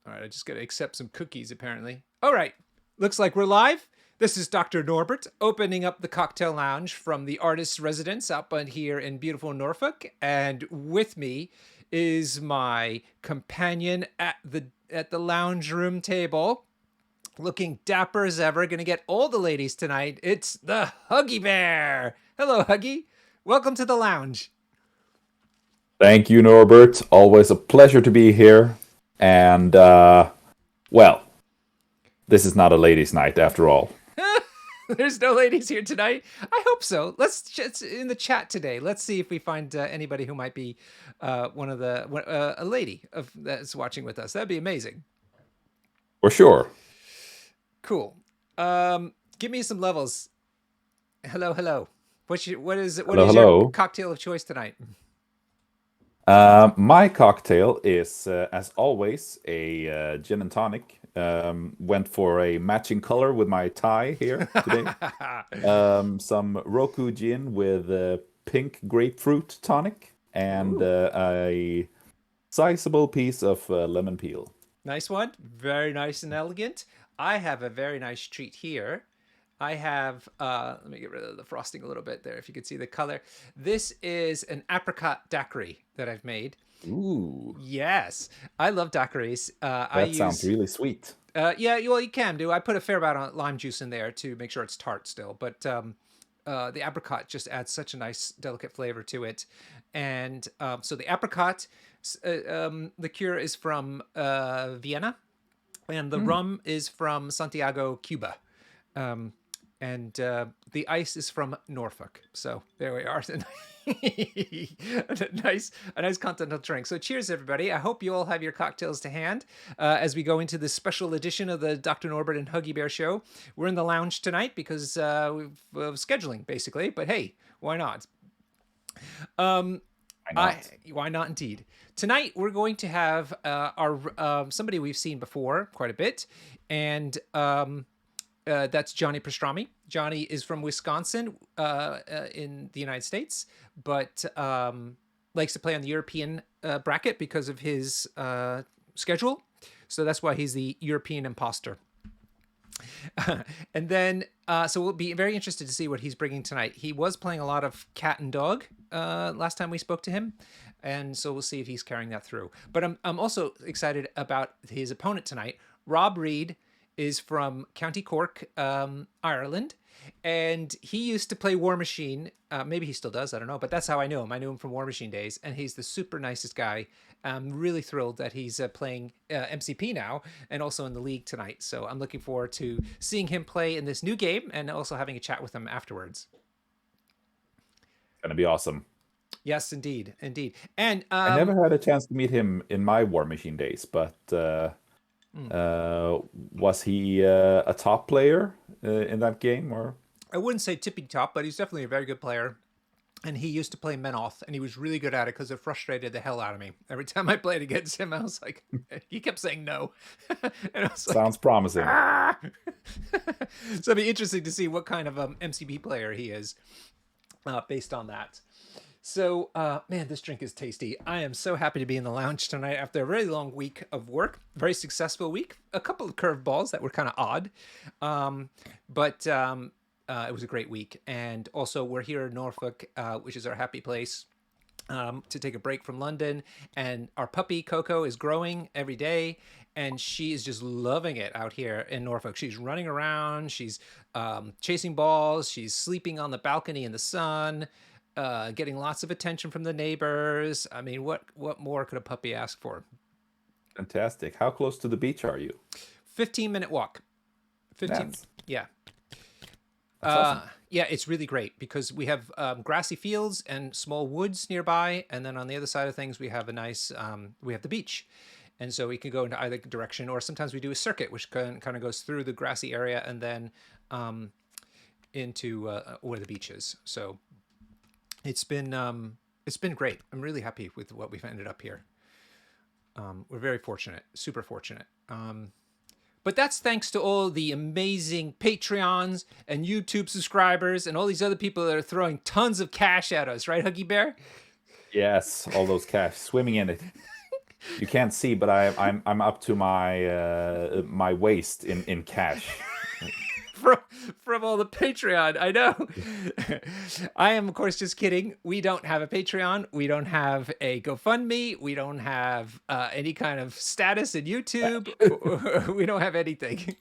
All right, I just got to accept some cookies, apparently. All right, looks like we're live. This is Dr. Norbert opening up the cocktail lounge from the artist's residence up on here in beautiful Norfolk. And with me is my companion at the lounge room table, looking dapper as ever. Gonna get all the ladies tonight. It's the Huggy Bear. Hello, Huggy. Welcome to the lounge. Thank you, Norbert. Always a pleasure to be here. And, well, this is not a ladies' night after all. There's no ladies here tonight. I hope so. Let's just in the chat today. Let's see if we find anybody who might be one of the a lady that's watching with us. That'd be amazing. For sure. Cool. Give me some levels. Hello, hello. What is Hello, your hello. cocktail of choice tonight? My cocktail is, as always, a gin and tonic. Went for a matching color with my tie here today. Some Roku gin with pink grapefruit tonic and a sizable piece of lemon peel. Nice one. Very nice and elegant. I have a very nice treat here. I have, let me get rid of the frosting a little bit there if you could see the color. This is an apricot daiquiri that I've made. Ooh, Yes, I love daiquiris. I that sounds use, really sweet. yeah, well, you can do. I put a fair amount of lime juice in there to make sure it's tart still, but the apricot just adds such a nice, delicate flavor to it. And so the apricot liqueur is from Vienna, and the Hmm. rum is from Santiago, Cuba. Um, and the ice is from Norfolk. So there we are. A nice continental drink. So cheers, everybody. I hope you all have your cocktails to hand as we go into this special edition of the Dr. Norbert and Huggy Bear show. We're in the lounge tonight because we've scheduling basically, but hey, why not? Um, Why I not? why not indeed. Tonight we're going to have our somebody we've seen before quite a bit, and that's Johnny Pastrami. Johnny is from Wisconsin in the United States, but likes to play on the European bracket because of his schedule. So that's why he's the European imposter. And then, so we'll be very interested to see what he's bringing tonight. He was playing a lot of cat and dog last time we spoke to him, and so we'll see if he's carrying that through. But I'm also excited about his opponent tonight. Rob Reed is from County Cork, Ireland, and he used to play War Machine. Maybe he still does. I don't know, but that's how I knew him. I knew him from War Machine days, and he's the super nicest guy. I'm really thrilled that he's playing MCP now and also in the league tonight. So I'm looking forward to seeing him play in this new game and also having a chat with him afterwards. Gonna be awesome. Yes, indeed, indeed. And I never had a chance to meet him in my War Machine days, but hmm, was he a top player in that game, or? I wouldn't say tipping top, but he's definitely a very good player. And he used to play Menoth, and he was really good at it because it frustrated the hell out of me. Every time I played against him, I was like, he kept saying no. And I was like, Sounds promising. ah! So it'd be interesting to see what kind of MCB player he is based on that. So, man, this drink is tasty. I am so happy to be in the lounge tonight after a very long week of work, very successful week. A couple of curveballs that were kind of odd, but it was a great week. And also, we're here in Norfolk, which is our happy place, to take a break from London. And our puppy Coco is growing every day, and she is just loving it out here in Norfolk. She's running around, she's chasing balls, she's sleeping on the balcony in the sun, getting lots of attention from the neighbors. I mean, what more could a puppy ask for? Fantastic. How close to the beach are you? 15-minute walk. 15, That's yeah. that's awesome. Yeah, it's really great because we have grassy fields and small woods nearby, and then on the other side of things, we have a nice we have the beach, and so we can go into either direction, or sometimes we do a circuit, which kind of goes through the grassy area and then um, into where the beach is. So it's been great. I'm really happy with what we've ended up here. We're very fortunate, super fortunate. But that's thanks to all the amazing Patreons and YouTube subscribers and all these other people that are throwing tons of cash at us, right, Huggy Bear? Yes, all those cash swimming in it. You can't see, but I'm up to my waist in cash. from from all the Patreon. I know. I am, of course, just kidding. We don't have a Patreon. We don't have a GoFundMe. We don't have any kind of status in YouTube. We don't have anything.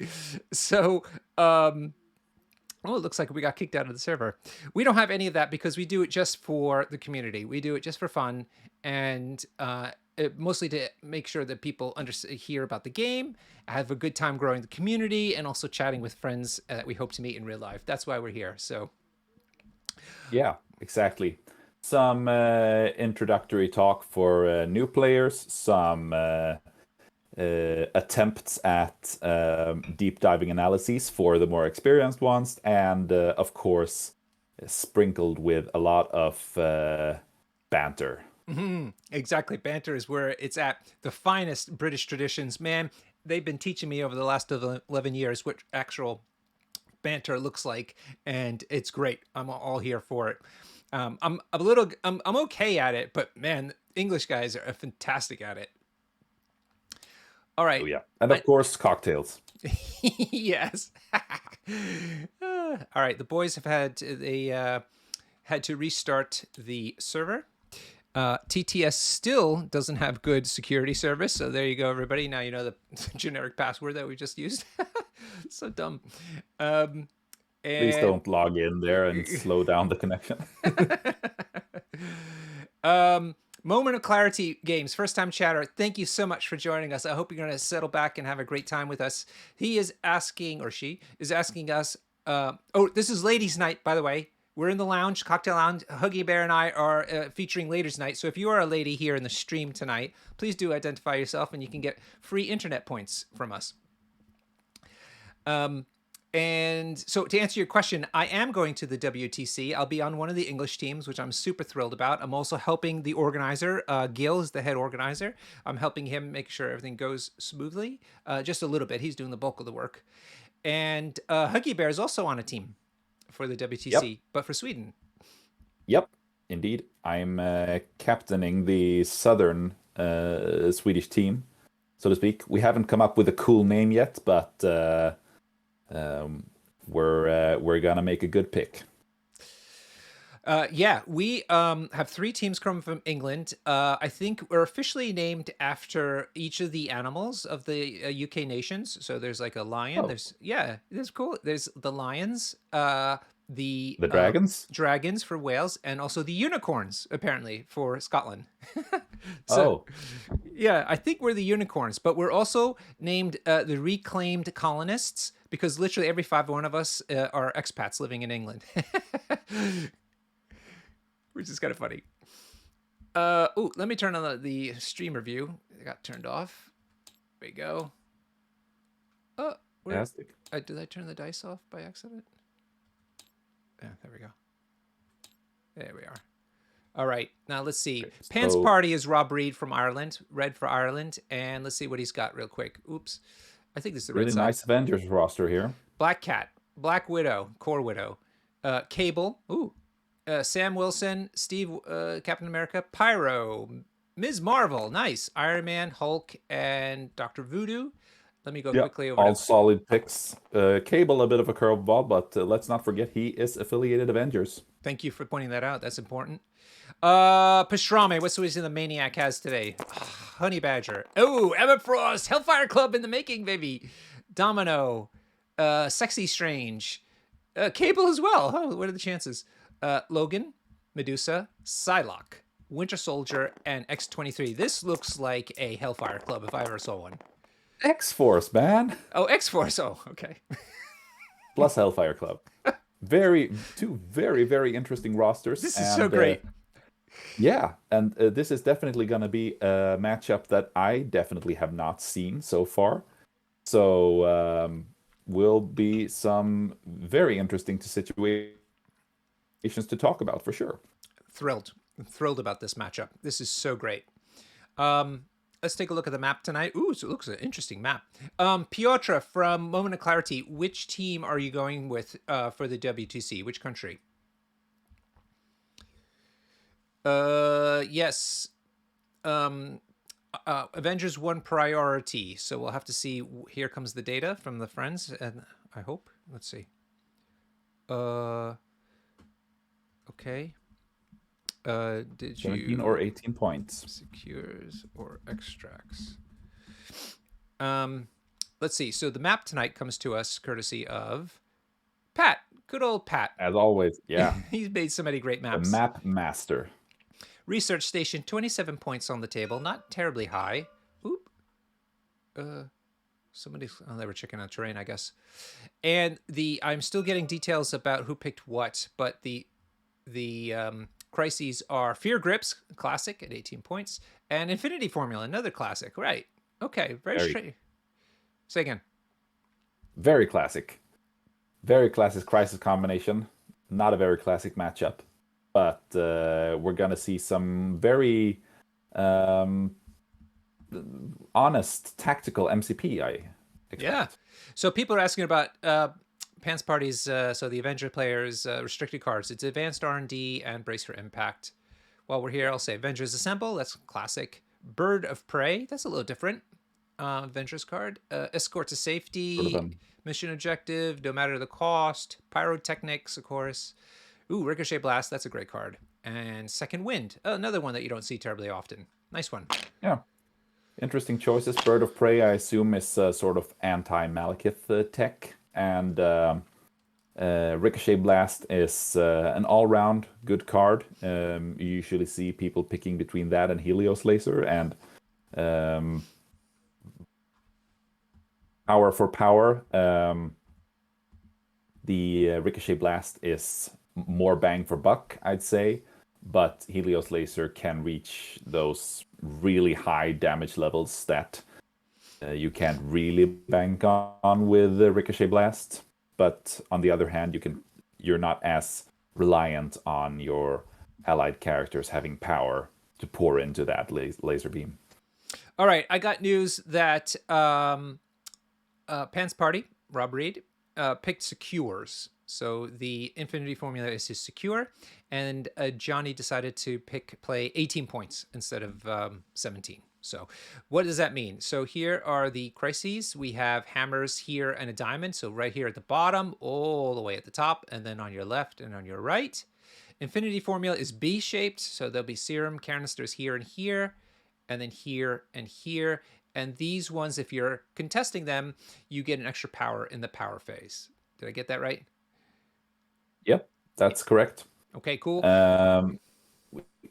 So, oh, it looks like we got kicked out of the server. We don't have any of that because we do it just for the community. We do it just for fun, and mostly to make sure that people hear about the game, have a good time growing the community, and also chatting with friends that we hope to meet in real life. That's why we're here. So, Yeah, exactly. Some introductory talk for new players, some attempts at deep diving analyses for the more experienced ones, and of course, sprinkled with a lot of banter. exactly, banter is where it's at. The finest British traditions, man. They've been teaching me over the last 11 years what actual banter looks like, and it's great. I'm all here for it. I'm a little, I'm okay at it, but man, English guys are fantastic at it. All Oh right. yeah, and of course, cocktails. Yes. All right. The boys have had to restart the server. TTS still doesn't have good security service, so there you go, everybody. Now you know the generic password that we just used. So dumb. Please And don't log in there and slow down the connection. Moment of Clarity Games, first time chatter. Thank you so much for joining us. I hope you're going to settle back and have a great time with us. He is asking, or she is asking us, oh, this is ladies' night, by the way. We're in the lounge, cocktail lounge. Huggy Bear and I are featuring ladies' night. So if you are a lady here in the stream tonight, please do identify yourself and you can get free internet points from us. And so to answer your question, I am going to the WTC. I'll be on one of the English teams, which I'm super thrilled about. I'm also helping the organizer. Gil is the head organizer. I'm helping him make sure everything goes smoothly. Just a little bit. He's doing the bulk of the work. And Huggy Bear is also on a team for the WTC, Yep. but for Sweden. Yep, indeed. I'm captaining the southern Swedish team, so to speak. We haven't come up with a cool name yet, but we're gonna make a good pick. Yeah, we have 3 teams coming from England. I think we're officially named after each of the animals of the UK nations. So there's like a lion. Oh, There's cool. There's the lions, the the dragons? dragons for Wales, and also the unicorns apparently for Scotland. So Oh, yeah, I think we're the unicorns, but we're also named the reclaimed colonists because literally every 5 of us are expats living in England. Which is kind of funny. Oh, let me turn on the streamer view. It got turned off. There we go. Oh, fantastic. did I turn the dice off by accident? Yeah, there we go. There we are. All right, now let's see. Okay, Pants so Party is Rob Reed from Ireland, red for Ireland, and let's see what he's got real quick. Oops, I think this is the really red side. nice Avengers roster here. Black Cat, Black Widow, Core Widow, Cable. Ooh. Sam Wilson, Steve, Captain America, Pyro, Ms. Marvel, nice, Iron Man, Hulk, and Dr. Voodoo. Let me go Yeah, quickly over all to... solid picks. Cable, a bit of a curveball, but let's not forget he is affiliated Avengers. Thank you for pointing that out. That's important. Pastrami, what's the Maniac has today? Honey Badger. Oh, Emma Frost, Hellfire Club in the making, baby. Domino, Sexy Strange, Cable as well. Oh, what are the chances? Logan, Medusa, Psylocke, Winter Soldier, and X-23. This looks like a Hellfire Club if I ever saw one. X-Force, man. Oh, X-Force. Oh, okay. Plus Hellfire Club. Two very interesting rosters. This is so great. Yeah, and this is definitely going to be a matchup that I definitely have not seen so far. So will be some very interesting situations to talk about for sure. Thrilled about this matchup. This is so great. Let's take a look at the map tonight. Ooh, so it looks like an interesting map. Piotr from Moment of Clarity, which team are you going with for the WTC? Which country? Yes. Avengers won priority, so we'll have to see. Here comes the data from the friends, and I hope. Let's see. Okay. Did 17 you or 18 points. secures or extracts? Let's see. So the map tonight comes to us courtesy of Pat. Good old Pat. As always, yeah. He's made so many great The maps. map master. Research station, 27 points on the table. Not terribly high. Oop. Somebody's, oh, they were checking on terrain, I guess. And I'm still getting details about who picked what, but the crises are Fear Grips, classic at 18 points, and Infinity Formula, another classic. Right. Okay. Very straight. Say again. Very classic. Very classic crisis combination. Not a very classic matchup, but we're gonna see some very honest tactical MCP. I expect. Yeah. So people are asking about Pants Party's, so the Avenger players' restricted cards. It's Advanced R&D and Brace for Impact. While we're here, I'll say Avengers Assemble. That's classic. Bird of Prey. That's a little different. Avengers card. Escort to Safety. Mission Objective. No matter the cost. Pyrotechnics, of course. Ooh, Ricochet Blast. That's a great card. And Second Wind. Another one that you don't see terribly often. Nice one. Yeah. Interesting choices. Bird of Prey, I assume, is sort of anti-Malekith tech. And Ricochet Blast is an all-round good card. You usually see people picking between that and Helios Laser. And power for power, the Ricochet Blast is more bang for buck, I'd say. But Helios Laser can reach those really high damage levels that you can't really bank on with the Ricochet Blast. But on the other hand, you're not as reliant on your allied characters having power to pour into that laser beam. All right, I got news that Pants Party, Rob Reed, picked Secures. So the Infinity Formula is his Secure, and Johnny decided to play 18 points instead of 17. So what does that mean? So here are the crises. We have hammers here and a diamond. So right here at the bottom, all the way at the top, and then on your left and on your right. Infinity Formula is B-shaped, so there'll be serum canisters here and here, and then here and here. And these ones, if you're contesting them, you get an extra power in the power phase. Did I get that right? Yep, that's correct. Okay, cool.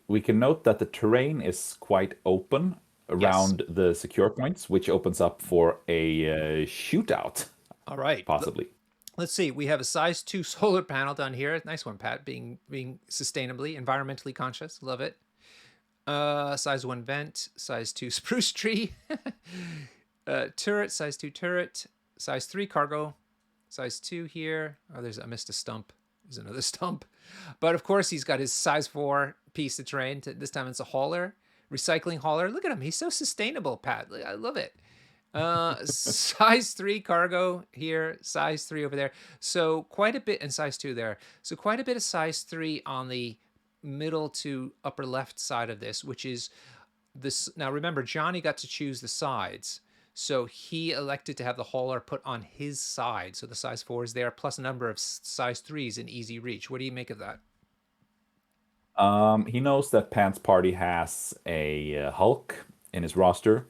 We can note that the terrain is quite open around the secure points, which opens up for a shootout. All right. Possibly. Let's see. We have a size 2 solar panel down here. Nice one, Pat. Being sustainably, environmentally conscious. Love it. Size 1 vent. Size 2 spruce tree. Turret. Size 2 turret. Size 3 cargo. Size 2 here. Oh, I missed a stump. There's another stump. But of course, he's got his size 4 piece of terrain. This time it's a hauler. Recycling hauler. Look at him. He's so sustainable, Pat. I love it. Size 3 cargo here. Size 3 over there. So quite a bit. And size 2 there. So quite a bit of size 3 on the middle to upper left side of this, which is this. Now remember, Johnny got to choose the sides. So he elected to have the hauler put on his side. So the size 4 is there, plus a number of size 3s in easy reach. What do you make of that? He knows that Pants Party has a Hulk in his roster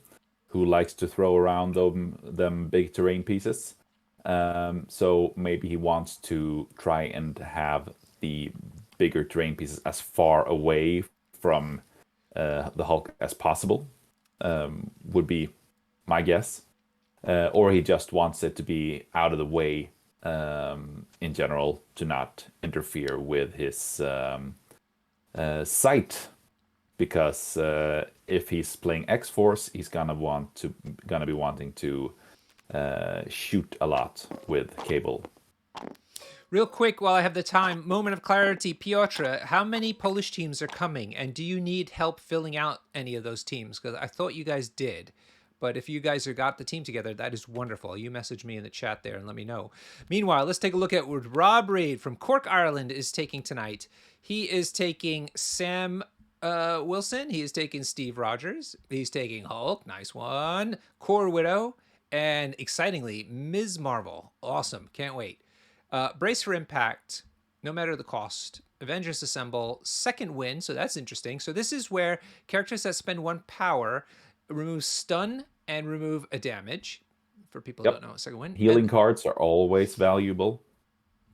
who likes to throw around them big terrain pieces. So maybe he wants to try and have the bigger terrain pieces as far away from the Hulk as possible, would be my guess. Or he just wants it to be out of the way in general to not interfere with his sight, because if he's playing X-Force, he's gonna be wanting to shoot a lot with cable. Real quick, while I have the time, moment of clarity, Piotr, how many Polish teams are coming, and do you need help filling out any of those teams? Because I thought you guys did. But if you guys have got the team together, that is wonderful. You message me in the chat there and let me know. Meanwhile, let's take a look at what Rob Reid from Cork, Ireland is taking tonight. He is taking Sam Wilson. He is taking Steve Rogers. He's taking Hulk. Nice one. Core Widow. And excitingly, Ms. Marvel. Awesome. Can't wait. Brace for Impact. No matter the cost. Avengers Assemble. Second Win. So that's interesting. So this is where characters that spend 1 power remove stun and remove a damage. For people who don't know, Second Win. Healing cards are always valuable.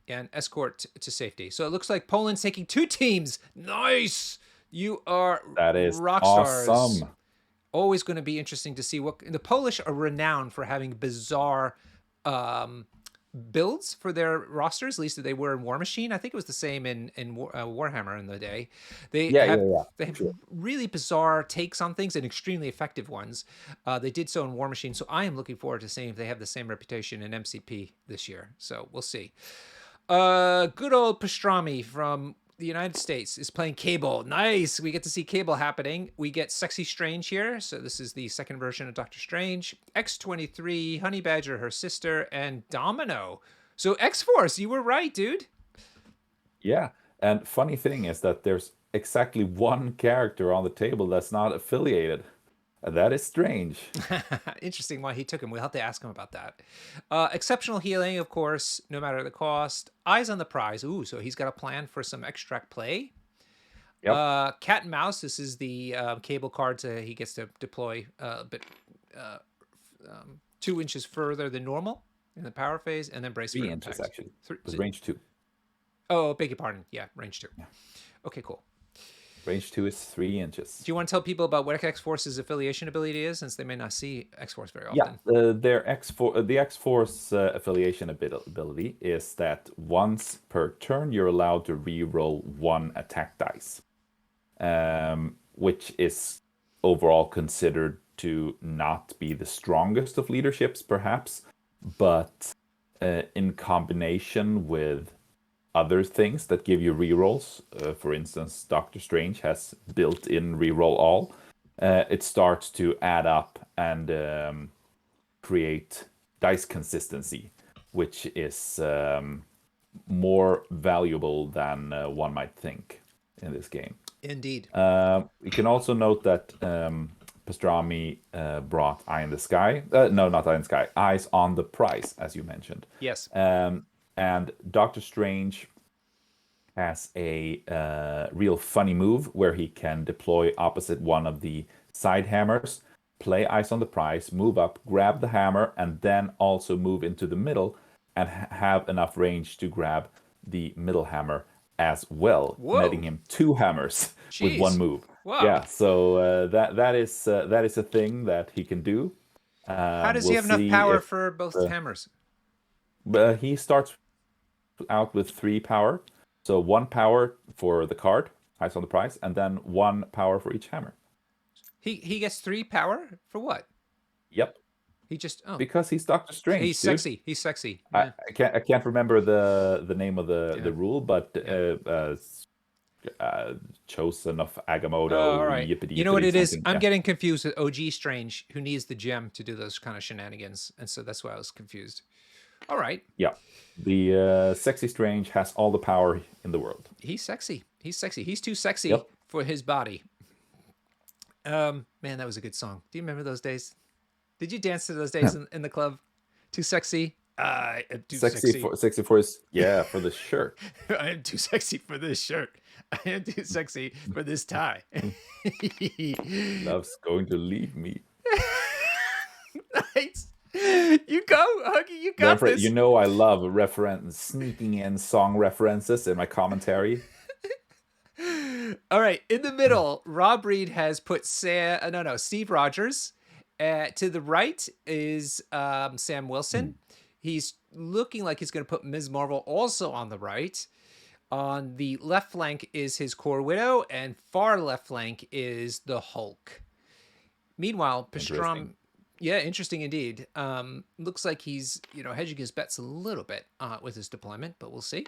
And escort to safety. So it looks like Poland's taking 2 teams. Nice. You are That is rock awesome. stars. Always going to be interesting to see what the Polish are renowned for having bizarre builds for their rosters. At least they were in War Machine. I think it was the same in Warhammer in the day. They have really bizarre takes on things and extremely effective ones. They did so in War Machine. So I am looking forward to seeing if they have the same reputation in MCP this year. So we'll see. Good old Pastrami from the United States is playing Cable. Nice. We get to see Cable happening. We get Sexy Strange here. So this is the second version of Doctor Strange. X-23, Honey Badger, her sister, and Domino. So X-Force, you were right, dude. Yeah. And funny thing is that there's exactly 1 character on the table that's not affiliated. That is strange. Interesting why he took him. We'll have to ask him about that. Exceptional healing, of course, no matter the cost. Eyes on the prize. Ooh, so he's got a plan for some extract play. Yep. Cat and Mouse. This is the Cable cards he gets to deploy a bit 2 inches further than normal in the power phase, and then brace 3 for inches impact. actually. Range 2. Oh, beg your pardon. Yeah, range 2. Yeah. Okay, cool. Range 2 is 3 inches. Do you want to tell people about what X-Force's affiliation ability is, since they may not see X-Force very often? Yeah, the X-Force affiliation ability is that once per turn, you're allowed to re-roll 1 attack dice, which is overall considered to not be the strongest of leaderships, perhaps, but in combination with other things that give you rerolls. For instance, Doctor Strange has built-in reroll all. It starts to add up and create dice consistency, which is more valuable than one might think in this game. Indeed. We can also note that Pastrami brought Eye in the Sky. No, not Eye in the Sky. Eyes on the Prize, as you mentioned. Yes. And Doctor Strange has a real funny move where he can deploy opposite one of the side hammers, play Eyes on the Prize, move up, grab the hammer, and then also move into the middle and have enough range to grab the middle hammer as well, netting him 2 hammers with 1 move. Wow. Yeah, so that is a thing that he can do. How does he have enough power for both hammers? He starts out with 3 power. So 1 power for the card, Eyes on the Prize, and then 1 power for each hammer. He gets 3 power for what? Yep. He just because he's Doctor Strange. He's sexy. He's sexy. Yeah. I can't remember the name of the rule, but chosen of Agamotto. All right. You know what it is? I'm getting confused with OG Strange, who needs the gem to do those kind of shenanigans, and so that's why I was confused. All right. Yeah. The sexy Strange has all the power in the world. He's sexy. He's sexy. He's too sexy for his body. Man, that was a good song. Do you remember those days? Did you dance to those days in the club? Too sexy? I am too sexy. Sexy for his, for the shirt. I am too sexy for this shirt. I am too sexy for this tie. Love's going to leave me. Nice. You go, Huggy. You got this. You know I love sneaking in song references in my commentary. All right, in the middle, Rob Reed has put Steve Rogers. To the right is Sam Wilson. He's looking like he's going to put Ms. Marvel also on the right. On the left flank is his Core Widow, and far left flank is the Hulk. Meanwhile, Pastrami... Yeah, interesting indeed. Looks like he's, hedging his bets a little bit with his deployment, but we'll see.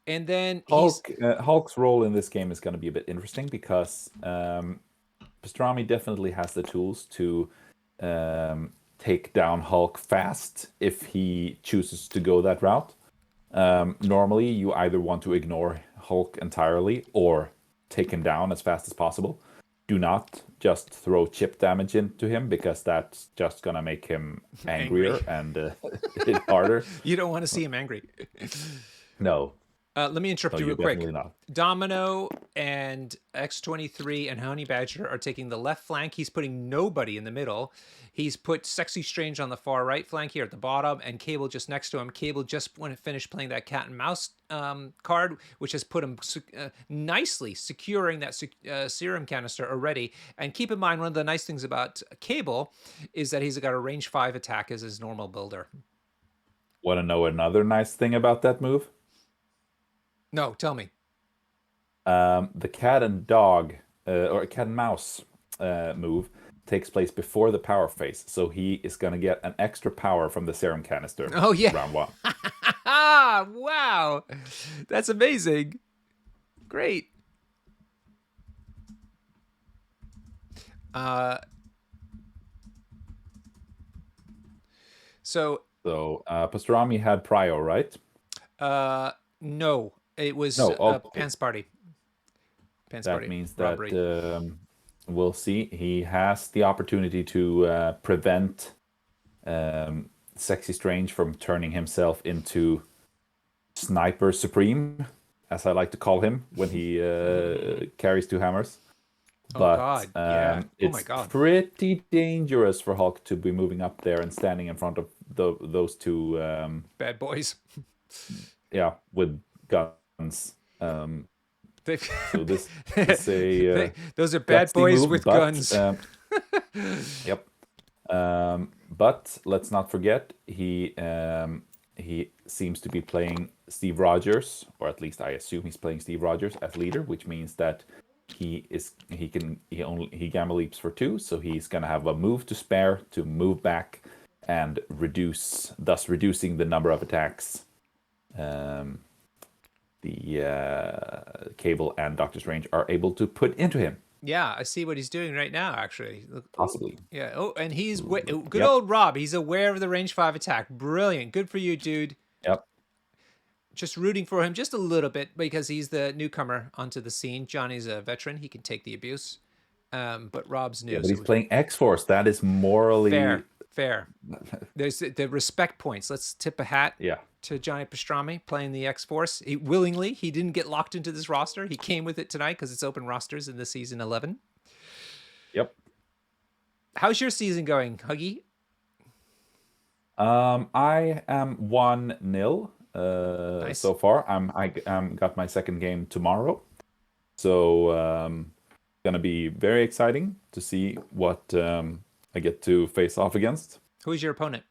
And then Hulk's role in this game is going to be a bit interesting because Pastrami definitely has the tools to take down Hulk fast if he chooses to go that route. Normally, you either want to ignore Hulk entirely or take him down as fast as possible. Do not just throw chip damage into him, because that's just gonna make him angrier and hit harder. You don't want to see him angry. No, Let me interrupt no, you you real quick. definitely not. Domino and X23 and Honey Badger are taking the left flank. He's putting nobody in the middle. He's put Sexy Strange on the far right flank here at the bottom, and Cable just next to him. Cable just when it finished playing that cat and mouse card, which has put him nicely securing that serum canister already. And keep in mind, one of the nice things about Cable is that he's got a range 5 attack as his normal builder. Want to know another nice thing about that move? No, tell me. The cat and dog or cat and mouse move takes place before the power phase, so he is going to get an extra power from the serum canister. Oh yeah, round 1. Wow, that's amazing. Great. So Pastrami had prio, right? no, it was okay. Pants Party. That means that we'll see. He has the opportunity to prevent Sexy Strange from turning himself into Sniper Supreme, as I like to call him, when he carries 2 hammers. But God, yeah. it's pretty dangerous for Hulk to be moving up there and standing in front of those 2 bad boys. Yeah, with guns. So this is those are bad boys move, with guns. Yep. But let's not forget, he seems to be playing Steve Rogers, or at least I assume he's playing Steve Rogers as leader, which means that he gamma leaps for 2, so he's gonna have a move to spare to move back and thus reducing the number of attacks the Cable and Doctor Strange are able to put into him. Yeah, I see what he's doing right now, actually. Possibly. Yeah. Oh, and he's good old Rob. He's aware of the range 5 attack. Brilliant. Good for you, dude. Yep. Just rooting for him just a little bit because he's the newcomer onto the scene. Johnny's a veteran. He can take the abuse. But Rob's new. Yeah, but he's playing X-Force. That is morally... Fair. There's the respect points. Let's tip a hat to Johnny Pastrami playing the X-Force. He didn't get locked into this roster. He came with it tonight because it's open rosters in the season 11. Yep. How's your season going, Huggy? I am 1-0 nice. so far. I got my second game tomorrow. So gonna be very exciting to see what I get to face off against. Who's your opponent?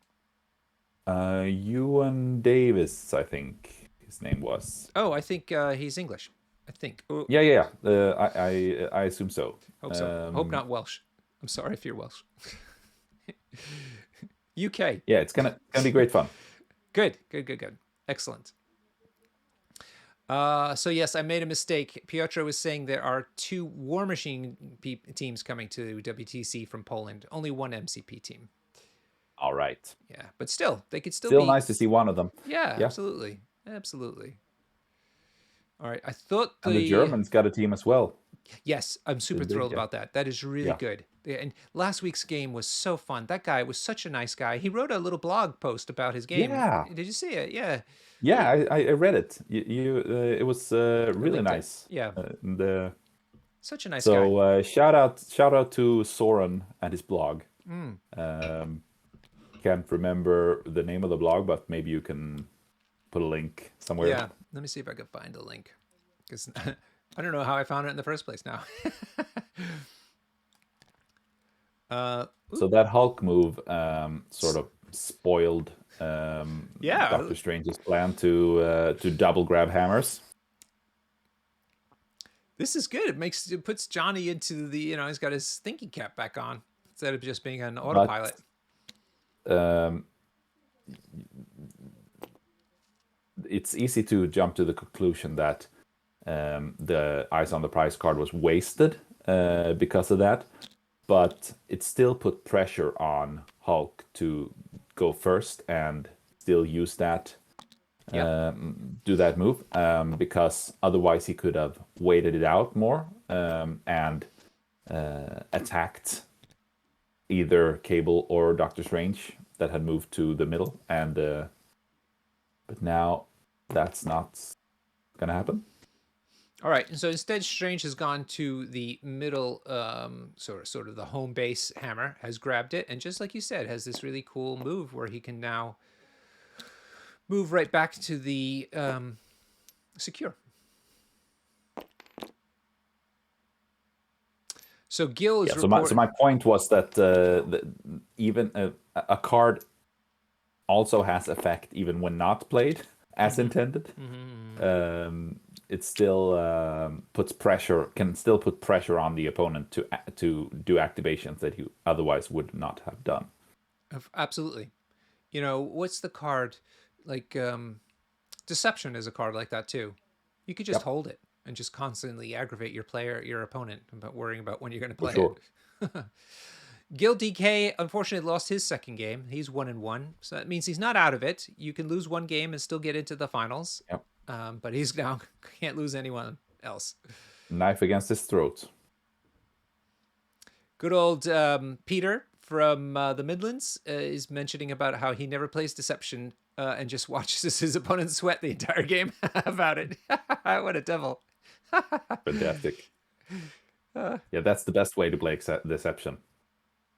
Ewan Davis, I think his name was. Oh, I think he's English. I think. Ooh. Yeah. I assume so. Hope so. Hope not Welsh. I'm sorry if you're Welsh. UK. Yeah, it's gonna be great fun. Good. Excellent. So yes, I made a mistake. Piotr was saying there are 2 War Machine teams coming to WTC from Poland. Only 1 MCP team. All right. Yeah, but still, they could still be nice to see one of them. Yeah. Absolutely. All right, I thought the Germans got a team as well. Yes, I'm super thrilled about that. That is really good. Yeah, and last week's game was so fun. That guy was such a nice guy. He wrote a little blog post about his game. Yeah. Did you see it? Yeah. Yeah, I read it. It was really nice. Yeah. Such a nice guy. So shout out to Soren and his blog. Can't remember the name of the blog, but maybe you can put a link somewhere. Yeah, let me see if I can find a link, because I don't know how I found it in the first place now. So that Hulk move sort of spoiled Doctor Strange's plan to double grab hammers. This is good. It puts Johnny into the, he's got his thinking cap back on instead of just being an autopilot. It's easy to jump to the conclusion that the Eyes on the Prize card was wasted because of that, but it still put pressure on Hulk to go first and still use that Yeah. do that move, because otherwise he could have waited it out more, and attacked either Cable or Doctor Strange that had moved to the middle, and but now that's not gonna happen. All right, and so instead, Strange has gone to the middle, sort of the home base hammer, has grabbed it, and just like you said, has this really cool move where he can now move right back to the secure. So Gil is Yeah. So my point was that even a card also has effect even when not played as intended. It still can still put pressure on the opponent to do activations that he otherwise would not have done. Absolutely. You know, what's the card? Like Deception is a card like that too. You could just Yep, hold it and just constantly aggravate your opponent about worrying about when you're going to for play sure. it. Gil DK unfortunately lost his second game. He's 1-1, so that means he's not out of it. You can lose one game and still get into the finals, Yep. but he's now can't lose anyone else. Knife against his throat. Good old Peter from the Midlands is mentioning about how he never plays Deception and just watches his opponent sweat the entire game about it. What a devil. Fantastic. Yeah, that's the best way to play Deception.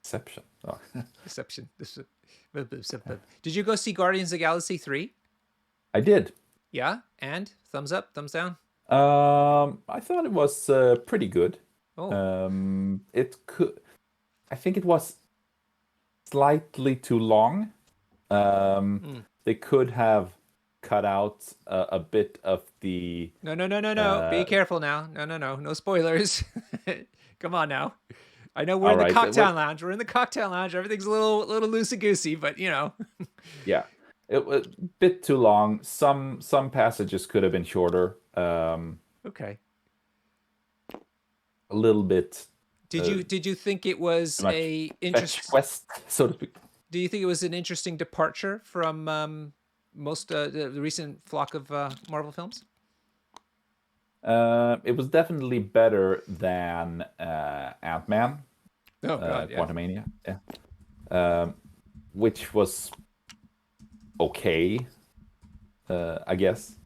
Deception. Oh. Deception. Did you go see Guardians of the Galaxy 3? I did. Yeah? And? Thumbs up? Thumbs down? I thought it was pretty good. Oh. I think it was slightly too long. They could have cut out a bit of the. No. Be careful now. No spoilers. Come on now. I know we're All in the right, cocktail lounge. We're in the cocktail lounge. Everything's a little loosey goosey, but you know. Yeah, it was a bit too long. Some passages could have been shorter. Okay. A little bit. Did you think it was much a fetch interesting? quest, so to speak. Do you think it was an interesting departure from most the recent flock of Marvel films? It was definitely better than Ant-Man, Oh God, yeah. Quantumania, yeah. Which was okay, I guess.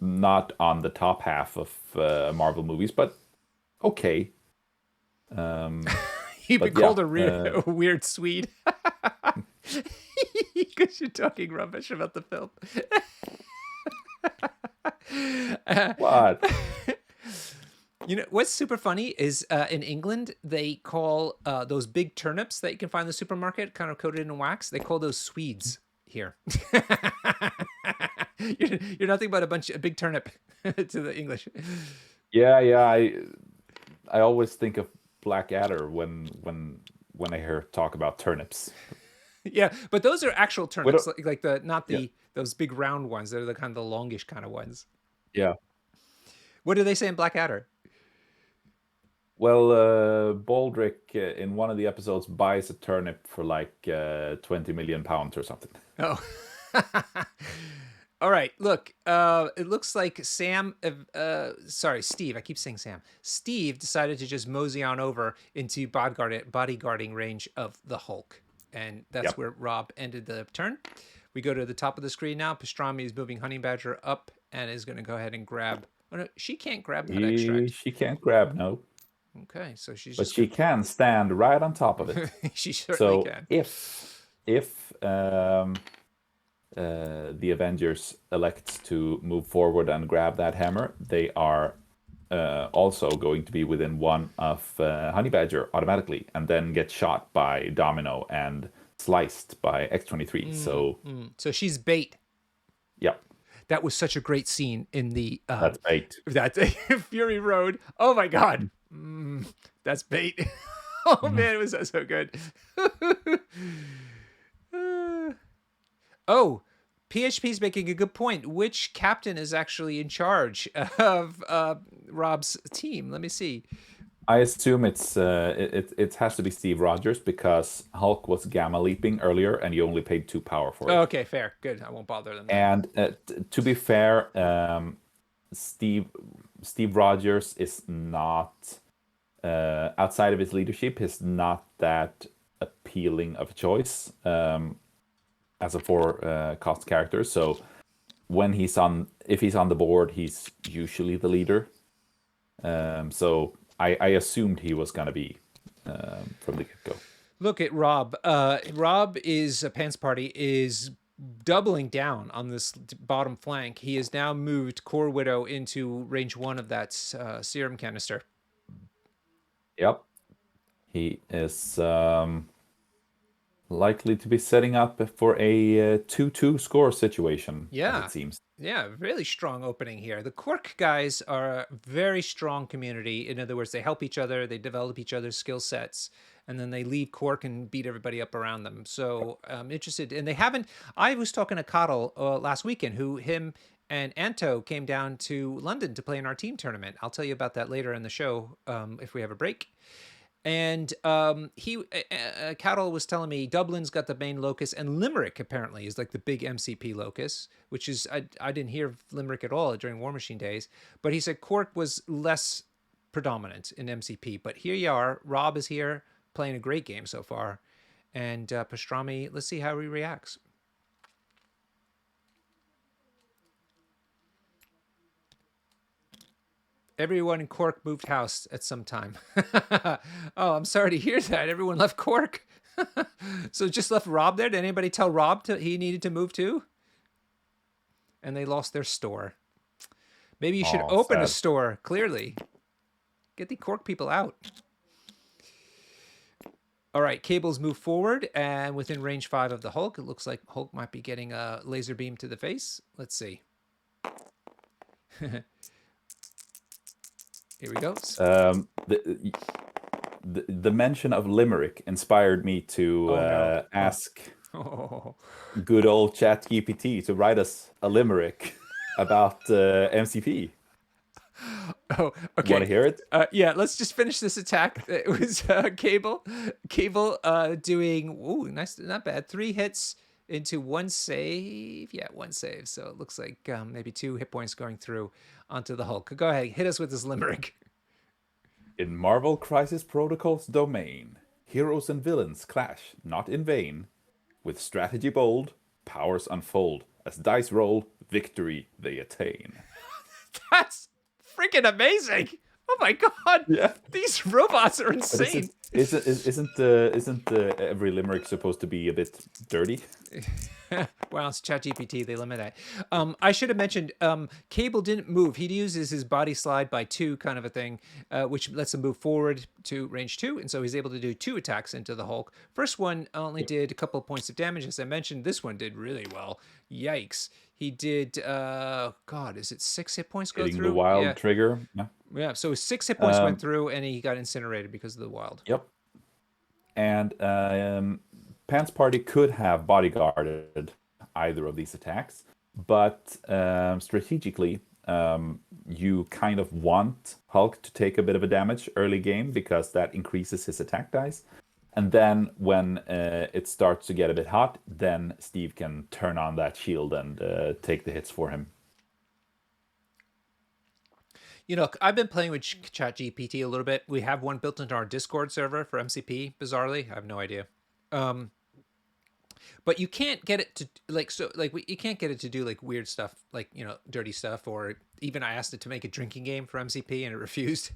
Not on the top half of Marvel movies, but okay. You've been But called yeah, a weird Swede because you're talking rubbish about the film. what? You know what's super funny is in England they call those big turnips that you can find in the supermarket, kind of coated in wax. They call those Swedes here. You're nothing but a big turnip to the English. Yeah. I always think of Blackadder when I hear talk about turnips. Yeah, but those are actual What turnips, a- like the not yeah, the those big round ones. They're the kind of the longish kind of ones. yeah. What do they say in Blackadder? Well, Baldric in one of the episodes buys a turnip for like 20 million pounds or something. Oh. All right. Look, it looks like Steve. I keep saying Sam. Steve decided to just mosey on over into bodyguarding range of the Hulk. And that's Yep. where Rob ended the turn. We go to the top of the screen now. Pastrami is moving Honey Badger up and is going to go ahead and grab. Oh, no, she can't grab that extract. She can't grab, no, Okay, so she's but just she can stand right on top of it. she certainly So can. if the Avengers elect to move forward and grab that hammer, they are also going to be within one of Honey Badger automatically, and then get shot by Domino and sliced by X-23. So So she's bait. yeah, That was such a great scene in the that's bait. that Fury Road. Oh my God, that's bait. Oh man, it was so good. Oh, PHP's making a good point. Which captain is actually in charge of Rob's team? Let me see. I assume it has to be Steve Rogers because Hulk was gamma leaping earlier, and you only paid 2 power for Oh, it. okay, fair. Good. I won't bother them then. And to be fair, Steve Steve Rogers is not outside of his leadership. He's not that appealing of a choice as a 4 cost character. So if he's on the board, he's usually the leader. So I assumed he was gonna be from the get go. Look at Rob. Rob is Pants Party is doubling down on this bottom flank. He has now moved Core Widow into range 1 of that serum canister. Yep, he is likely to be setting up for a 2-2 score situation, as Yeah. it seems. Yeah, really strong opening here. The Cork guys are a very strong community. In other words, they help each other, they develop each other's skill sets, and then they leave Cork and beat everybody up around them. So I'm interested. And they haven't. I was talking to Cottle last weekend, who him and Anto came down to London to play in our team tournament. I'll tell you about that later in the show if we have a break. And Cattle was telling me Dublin's got the main locus, and Limerick apparently is like the big MCP locus, which is I didn't hear of Limerick at all during War Machine days. But he said Cork was less predominant in MCP. But here you are, Rob is here playing a great game so far, and Pastrami. Let's see how he reacts. Everyone in Cork moved house at some time. Oh, I'm sorry to hear that. Everyone left Cork. So just left Rob there? Did anybody tell Rob he needed to move too? And they lost their store. Maybe you should Oh, open a sad. store, clearly. Get the Cork people out. All right, cables move forward and within range 5 of the Hulk. It looks like Hulk might be getting a laser beam to the face. Let's see. Here we go. The mention of Limerick inspired me to ask Oh. good old ChatGPT to write us a limerick about MCP. Oh, okay. Want to hear it? Yeah, let's just finish this attack. It was Cable doing, ooh, nice, not bad. 3 hits into 1 save. Yeah, 1 save. So it looks like maybe 2 hit points going through onto the Hulk. Go ahead, hit us with this limerick. In Marvel Crisis Protocol's domain, heroes and villains clash, not in vain. With strategy bold, powers unfold. As dice roll, victory they attain. That's freaking amazing. Oh my god. Yeah. These robots are But insane. isn't every limerick supposed to be a bit dirty? Well, it's ChatGPT. They limit that. I should have mentioned Cable didn't move. He uses his body slide by 2 kind of a thing, which lets him move forward to range 2. And so he's able to do 2 attacks into the Hulk. First one only did a couple of points of damage. As I mentioned, this one did really well. Yikes. He did, God, is it 6 hit points go Hitting through? the wild Yeah. trigger. Yeah. Yeah, so 6 hit points went through and he got incinerated because of the wild. Yep. And Pants Party could have bodyguarded either of these attacks, but strategically, you kind of want Hulk to take a bit of a damage early game because that increases his attack dice. And then when it starts to get a bit hot, then Steve can turn on that shield and take the hits for him. You know, I've been playing with ChatGPT a little bit. We have one built into our Discord server for MCP, bizarrely. I have no idea. But you can't get it to you can't get it to do like weird stuff, like, you know, dirty stuff, or even I asked it to make a drinking game for MCP and it refused.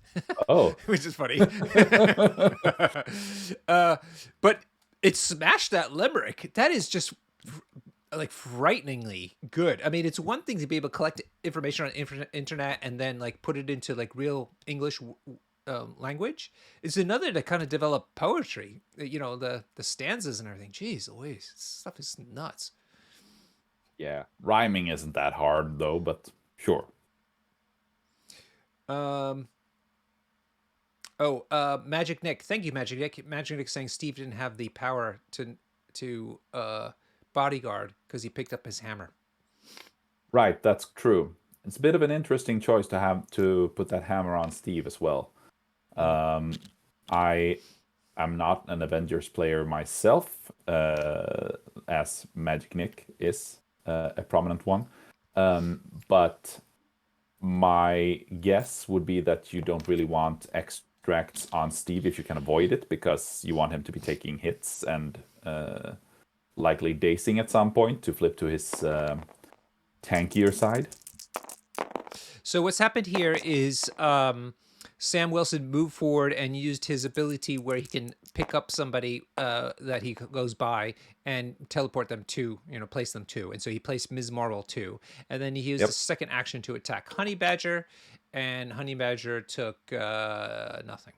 Oh. Which is funny. But it smashed that limerick. That is just like frighteningly good. I mean, it's one thing to be able to collect information on internet and then like put it into like real English language. It's another to kind of develop poetry. You know, the stanzas and everything. Jeez Louise, this stuff is nuts. Yeah, rhyming isn't that hard though, but sure. Magic Nick. Thank you, Magic Nick. Magic Nick saying Steve didn't have the power to bodyguard because he picked up his hammer. Right, that's true. It's a bit of an interesting choice to have to put that hammer on Steve as well. I am not an Avengers player myself, as Magic Nick is a prominent one. But my guess would be that you don't really want extracts on Steve if you can avoid it, because you want him to be taking hits and likely dazing at some point to flip to his tankier side. So what's happened here is Sam Wilson moved forward and used his ability where he can pick up somebody that he goes by and teleport them to, place them to. And so he placed Ms. Marvel too. And then he used Yep. his second action to attack Honey Badger, and Honey Badger took nothing.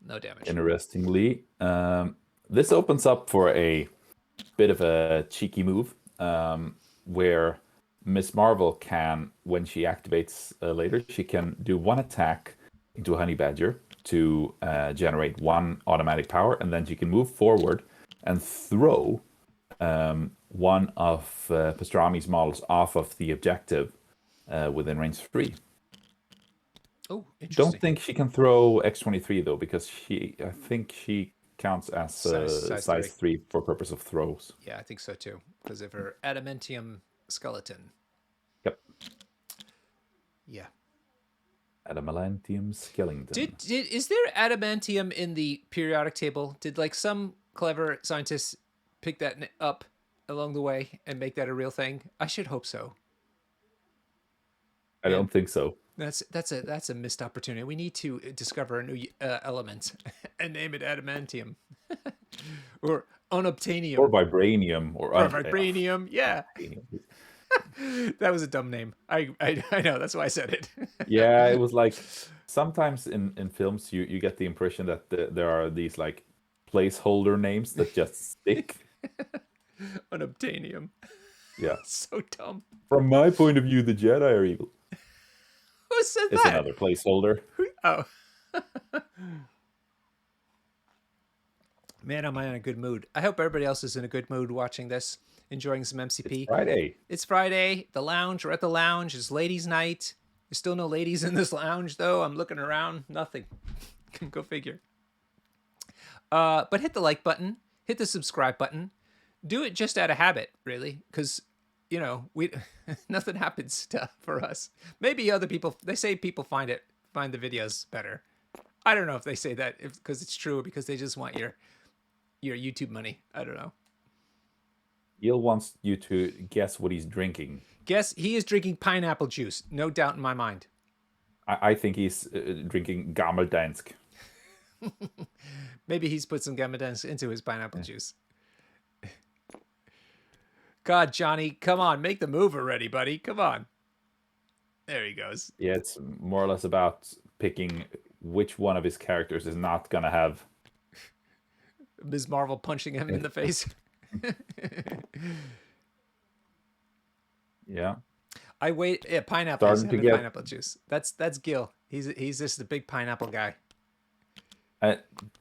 No damage. Interestingly, this opens up for a bit of a cheeky move, where Miss Marvel can, when she activates later, she can do one attack into Honey Badger to generate one automatic power, and then she can move forward and throw one of Pastrami's models off of the objective within range 3. Oh, interesting. Don't think she can throw X-23 though, because I think she counts as size 3 for purpose of throws. Yeah, I think so too, because of her adamantium skeleton. Yep. Yeah. Adamantium skeleton. Is there adamantium in the periodic table? Did some clever scientists pick that up along the way and make that a real thing? I should hope so. I don't think so. That's a missed opportunity. We need to discover a new element and name it adamantium, or unobtainium, or vibranium, or vibranium. Yeah. That was a dumb name. I know, that's why I said it. Yeah, it was like sometimes in films you get the impression that there are these placeholder names that just stick. Unobtainium. Yeah. So dumb. From my point of view, the Jedi are evil. Who said it's that? Another placeholder. Oh. Man, am I in a good mood. I hope everybody else is in a good mood watching this, enjoying some MCP. It's Friday. It's Friday. The lounge. We're at the lounge. It's ladies' night. There's still no ladies in this lounge, though. I'm looking around. Nothing. Go figure. But hit the like button. Hit the subscribe button. Do it just out of habit, really, because we nothing happens for us. Maybe other people. They say people find the videos better. I don't know if they say that because it's true, or because they just want your YouTube money. I don't know. Gil wants you to guess what he's drinking. Guess he is drinking pineapple juice. No doubt in my mind. I think he's drinking Gammeldansk. Maybe he's put some Gammeldansk into his pineapple juice. God, Johnny, come on, make the move already, buddy. Come on. There he goes. Yeah, it's more or less about picking which one of his characters is not gonna have Ms. Marvel punching him in the face. Yeah. Pineapple. Pineapple juice. That's Gil. He's just a big pineapple guy.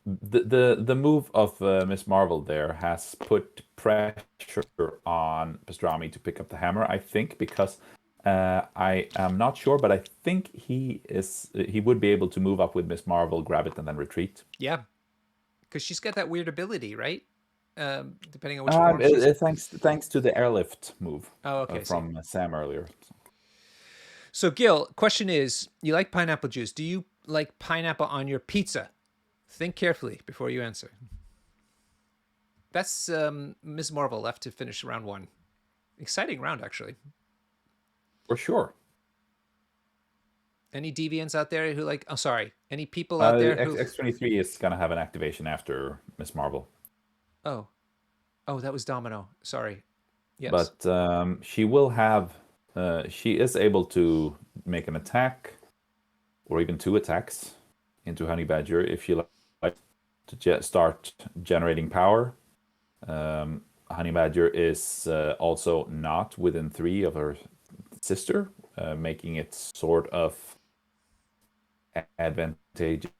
The move of Miss Marvel there has put pressure on Pastrami to pick up the hammer, I think, because I am not sure, but I think he would be able to move up with Miss Marvel, grab it, and then retreat. Yeah, because she's got that weird ability, right? Depending on which form thanks to the airlift move. Oh, okay. From Sam earlier. So Gil, question is, you like pineapple juice? Do you like pineapple on your pizza? Think carefully before you answer. That's Ms. Marvel left to finish round 1. Exciting round, actually. For sure. Any deviants out there who like... Oh, sorry. Any people out there who... X-23 is going to have an activation after Miss Marvel. Oh, that was Domino. Sorry. Yes. But she will have... she is able to make an attack, or even 2 attacks, into Honey Badger if she likes to start generating power. Honey Badger is also not within 3 of her sister, making it sort of advantageous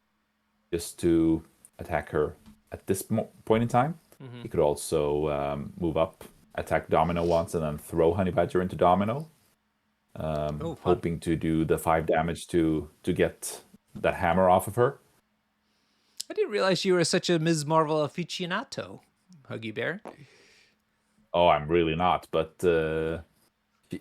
to attack her at this point in time. Mm-hmm. He could also move up, attack Domino once, and then throw Honey Badger into Domino, hoping to do the 5 damage to get that hammer off of her. I didn't realize you were such a Ms. Marvel aficionado, Huggy Bear. Oh, I'm really not, but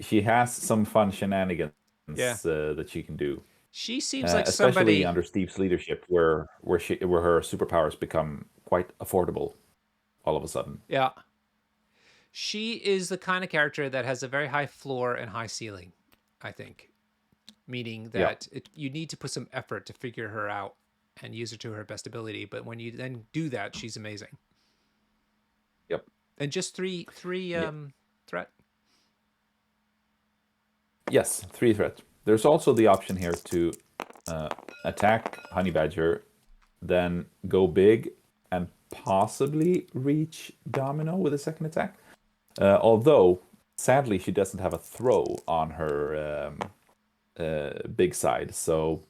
she has some fun shenanigans Yeah. that she can do. She seems like Especially somebody. under Steve's leadership, where her superpowers become quite affordable all of a sudden. Yeah. She is the kind of character that has a very high floor and high ceiling, I think. Meaning Yeah, that you need to put some effort to figure her out and use her to her best ability. But when you then do that, she's amazing. yep, And just three yeah. threat. Yes, 3 threat. There's also the option here to attack Honey Badger, then go big and possibly reach Domino with a second attack. Although, sadly, she doesn't have a throw on her big side, so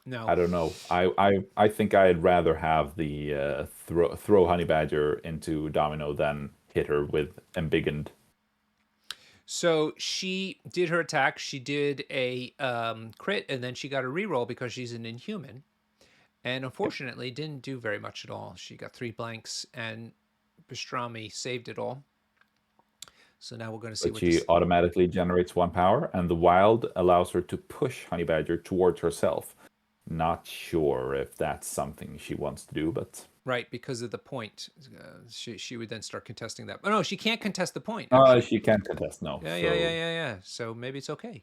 No. I don't know. I think I'd rather have the throw Honey Badger into Domino than hit her with embiggened. So she did her attack. She did a crit, and then she got a reroll because she's an inhuman. And Yep. unfortunately, didn't do very much at all. She got 3 blanks, and Pastrami saved it all. So now we're going to see But what she this. automatically generates 1 power, and the wild allows her to push Honey Badger towards herself. Not sure if that's something she wants to do, but Right, because of the point. She would then start contesting that. But no, she can't contest the point, actually. she can't contest, no. So, Yeah. So maybe it's okay.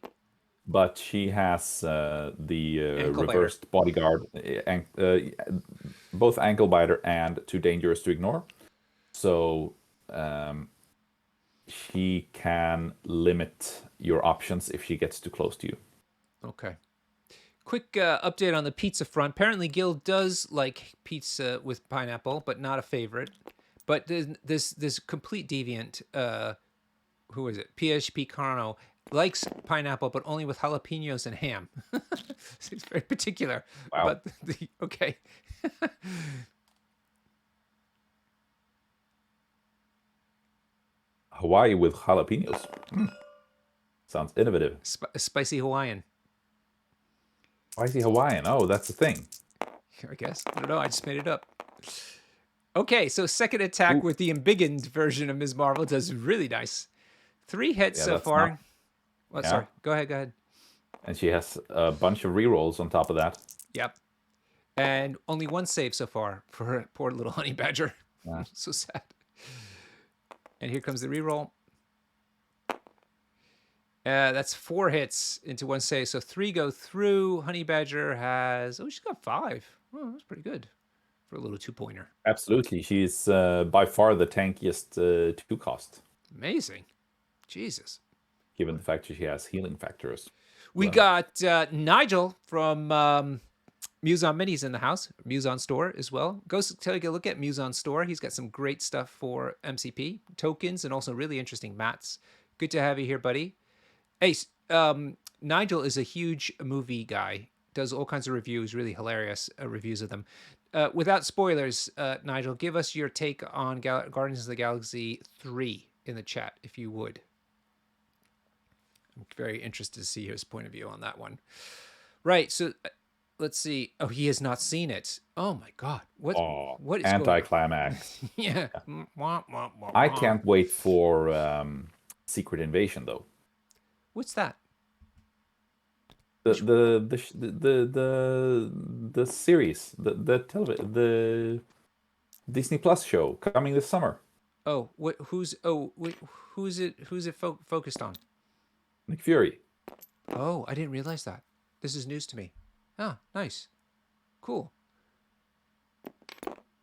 but she has the Ankle biter. reversed bodyguard, both ankle biter and too dangerous to ignore. So she can limit your options if she gets too close to you. Okay. Quick update on the pizza front. Apparently, Gil does like pizza with pineapple, but not a favorite. But this complete deviant, who is it? PHP Carno likes pineapple, but only with jalapenos and ham. He's very particular Wow. about the. Okay. Hawaii with jalapenos. Sounds innovative. Spicy Hawaiian, Spicy Hawaiian. Oh, that's the thing. I guess. I don't know. I just made it up. Okay, so second attack Ooh, with the embiggened version of Ms. Marvel does really nice. 3 hits yeah, so that's not. far. Well, Yeah. sorry. Go ahead. And she has a bunch of rerolls on top of that. Yep. And only 1 save so far for her poor little honey badger. Yeah. So sad. And here comes the reroll. That's 4 hits into 1 save. So 3 go through. Honey badger has... Oh, she's got 5. Oh, that's pretty good for a little 2-pointer. Absolutely. She's by far the tankiest 2 cost, Amazing. Jesus. given the fact that she has healing factors. We got Nigel from Muson Minis in the house. Muson Store as well. Go take a look at Muson Store. He's got some great stuff for MCP, tokens, and also really interesting mats. Good to have you here, buddy. Hey, Nigel is a huge movie guy. Does all kinds of reviews, really hilarious reviews of them. Without spoilers, Nigel, give us your take on Guardians of the Galaxy 3 in the chat, if you would. I'm very interested to see his point of view on that one. Right, so let's see. Oh, he has not seen it. Oh my God, what is Anticlimax. going on? Yeah. I can't wait for Secret Invasion though. What's that? The series, the television, the Disney Plus show coming this summer. Oh, who's it focused on? Nick Fury. Oh, I didn't realize that. This is news to me. Ah, nice. Cool.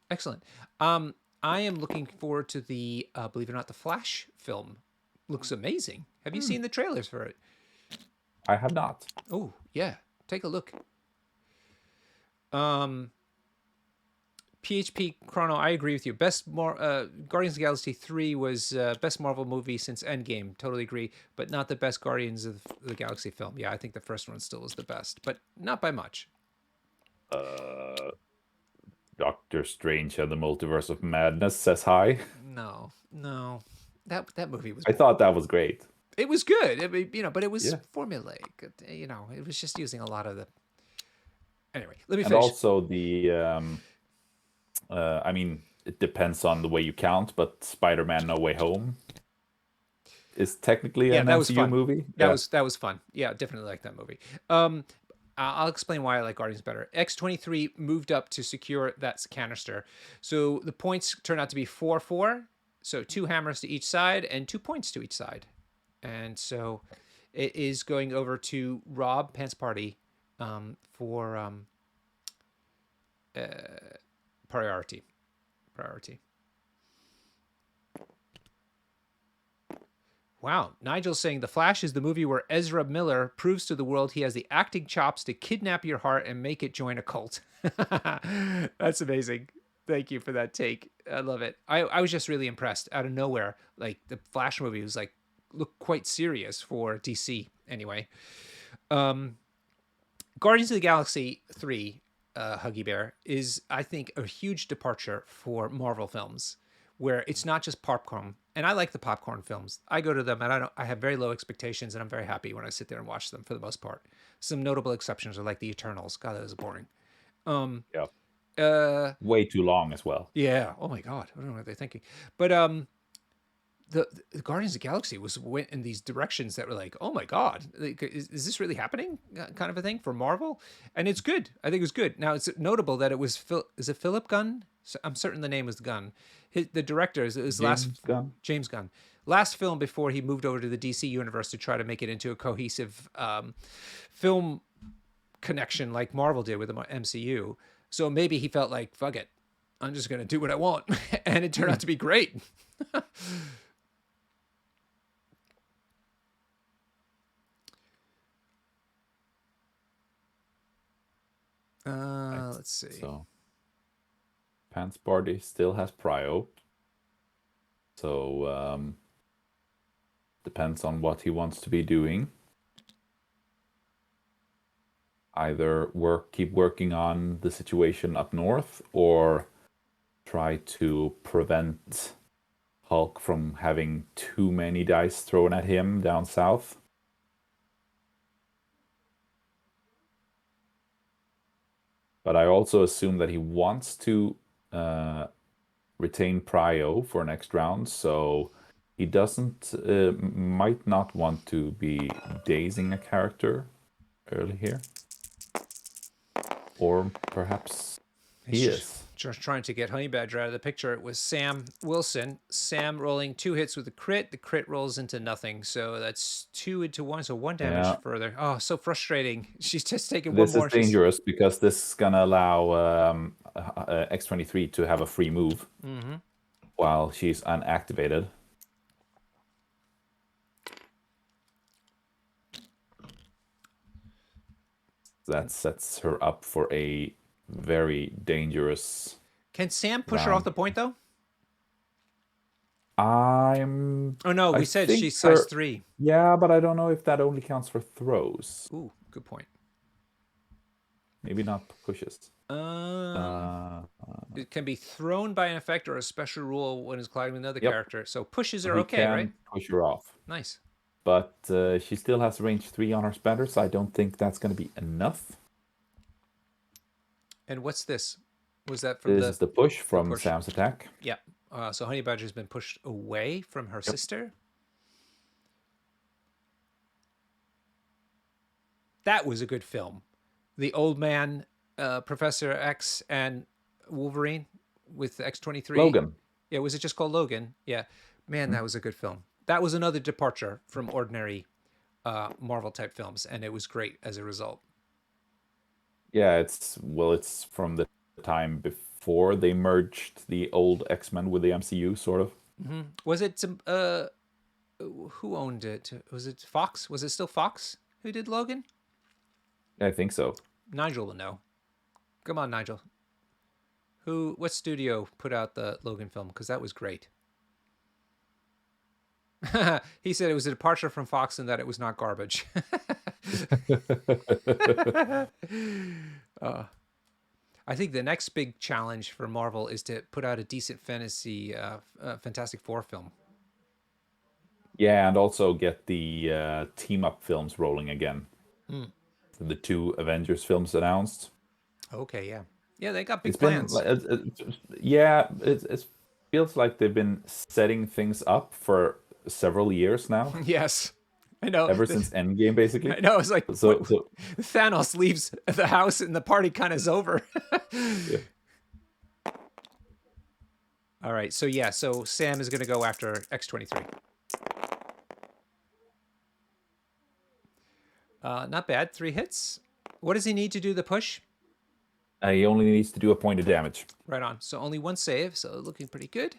Excellent. I am looking forward to the believe it or not, the Flash film. Looks amazing. Have you seen the trailers for it? I have not. Oh, yeah. Take a look. PHP Chrono, I agree with you. Guardians of the Galaxy 3 was best Marvel movie since Endgame. Totally agree, but not the best Guardians of the Galaxy film. Yeah, I think the first one still is the best, but not by much. Doctor Strange and the Multiverse of Madness says hi. No. That movie was... I thought that was great. It was good. But it was formulaic. It was just using a lot of the Anyway, let me And finish. also I mean, it depends on the way you count, but Spider-Man No Way Home is technically Yeah, an that was MCU fun. movie. Yeah. That was fun. Yeah, definitely like that movie. Um, I'll explain why I like Guardians better. X-23 moved up to secure that canister, so the points turn out to be 4-4. So 2 hammers to each side and 2 points to each side, and so it is going over to Rob Pants Party for priority. Priority. Wow. Nigel's saying The Flash is the movie where Ezra Miller proves to the world he has the acting chops to kidnap your heart and make it join a cult. That's amazing. Thank you for that take. I love it. I was just really impressed out of nowhere. Like the Flash movie was like looked quite serious for DC anyway. Guardians of the Galaxy 3, Huggy Bear, is, I think, a huge departure for Marvel films, where it's not just popcorn. And I like the popcorn films. I go to them and I have very low expectations, and I'm very happy when I sit there and watch them for the most part. Some notable exceptions are like the Eternals. God, that was boring. Yeah. Uh, Way too long as well. yeah. Oh my God. I don't know what they're thinking. But the Guardians of the Galaxy went in these directions that were like, oh my God, like, is this really happening? Kind of a thing for Marvel, and it's good. I think it was good. Now it's notable that it was is it Philip Gunn? I'm certain the name was Gunn. The director is his last James Gunn. James Gunn last film before he moved over to the DC universe to try to make it into a cohesive film connection like Marvel did with the MCU. So maybe he felt like, fuck it, I'm just gonna do what I want, and it turned out to be great. Right. Let's see. So Pants Party still has prio. So depends on what he wants to be doing. Either keep working on the situation up north, or try to prevent Hulk from having too many dice thrown at him down south. But I also assume that he wants to retain prio for next round, so he might not want to be dazing a character early here. Or perhaps he is. Just trying to get Honey Badger out of the picture. It was Sam Wilson. Sam rolling 2 hits with a crit. The crit rolls into nothing. So that's 2 into 1. So 1 damage Yeah. further. Oh, so frustrating. She's just taking one This is more. dangerous because this is gonna allow X-23 to have a free move while she's unactivated. That sets her up for a very dangerous. Can Sam push her off the point, though? I'm. Oh, no. I We said think she's size 3. Yeah, but I don't know if that only counts for throws. Ooh, good point. Maybe not pushes. It can be thrown by an effect or a special rule when it's colliding with another Yep. character. So pushes are He okay, can right? push her off. Nice. But she still has range 3 on her spender, so I don't think that's going to be enough. And what's this? Was that from This is the push from push. Sam's attack. Yeah. So Honey Badger's been pushed away from her sister. That was a good film. The old man, Professor X, and Wolverine with X-23. Logan. Yeah, was it just called Logan? Yeah. Man, that was a good film. That was another departure from ordinary Marvel type films, and it was great as a result. Yeah, it's from the time before they merged the old X-Men with the MCU, sort of. Was it who owned it? Was it Fox? Was it still Fox who did Logan? I think so. Nigel will know. Come on, Nigel. What studio put out the Logan film? Because that was great. He said it was a departure from Fox and that it was not garbage. I think the next big challenge for Marvel is to put out a decent Fantastic Four film. Yeah, and also get the team-up films rolling again. The 2 Avengers films announced. Okay, yeah. Yeah, they got It's big been plans. yeah, it feels like they've been setting things up for several years now, Yes. I know. ever since Endgame, basically. I know. It's like what, So Thanos leaves the house and the party kind of is over. yeah. All right. So yeah. So Sam is going to go after X-23. Not bad. 3 hits. What does he need to do the push? He only needs to do a point of damage. Right on. So only 1 save. So looking pretty good.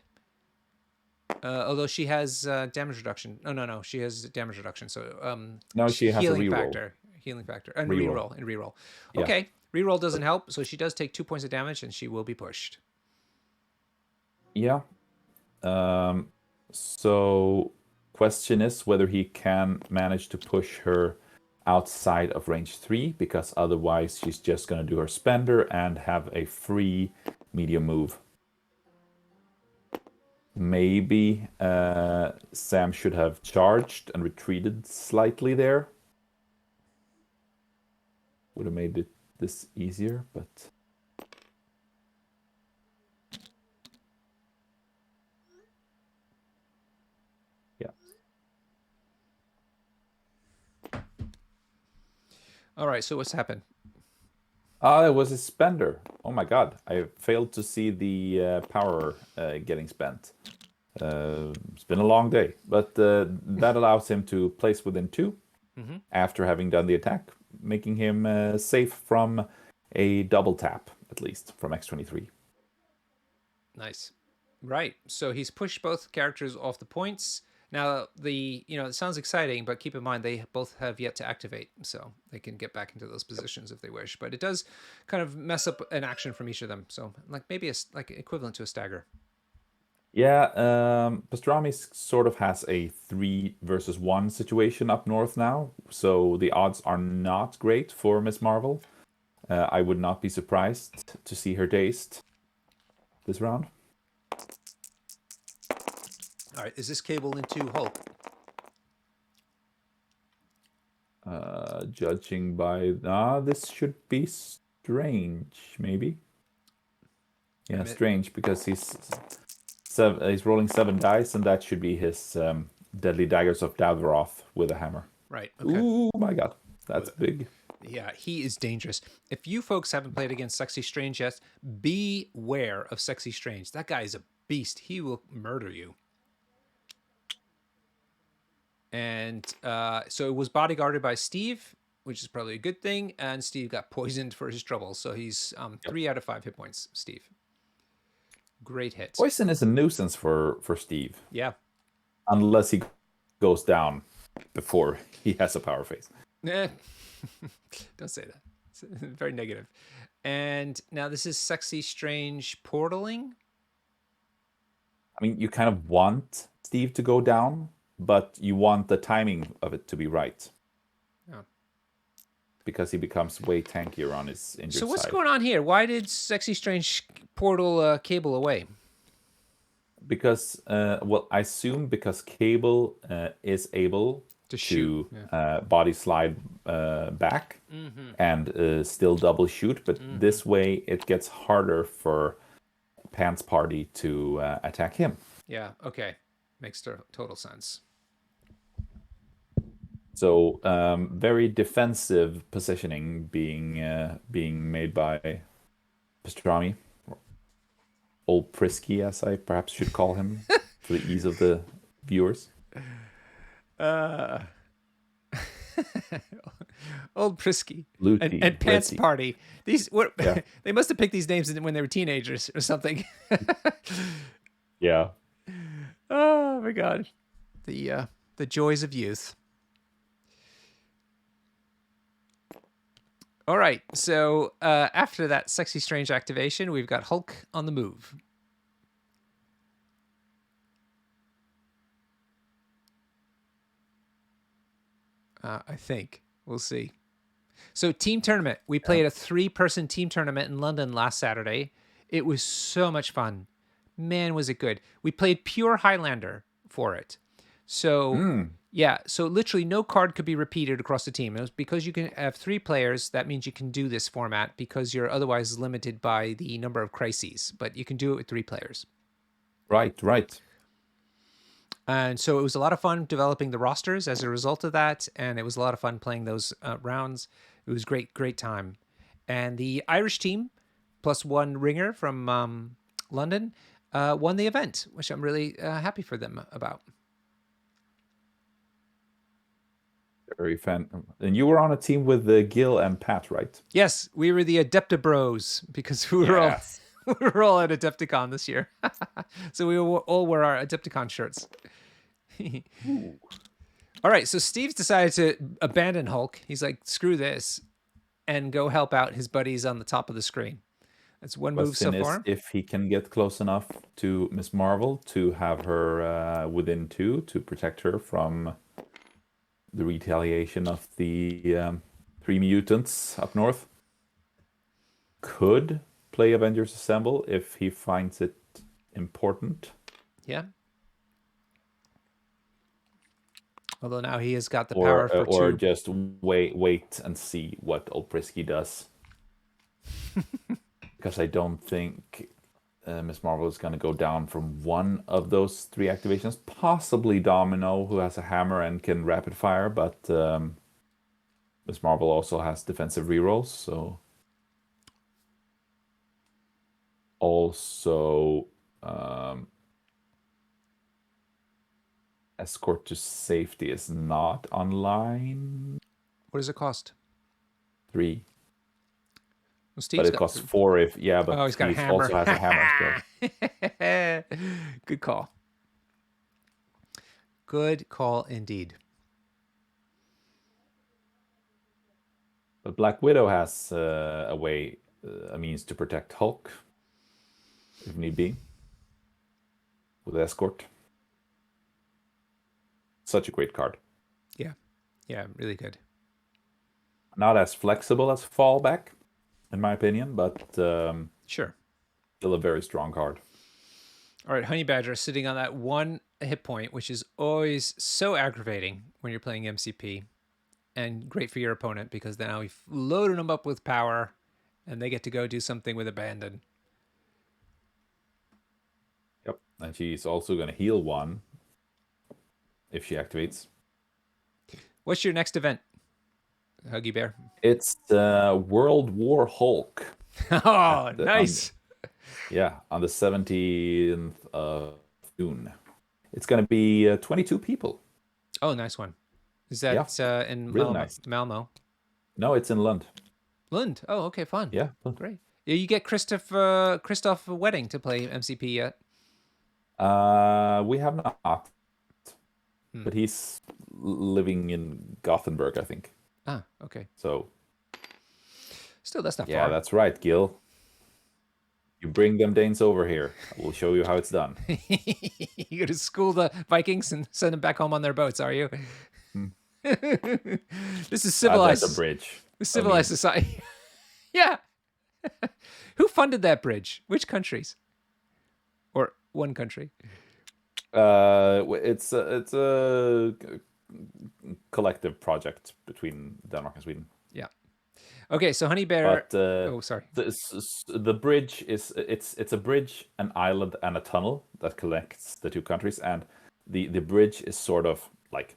Although she has damage reduction. No, no, no. She has damage reduction. So Now she has a healing reroll. factor. Healing factor. And Reroll. reroll. And reroll. Yeah. Okay. Reroll doesn't help. So she does take 2 points of damage and she will be pushed. Yeah. So question is whether he can manage to push her outside of range 3, because otherwise she's just going to do her spender and have a free medium move. Maybe Sam should have charged and retreated slightly there. Would have made this easier, but yeah. All right. So what's happened? Ah, it was a spender. Oh my god, I failed to see the power getting spent. It's been a long day, but that allows him to place within 2 after having done the attack, making him safe from a double tap, at least, from X-23. Nice. Right. So he's pushed both characters off the points. Now it sounds exciting, but keep in mind they both have yet to activate, so they can get back into those positions if they wish. But it does kind of mess up an action from each of them. So like maybe like equivalent to a stagger. Yeah, Pastrami sort of has a 3 versus 1 situation up north now, so the odds are not great for Miss Marvel. I would not be surprised to see her dazed this round. All right. Is this cable into Hulk? Judging by this should be strange, maybe. Yeah, strange, because he's rolling 7 dice, and that should be his deadly daggers of Davroth with a hammer. Right. Okay. Ooh, my god, that's big. Yeah, he is dangerous. If you folks haven't played against Sexy Strange yet, beware of Sexy Strange. That guy is a beast. He will murder you. And so it was bodyguarded by Steve, which is probably a good thing. And Steve got poisoned for his trouble. So he's 3 out of 5 hit points, Steve. Great hit. Poison is a nuisance for Steve. Yeah. Unless he goes down before he has a power phase. Don't say that. It's very negative. And now this is Sexy Strange portaling. I mean, you kind of want Steve to go down, but you want the timing of it to be right. Yeah. Because he becomes way tankier on his injured side. So what's going on here? Why did Sexy Strange portal Cable away? Because, well, I assume because Cable is able To shoot, body slide back and still double shoot, but this way it gets harder for Pants Party to attack him. Yeah, okay. Makes total sense. So very defensive positioning being made by Pastrami. Old Prisky, as I perhaps should call him, for the ease of the viewers. Old Prisky Lutey, and Pants Ritzy. Party. These they must have picked these names when they were teenagers or something. Yeah. Oh my god, the joys of youth. All right, so after that Sexy Strange activation, we've got Hulk on the move. I think we'll see. So team tournament, we played a 3-person team tournament in London last Saturday. It was so much fun. Man, was it good. We played pure Highlander for it. So Yeah, so literally no card could be repeated across the team. It was because you can have 3 players, that means you can do this format because you're otherwise limited by the number of crises, but you can do it with 3 players. Right, right. And so it was a lot of fun developing the rosters as a result of that, and it was a lot of fun playing those rounds. It was great time. And the Irish team, plus 1 ringer from London, won the event, which I'm really happy for them about. Very fan. And you were on a team with Gil and Pat, right? Yes, we were the Adepta Bros because we were all we were all at Adepticon this year, so we all wore our Adepticon shirts. All right, so Steve's decided to abandon Hulk. He's like, screw this, and go help out his buddies on the top of the screen. That's one move so Question is far. if he can get close enough to Miss Marvel to have her within 2 to protect her from the retaliation of the 3 mutants up north. Could play Avengers Assemble if he finds it important. Yeah. Although now he has got the power for 2. Or just wait and see what Olprisky does. Because I don't think Miss Marvel is going to go down from one of those 3 activations. Possibly Domino, who has a hammer and can rapid fire, but Miss Marvel also has defensive rerolls, so... Also, Escort to Safety is not online. What does it cost? 3. Well, Steve's but it costs 4 if... Yeah, but he's got a hammer. Also has a hammer. So. Good call. Good call indeed. But Black Widow has a means to protect Hulk, if need be, with Escort. Such a great card. Yeah, really good. Not as flexible as Fallback, in my opinion, but sure, still a very strong card. All right, Honey Badger sitting on that 1 hit point, which is always so aggravating when you're playing MCP, and great for your opponent because now we've loaded them up with power, and they get to go do something with abandon. Yep, and she's also going to heal 1 if she activates. What's your next event, Huggy Bear? It's World War Hulk. Oh, nice. On the 17th of June. It's going to be 22 people. Oh, nice one. Is that in really nice. Malmo? No, it's in Lund. Lund. Oh, okay, fun. Yeah. Great. You get Christoph Wedding to play MCP yet? We have not. But he's living in Gothenburg, I think. Ah, okay. So. Still, that's not far. Yeah, that's right, Gil. You bring them Danes over here. We'll show you how it's done. You go to school the Vikings and send them back home on their boats, are you? This is civilized. That's a bridge. Civilized society. Yeah. Who funded that bridge? Which countries? Or one country? It's a collective project between Denmark and Sweden. Yeah. Okay, so Honey Bear. But, sorry. The bridge is it's a bridge, an island, and a tunnel that connects the 2 countries, and the bridge is sort of like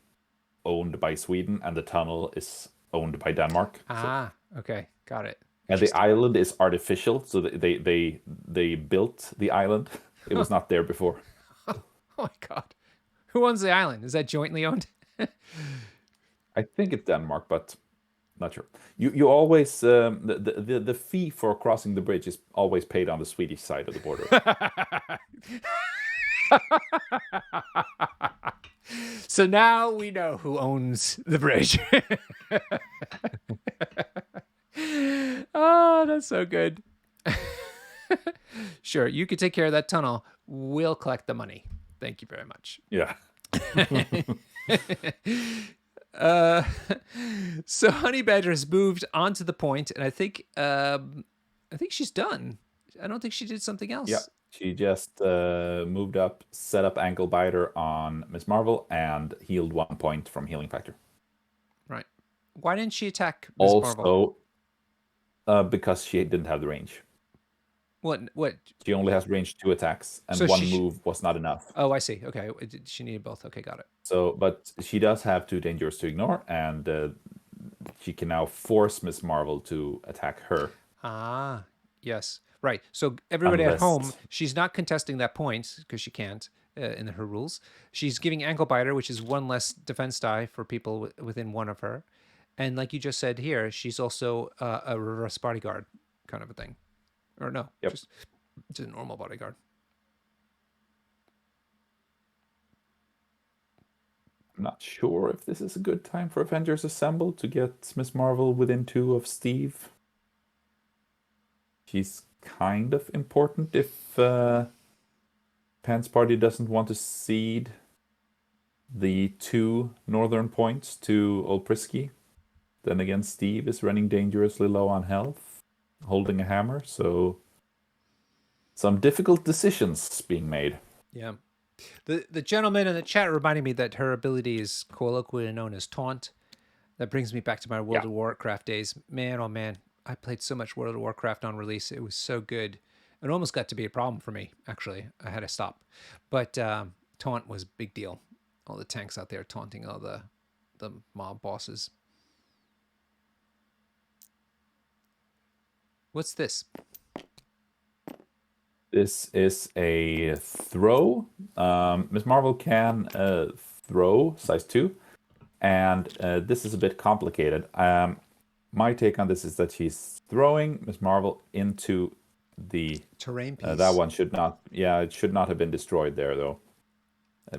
owned by Sweden, and the tunnel is owned by Denmark. Okay, got it. And the island is artificial, so they built the island. It was not there before. Oh my God. Who owns the island? Is that jointly owned? I think it's Denmark, but not sure. You always the fee for crossing the bridge is always paid on the Swedish side of the border. So now we know who owns the bridge. Oh, that's so good. Sure, you could take care of that tunnel. We'll collect the money. Thank you very much. Yeah. So Honey Badger has moved onto the point, and I think she's done. I don't think she did something else. Yeah. She just moved up, set up Ankle Biter on Miss Marvel, and healed 1 point from healing factor. Right. Why didn't she attack Ms. Marvel? Also, because she didn't have the range. What? She only has range 2 attacks, and So one she. move was not enough. Oh, I see. Okay, she needed both. Okay, got it. So, but she does have 2 dangers to ignore, and she can now force Miss Marvel to attack her. Ah, yes. Right. So everybody at home, Unless she's not contesting that point because she can't in her rules. She's giving ankle biter, which is one less defense die for people within one of her. And like you just said here, she's also a reverse bodyguard kind of a thing. Or no, Yep. just a normal bodyguard. I'm not sure if this is a good time for Avengers Assemble to get Miss Marvel within 2 of Steve. She's kind of important if Pan's party doesn't want to cede the 2 northern points to Old Prisky. Then again, Steve is running dangerously low on health, holding a hammer, so some difficult decisions being made. Yeah. The gentleman in the chat reminded me that her ability is colloquially known as taunt. That brings me back to my World of Warcraft days. Man, oh man, I played so much World of Warcraft on release. It was so good. It almost got to be a problem for me, actually. I had to stop. But taunt was a big deal. All the tanks out there taunting all the mob bosses. What's this? This is a throw. Miss Marvel can throw size 2, and this is a bit complicated. My take on this is that she's throwing Miss Marvel into the terrain piece. That one should not. Yeah, it should not have been destroyed there though,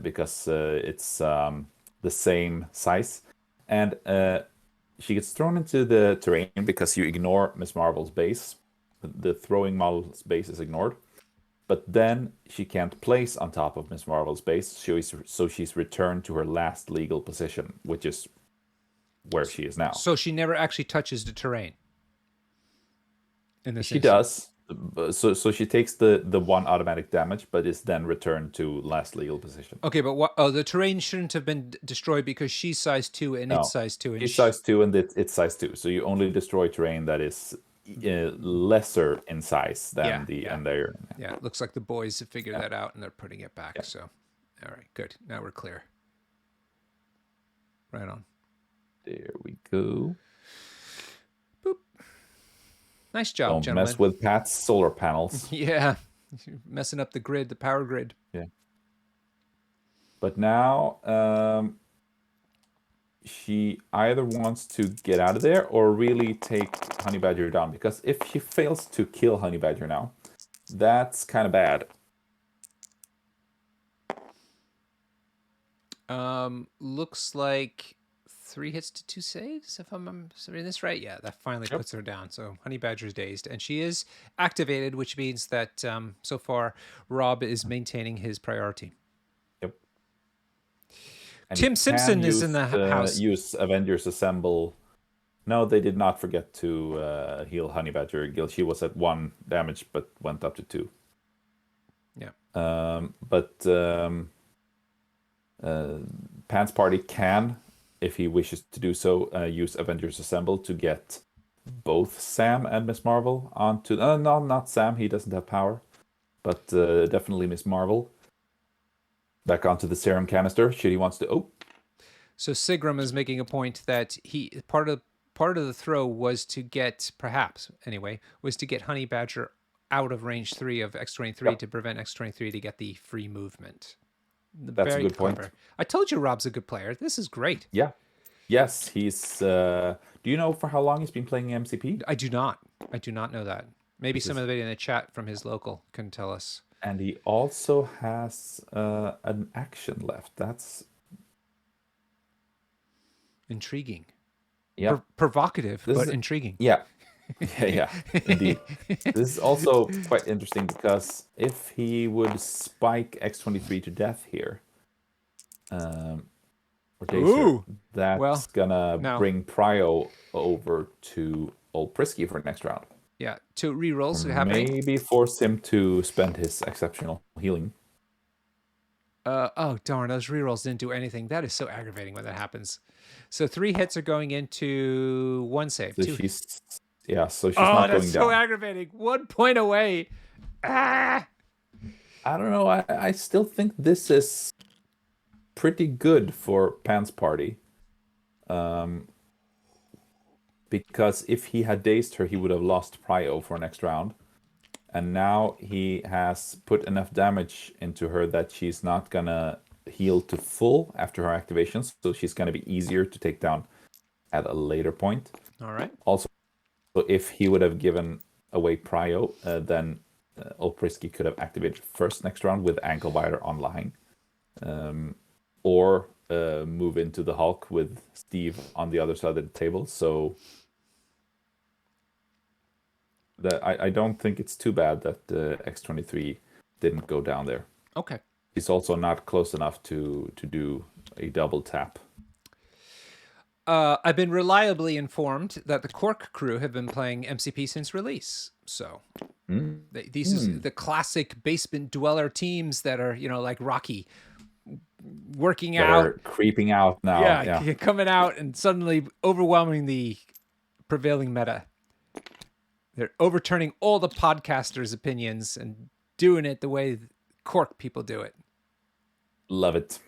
because it's the same size, and she gets thrown into the terrain because you ignore Miss Marvel's base. The throwing model's base is ignored. But then she can't place on top of Miss Marvel's base, so she's returned to her last legal position, which is where she is now. So she never actually touches the terrain. In this She does. So she takes the 1 automatic damage, but is then returned to last legal position. Okay, but what? Oh, the terrain shouldn't have been destroyed because she's size 2 and it's size 2. And she's size 2 and it's size 2. So you only destroy terrain that is lesser in size than the area. Yeah, it looks like the boys have figured that out and they're putting it back. So, all right, good. Now we're clear. Right on. There we go. Boop. Nice job, Don't gentlemen. mess with Pat's solar panels. Yeah, messing up the grid, the power grid. Yeah. But now she either wants to get out of there or really take Honey Badger down. Because if she fails to kill Honey Badger now, that's kind of bad. Looks like 3 hits to 2 saves, if I'm reading this right. Yeah, that finally puts her down. So Honey Badger's dazed, and she is activated, which means that so far Rob is maintaining his priority. Yep. And Tim Simpson is in the house. Use Avengers Assemble. No, they did not forget to heal Honey Badger. She was at 1 damage, but went up to 2. Yeah. Pan's party can, if he wishes to do so, use Avengers Assemble to get both Sam and Miss Marvel onto... no, not Sam. He doesn't have power. But definitely Miss Marvel. Back onto the serum canister, should he wants to... Oh. So Sigram is making a point that part of the throw was to get, perhaps anyway, was to get Honey Badger out of range 3 of X-23 to prevent X-23 to get the free movement. That's a good point. I told you Rob's a good player. This is great. Yeah. Yes, he's... do you know for how long he's been playing MCP? I do not. I do not know that. Maybe somebody in the chat from his local can tell us. And he also has an action left. That's... intriguing. Yeah. Provocative, but intriguing. Yeah. Yeah, indeed. This is also quite interesting because if he would spike X-23 to death here, that's gonna bring Prio over to Old Prisky for next round. Yeah, 2 rerolls Or happening. maybe force him to spend his exceptional healing. Oh darn, those rerolls didn't do anything. That is so aggravating when that happens. So 3 hits are going into 1 save. So 2. so she's Oh, not that's going so down. aggravating. 1 point away. Ah. I don't know. I still think this is pretty good for Pan's party. Because if he had dazed her, he would have lost Prio for next round. And now he has put enough damage into her that she's not gonna heal to full after her activation, so she's gonna be easier to take down at a later point. All right. Also, if he would have given away Prio, then Olpriski could have activated first next round with Ankle Biter online. Or move into the Hulk with Steve on the other side of the table. So I don't think it's too bad that X23 didn't go down there. Okay. He's also not close enough to do a double tap. I've been reliably informed that the Cork crew have been playing MCP since release. So these is the classic basement dweller teams that are, like Rocky, working That out. are creeping out now. Yeah, coming out and suddenly overwhelming the prevailing meta. They're overturning all the podcasters' opinions and doing it the way Cork people do it. Love it.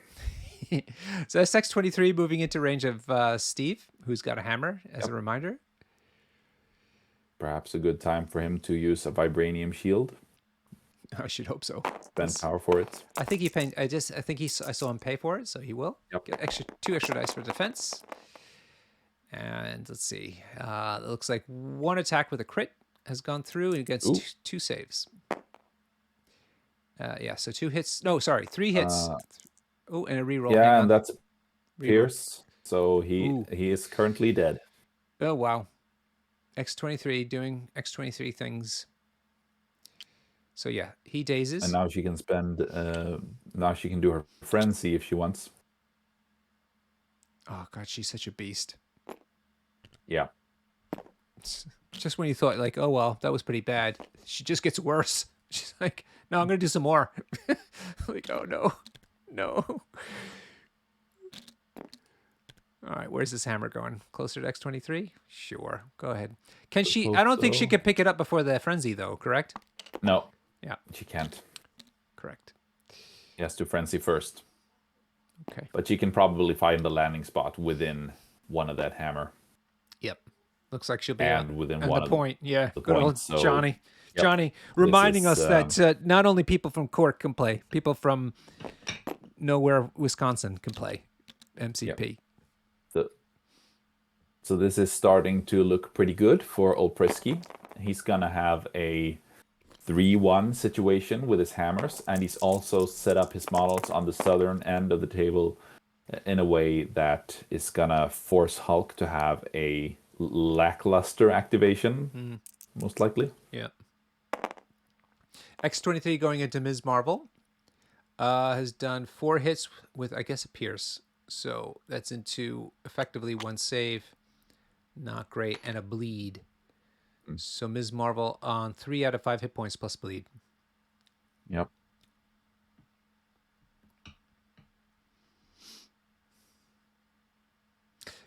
So that's X23 moving into range of Steve, who's got a hammer, as a reminder. Perhaps a good time for him to use a vibranium shield. I should hope so. Spend power for it. I think he paid. I saw him pay for it, so he will get 2 extra dice for defense. And let's see. It looks like 1 attack with a crit has gone through and gets 2 saves. So 2 hits. No, sorry, 3 hits. And a reroll. Yeah, and that's Pierce. So he is currently dead. Oh wow. X23 doing X23 things. So yeah, he dazes. And now she can spend. Now she can do her frenzy if she wants. Oh god, she's such a beast. Yeah. Just when you thought like, oh well, that was pretty bad, she just gets worse. She's like, no, I'm gonna do some more. Like, oh no. All right, where's this hammer going? Closer to X23? Sure, go ahead. Can she? I don't think she can pick it up before the frenzy, though. Correct? No. Yeah. She can't. Correct. He has to frenzy first. Okay. But she can probably find the landing spot within one of that hammer. Yep. Looks like she'll be within on one the point. Yeah. The Good point, old so, Johnny. Yep. Johnny reminding us that not only people from Cork can play, people from nowhere, Wisconsin can play MCP. Yep. So this is starting to look pretty good for Olpriski. He's going to have a 3-1 situation with his hammers, and he's also set up his models on the southern end of the table in a way that is going to force Hulk to have a lackluster activation, most likely. Yeah. X23 going into Ms. Marvel has done 4 hits with, I guess, a Pierce. So that's into effectively 1 save. Not great. And a bleed. So Ms. Marvel on 3 out of 5 hit points plus bleed. Yep.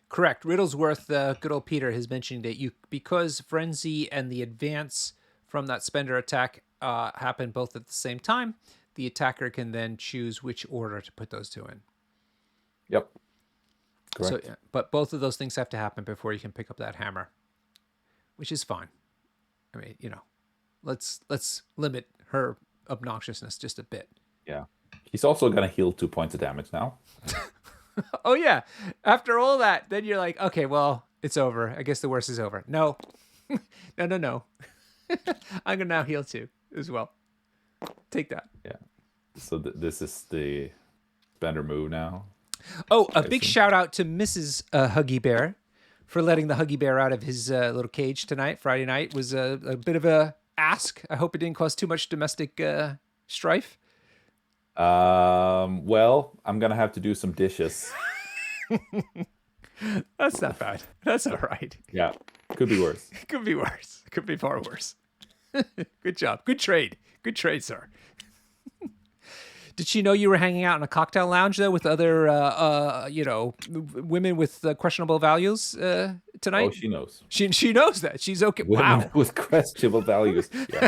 Correct. Riddlesworth, good old Peter, has mentioned that because Frenzy and the advance from that spender attack happen both at the same time, the attacker can then choose which order to put those 2 in. Yep. Correct. So, but both of those things have to happen before you can pick up that hammer, which is fine. I mean, let's limit her obnoxiousness just a bit. Yeah. He's also going to heal 2 points of damage now. Oh, yeah. After all that, then you're like, okay, well, it's over. I guess the worst is over. No. No. I'm going to now heal 2 as well. Take that. Yeah. So this is the spender move now. Oh, a big shout out to Mrs. Huggy Bear for letting the Huggy Bear out of his little cage tonight. Friday night was a bit of a ask. I hope it didn't cause too much domestic strife. Well, I'm gonna have to do some dishes. That's not bad. That's all right. Yeah, could be worse. It could be worse. It could be far worse. Good job. Good trade. Good trade, sir. Did she know you were hanging out in a cocktail lounge though with other, women with questionable values Oh, tonight? she knows. She knows that. She's okay. Women Wow. with questionable values. Yeah,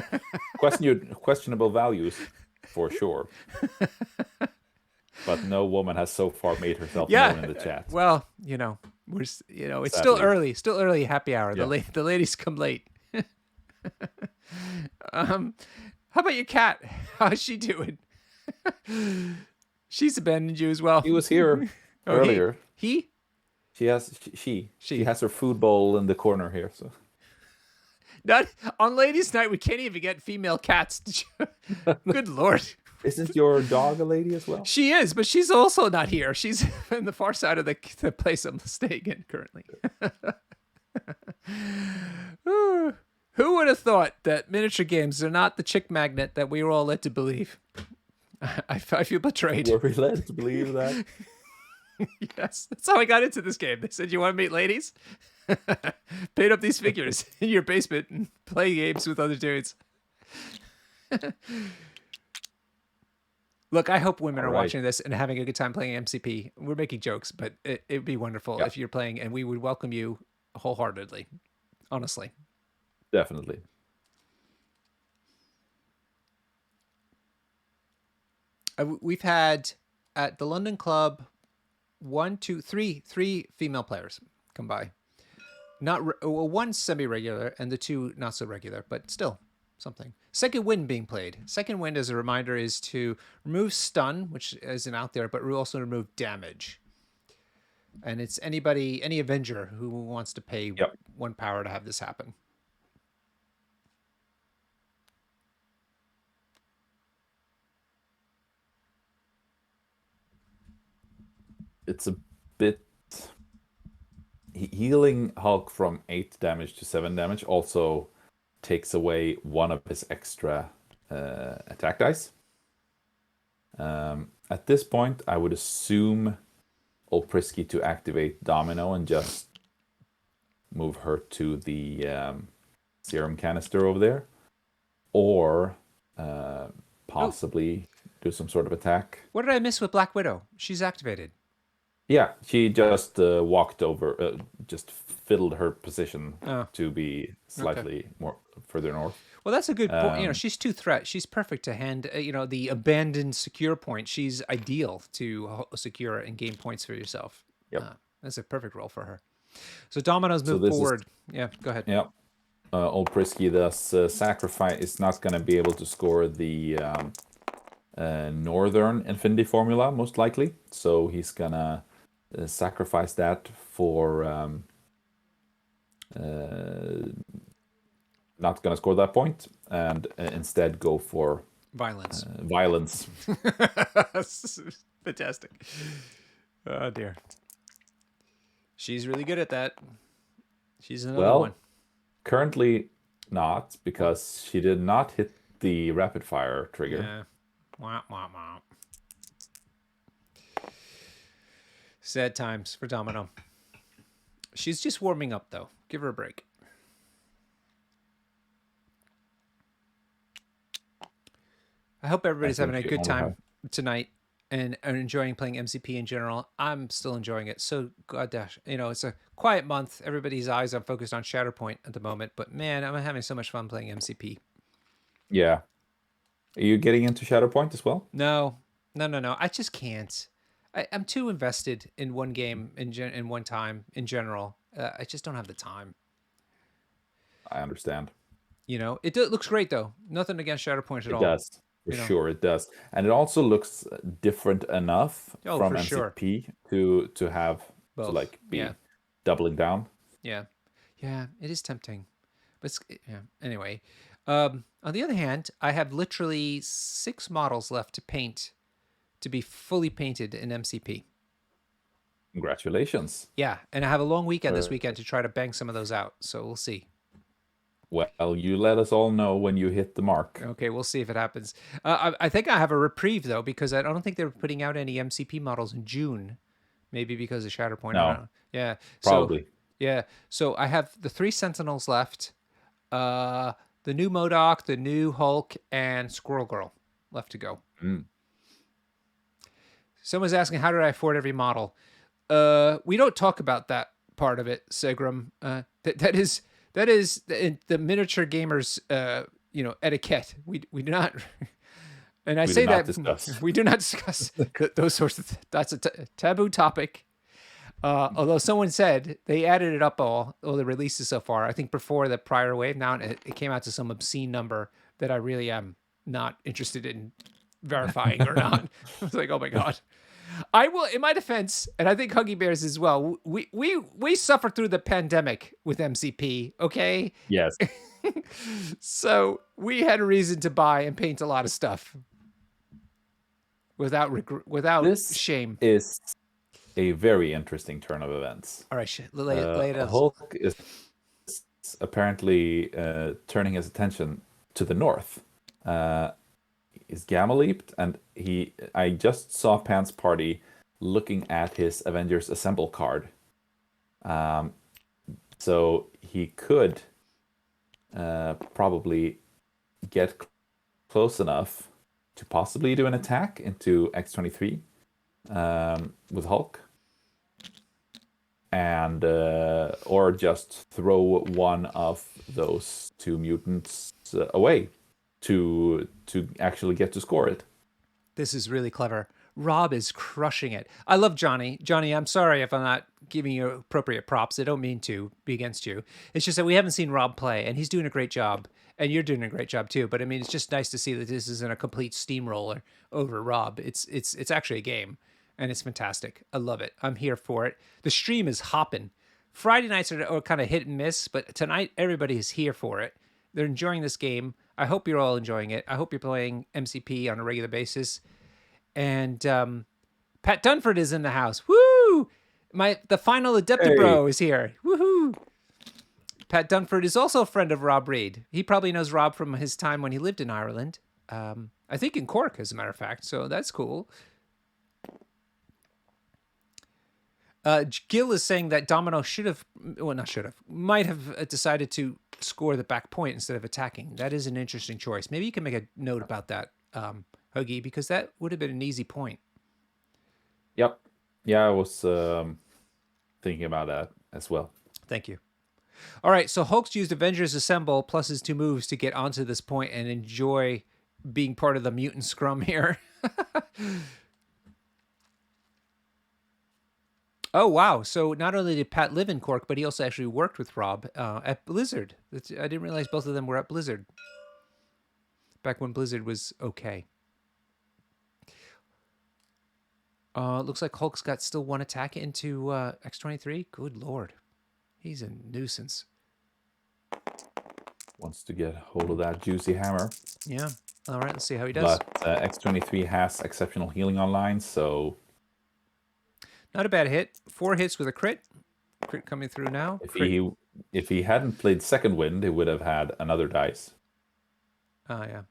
questionable values for sure. But no woman has so far made herself known in the chat. Well, it's still Sadly. early happy hour. Yeah. The ladies come late. How about your cat? How's she doing? She's abandoned you as well. He was here Oh, earlier. He? She has her food bowl in the corner here. So Not on ladies' night. We can't even get female cats. Good Lord. isn't your dog a lady as well? She is, but she's also not here. She's on the far side of the place I'm staying in currently. Who would have thought that miniature games are not the chick magnet that we were all led to believe? I feel betrayed. Were we led to believe that? Yes, that's how I got into this game. They said, "You want to meet ladies? Paint up these figures in your basement and play games with other dudes." Look, I hope women are watching this and having a good time playing MCP. We're making jokes, but it would be wonderful if you're playing, and we would welcome you wholeheartedly. Honestly. Definitely. We've had at the London Club 3 female players come by. One semi-regular and the two not so regular, but still something. Second Wind being played. Second Wind, as a reminder, is to remove stun, which isn't out there, but also remove damage. And it's any Avenger who wants to pay 1 power to have this happen. It's a bit healing Hulk from 8 damage to 7 damage also takes away one of his extra attack dice. At this point, I would assume Oprisky to activate Domino and just move her to the serum canister over there, or possibly do some sort of attack. What did I miss with Black Widow? She's activated. Yeah, she just walked over, just fiddled her position to be slightly more further north. Well, that's a good point. She's 2 threat. She's perfect to hand, the abandoned secure point. She's ideal to secure and gain points for yourself. Yep. That's a perfect role for her. So Domino's move forward. Yeah, go ahead. Yeah. Old Prisky thus sacrifice is not going to be able to score the Northern Infinity Formula, most likely. So he's going to sacrifice that for not going to score that point and instead go for violence. Violence. Fantastic. Oh, dear. She's really good at that. She's another one. Currently not, because she did not hit the rapid fire trigger. Yeah. Wah, wah, wah. Sad times for Domino. She's just warming up, though. Give her a break. I hope everybody's having a good time tonight and enjoying playing MCP in general. I'm still enjoying it. So, gosh, it's a quiet month. Everybody's eyes are focused on Shatterpoint at the moment. But, man, I'm having so much fun playing MCP. Yeah. Are you getting into Shatterpoint as well? No. I just can't. I'm too invested in one game in one time in general. I just don't have the time. I understand. It looks great, though. Nothing against Shatterpoint at all. It does. For sure, it does. And it also looks different enough from MCP to have both. To like be doubling down. Yeah. Yeah, it is tempting. But anyway. On the other hand, I have literally 6 models left to paint to be fully painted in MCP. Congratulations. Yeah, and I have a long weekend this weekend to try to bang some of those out. So we'll see. Well, you let us all know when you hit the mark. Okay, we'll see if it happens. I think I have a reprieve, though, because I don't think they're putting out any MCP models in June. Maybe because of Shatterpoint. I don't No, know. Yeah. So probably. yeah. So I have the 3 Sentinels left. The new MODOK, the new Hulk, and Squirrel Girl left to go. Mm. Someone's asking, how did I afford every model? We don't talk about that part of it, Segram. That is the miniature gamers, etiquette. We do not, and I We do say not that discuss. we do not discuss those sorts of. That's a taboo topic. Although someone said they added it up all the releases so far. I think before the prior wave. Now it came out to some obscene number that I really am not interested in verifying or not. I was like, oh my god. I will, in my defense, and I think Huggy Bears as well. We suffered through the pandemic with MCP. Okay, Yes. so we had a reason to buy and paint a lot of stuff without This shame. is a very interesting turn of events. All right, lay it out. Hulk is apparently turning his attention to the north. He's gamma leaped, and I just saw Pants Party looking at his Avengers Assemble card. So he could probably get close enough to possibly do an attack into X-23 with Hulk, and or just throw one of those 2 mutants away to actually get to score it. This is really clever. Rob is crushing it. I love Johnny. Johnny, I'm sorry if I'm not giving you appropriate props. I don't mean to be against you. It's just that we haven't seen Rob play, and he's doing a great job, and you're doing a great job too. But I mean, it's just nice to see that this isn't a complete steamroller over Rob. It's actually a game, and it's fantastic. I love it. I'm here for it. The stream is hopping. Friday nights are kind of hit and miss, but tonight everybody is here for it. They're enjoying this game. I hope you're all enjoying it. I hope you're playing MCP on a regular basis. And Pat Dunford is in the house. Woo! The final Adeptibro is here. Woohoo! Pat Dunford is also a friend of Rob Reed. He probably knows Rob from his time when he lived in Ireland. I think in Cork, as a matter of fact. So that's cool. Gil is saying that Domino might have decided to score the back point instead of attacking. That is an interesting choice. Maybe you can make a note about that, Huggy, because that would have been an easy point. Yep. Yeah, I was thinking about that as well. Thank you. All right, so Hulk's used Avengers Assemble plus his 2 moves to get onto this point and enjoy being part of the mutant scrum here. Oh, wow. So not only did Pat live in Cork, but he also actually worked with Rob at Blizzard. I didn't realize both of them were at Blizzard. Back when Blizzard was okay. Looks like Hulk's got still 1 attack into X-23. Good Lord. He's a nuisance. Wants to get hold of that juicy hammer. Yeah. All right, let's see how he does. But X-23 has exceptional healing online, so... Not a bad hit. 4 hits with a crit. Crit coming through now. If he hadn't played Second Wind, he would have had another dice. Oh, yeah.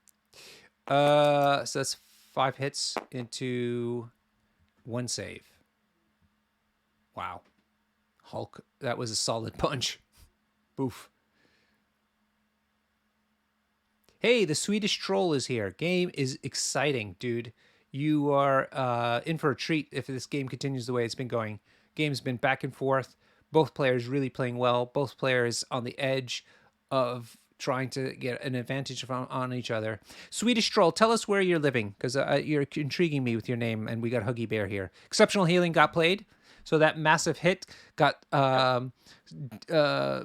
So that's 5 hits into 1 save. Wow. Hulk, that was a solid punch. Boof. Hey, the Swedish Troll is here. Game is exciting, dude. You are in for a treat if this game continues the way it's been going. Game's been back and forth. Both players really playing well. Both players on the edge of trying to get an advantage on each other. Swedish Troll, tell us where you're living, because you're intriguing me with your name, and we got Huggy Bear here. Exceptional Healing got played, so that massive hit got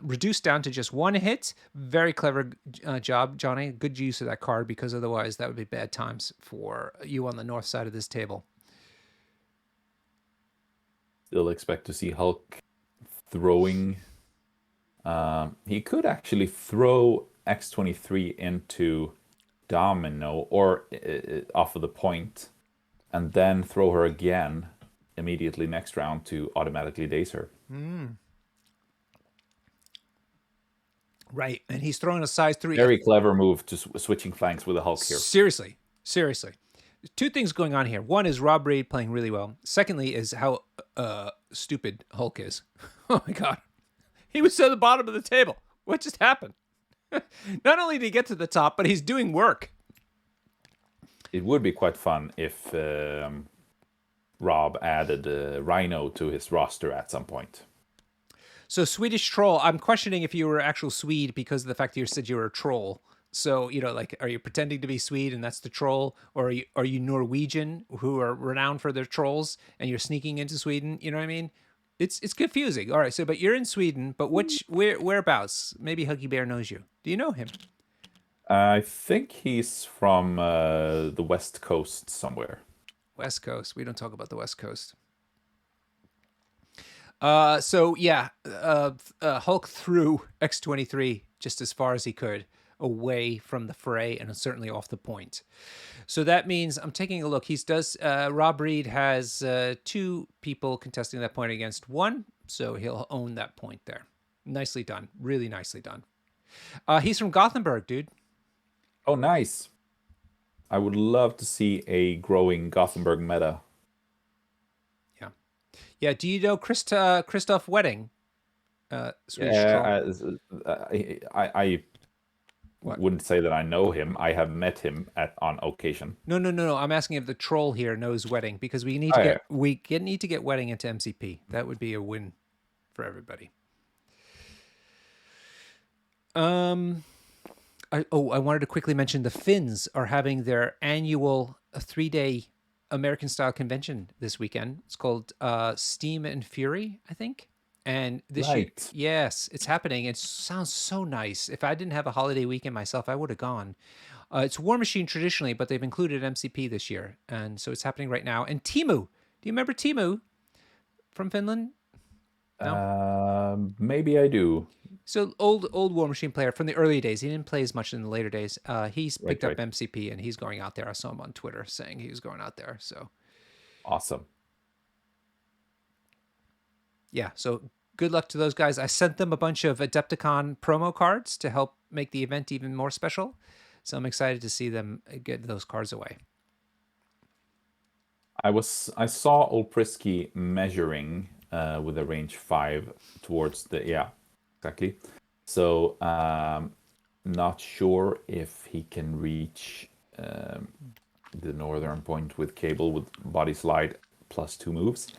reduced down to just 1 hit. Very clever job, Johnny. Good use of that card, because otherwise that would be bad times for you on the north side of this table. Still expect to see Hulk throwing. He could actually throw X-23 into Domino or off of the point, and then throw her again immediately next round to automatically daze her. Right, and he's throwing a size 3. Very clever move to switching flanks with a Hulk here. Seriously. two things going on here. One is Rob Reed playing really well. Secondly is how stupid Hulk is. Oh my god. He was at the bottom of the table. What just happened? Not only did he get to the top, but he's doing work. It would be quite fun if Rob added Rhino to his roster at some point. So Swedish troll, I'm questioning if you were actual Swede because of the fact that you said you were a troll. So, like, are you pretending to be Swede and that's the troll? Or are you Norwegian who are renowned for their trolls and you're sneaking into Sweden? You know what I mean? It's confusing. All right, so but you're in Sweden, but whereabouts? Maybe Huggy Bear knows you. Do you know him? I think he's from the West Coast somewhere. West Coast. We don't talk about the West Coast. Hulk threw X-23 just as far as he could away from the fray and certainly off the point. So that means I'm taking a look. Rob Reed has 2 people contesting that point against 1, so he'll own that point there. Nicely done. Really nicely done. He's from Gothenburg, dude. Oh, nice. I would love to see a growing Gothenburg meta. Yeah, do you know Christoph Wedding? Swedish troll? I wouldn't say that I know him. I have met him on occasion. No. I'm asking if the troll here knows Wedding because we need to get Wedding into MCP. That would be a win for everybody. I wanted to quickly mention the Finns are having their annual 3-day American style convention this weekend. It's called Steam and Fury, I think. And this year, yes, it's happening. It sounds so nice. If I didn't have a holiday weekend myself, I would have gone. It's War Machine traditionally, but they've included MCP this year. And so it's happening right now. And Timu, do you remember Timu from Finland? No? Maybe I do. So old War Machine player from the early days. He didn't play as much in the later days. He's picked up MCP and he's going out there. I saw him on Twitter saying he was going out there. So awesome. Yeah, so good luck to those guys. I sent them a bunch of Adepticon promo cards to help make the event even more special. So I'm excited to see them get those cards away. I saw Olprisky measuring with a range 5 towards exactly. So not sure if he can reach the northern point with cable with body slide plus 2 moves.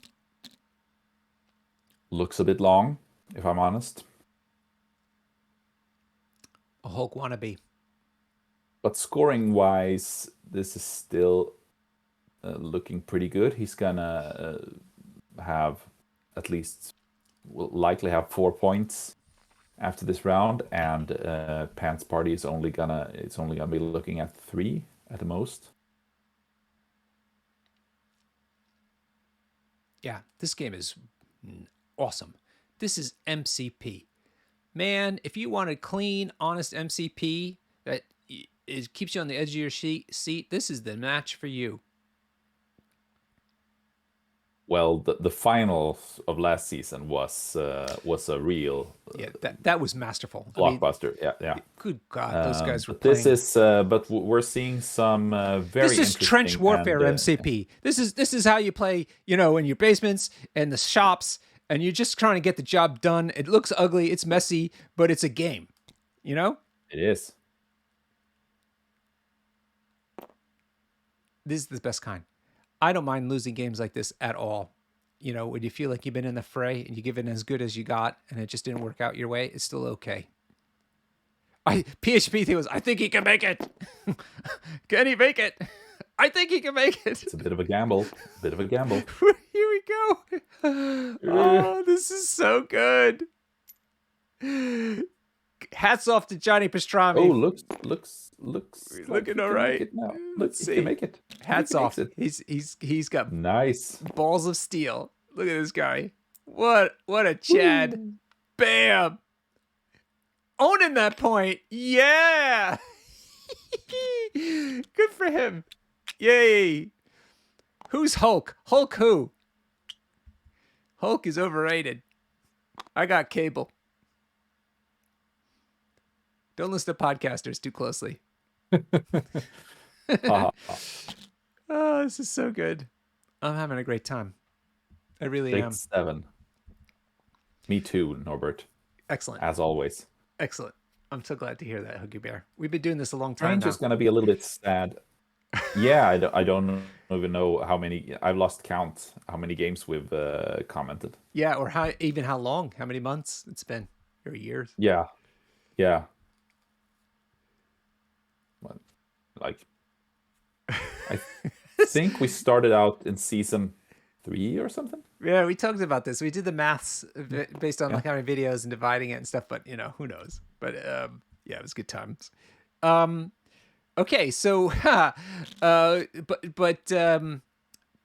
Looks a bit long, if I'm honest. A Hulk wannabe. But scoring-wise, this is still looking pretty good. He's gonna have at least, will likely have 4 points after this round, and Pants Party is only gonna be looking at 3 at the most. Yeah, this game is awesome. This is MCP. Man, if you want a clean, honest MCP that keeps you on the edge of your seat, this is the match for you. Well, the finals of last season was a real that was masterful blockbuster. Yeah. Good God, those guys were. This is, but we're seeing some very. This is trench warfare, MCP. This is how you play. In your basements and the shops, and you're just trying to get the job done. It looks ugly, it's messy, but it's a game. It is. This is the best kind. I don't mind losing games like this at all. When you feel like you've been in the fray and you give it as good as you got and it just didn't work out your way, it's still okay. PHP thing was, I think he can make it. Can he make it? I think he can make it. It's a bit of a gamble. Here we go. Oh, this is so good. Hats off to Johnny Pastrami. Oh, looks looking all right. Let's see. He can make it. Hats off. He's got nice balls of steel. Look at this guy. What a Chad. Woo. Bam. Owning that point. Yeah. Good for him. Yay. Who's Hulk? Hulk who? Hulk is overrated. I got cable. Don't listen to podcasters too closely. Oh, this is so good. I'm having a great time. I really am. 6-7. Me too, Norbert. Excellent. As always. Excellent. I'm so glad to hear that, Huggy Bear. We've been doing this a long time Strange now. is gonna be a little bit sad. Yeah, I don't even know how many. I've lost count how many games we've commented. Yeah, or how long, how many months it's been, or years. Yeah, yeah. But, like, I think we started out in season 3 or something. Yeah, we talked about this. We did the maths based on Yeah. like how many videos and dividing it and stuff, but who knows? But yeah, it was good times. Okay, so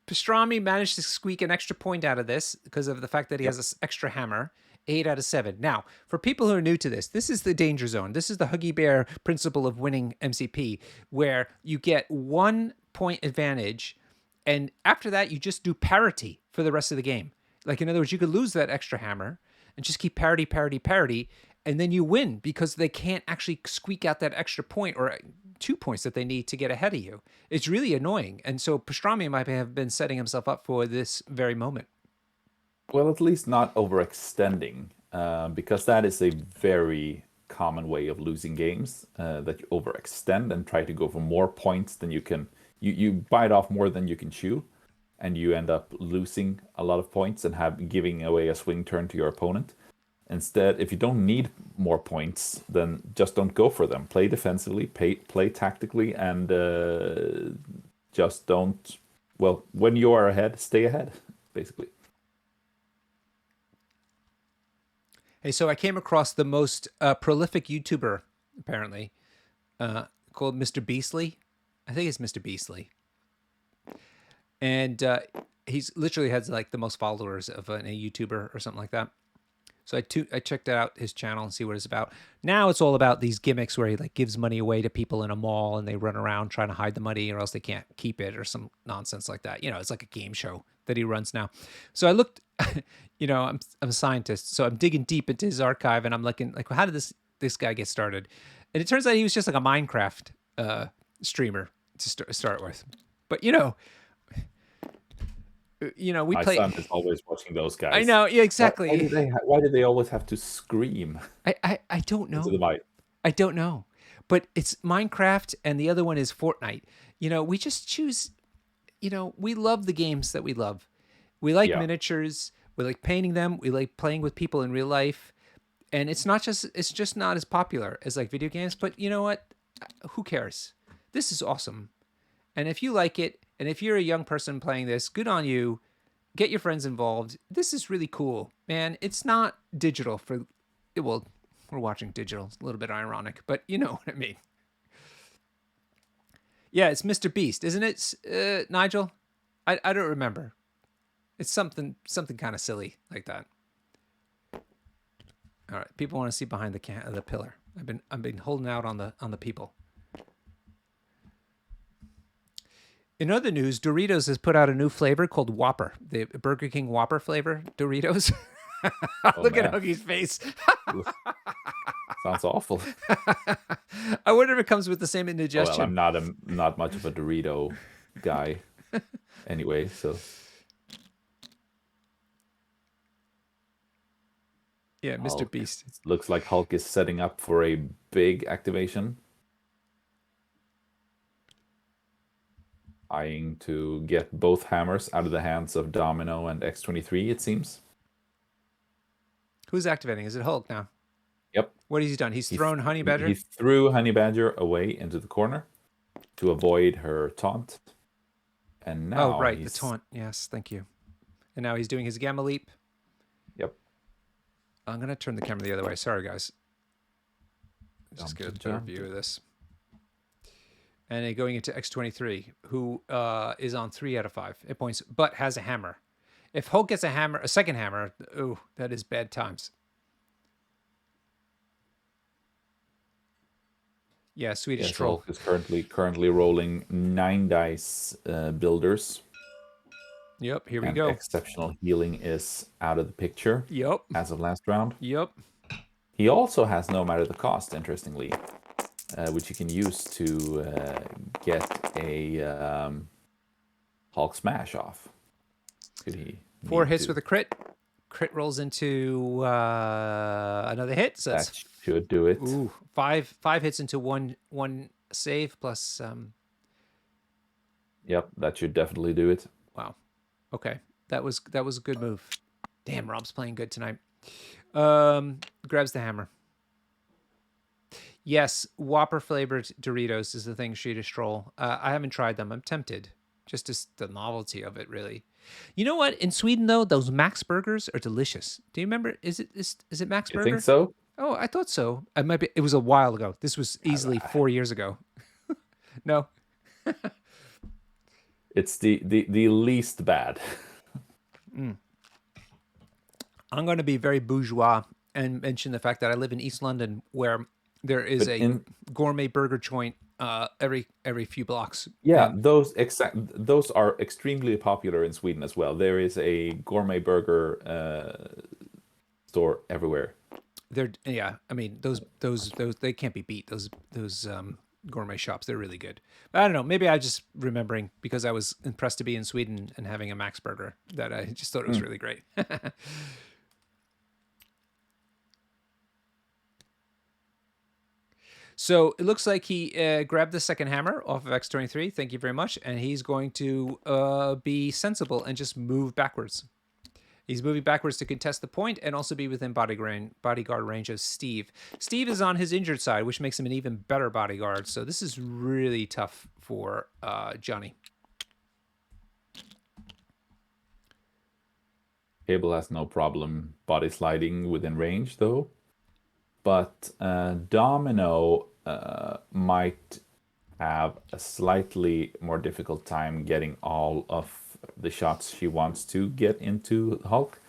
Pastrami managed to squeak an extra point out of this because of the fact that he has this extra hammer. 8 out of 7. Now, for people who are new to this is the danger zone. This is the Huggy Bear principle of winning MCP, where you get 1 point advantage, and after that, you just do parity for the rest of the game. Like, in other words, you could lose that extra hammer and just keep parity, parity, parity, and then you win because they can't actually squeak out that extra point or 2 points that they need to get ahead of you. It's really annoying. And so Pastrami might have been setting himself up for this very moment. Well, at least not overextending, because that is a very common way of losing games. That you overextend and try to go for more points than you can. You bite off more than you can chew, and you end up losing a lot of points and giving away a swing turn to your opponent. Instead, if you don't need more points, then just don't go for them. Play defensively, play tactically, and just don't. Well, when you are ahead, stay ahead, basically. Hey, so I came across the most prolific YouTuber, apparently, called Mr. Beastly. I think it's Mr. Beastly. And he's literally has like the most followers of a YouTuber or something like that. So I checked out his channel and see what it's about. Now it's all about these gimmicks where he like gives money away to people in a mall and they run around trying to hide the money or else they can't keep it or some nonsense like that. It's like a game show that he runs now. So I looked, I'm a scientist, so I'm digging deep into his archive and I'm looking like, how did this guy get started? And it turns out he was just like a Minecraft streamer to start with. But we My play. son is always watching those guys. I know, yeah, exactly. Why do they always have to scream I don't know. into the mic? I don't know. But it's Minecraft and the other one is Fortnite. We just choose, we love the games that we love. We like miniatures, we like painting them, we like playing with people in real life. And it's just not as popular as like video games, but you know what? Who cares? This is awesome. And if you like it, and if you're a young person playing this, good on you. Get your friends involved. This is really cool, man. It's not digital well, we're watching digital. It's a little bit ironic, but you know what I mean. Yeah, it's Mr. Beast, isn't it, Nigel? I don't remember. It's something kind of silly like that. All right, people want to see behind the pillar. I've been holding out on the people. In other news, Doritos has put out a new flavor called Whopper, the Burger King Whopper flavor Doritos. Look at Huggy's face. Sounds awful. I wonder if it comes with the same indigestion. Well, I'm not much of a Dorito guy, anyway. So yeah, Mr. Hulk. Beast. Looks like Hulk is setting up for a big activation. Eyeing to get both hammers out of the hands of Domino and X-23, it seems. Who's activating? Is it Hulk now? Yep. What has he done? He's thrown Honey Badger? He threw Honey Badger away into the corner to avoid her taunt. And now oh, right, the taunt. Yes, thank you. And now he's doing his Gamma Leap. Yep. I'm going to turn the camera the other way. Sorry, guys. Let's just get a better view of this. And going into X-23, who is on 3 out of 5 hit points, but has a hammer. If Hulk gets a second hammer, ooh, that is bad times. Yeah, Swedish Troll. Hulk is currently rolling 9 dice builders. Yep, here we and go. Exceptional healing is out of the picture. Yep. As of last round. Yep. He also has no matter the cost, interestingly. Which you can use to get a Hulk smash off. Could he 4 need hits to? with a crit. Crit rolls into another hit. So That that's should do it. five hits into one save plus Yep, that should definitely do it. wow. Okay. That was a good move. Damn, Rob's playing good tonight. Grabs the hammer. Yes, Whopper flavored Doritos is the thing she stroll. I haven't tried them. I'm tempted. Just the novelty of it, really. You know what? In Sweden, though, those Max burgers are delicious. Do you remember? Is it Max You think Burger? so? Oh, I thought so. It might be. It was a while ago. This was easily 4 years ago. No. It's the least bad. I'm going to be very bourgeois and mention the fact that I live in East London, where there is But a gourmet burger joint every few blocks. yeah, And those are extremely popular in Sweden as well. There is a gourmet burger store everywhere. I mean those they can't be beat. Those gourmet shops, they're really good. But I don't know, maybe I just remembering because I was impressed to be in Sweden and having a Max burger that I just thought it was really great. So it looks like he grabbed the second hammer off of X23. Thank you very much. And he's going to be sensible and just move backwards. He's moving backwards to contest the point and also be within bodyguard range of Steve. Steve is on his injured side, which makes him an even better bodyguard. So this is really tough for Johnny. Cable has no problem body sliding within range, though. But Domino might have a slightly more difficult time getting all of the shots she wants to get into Hulk.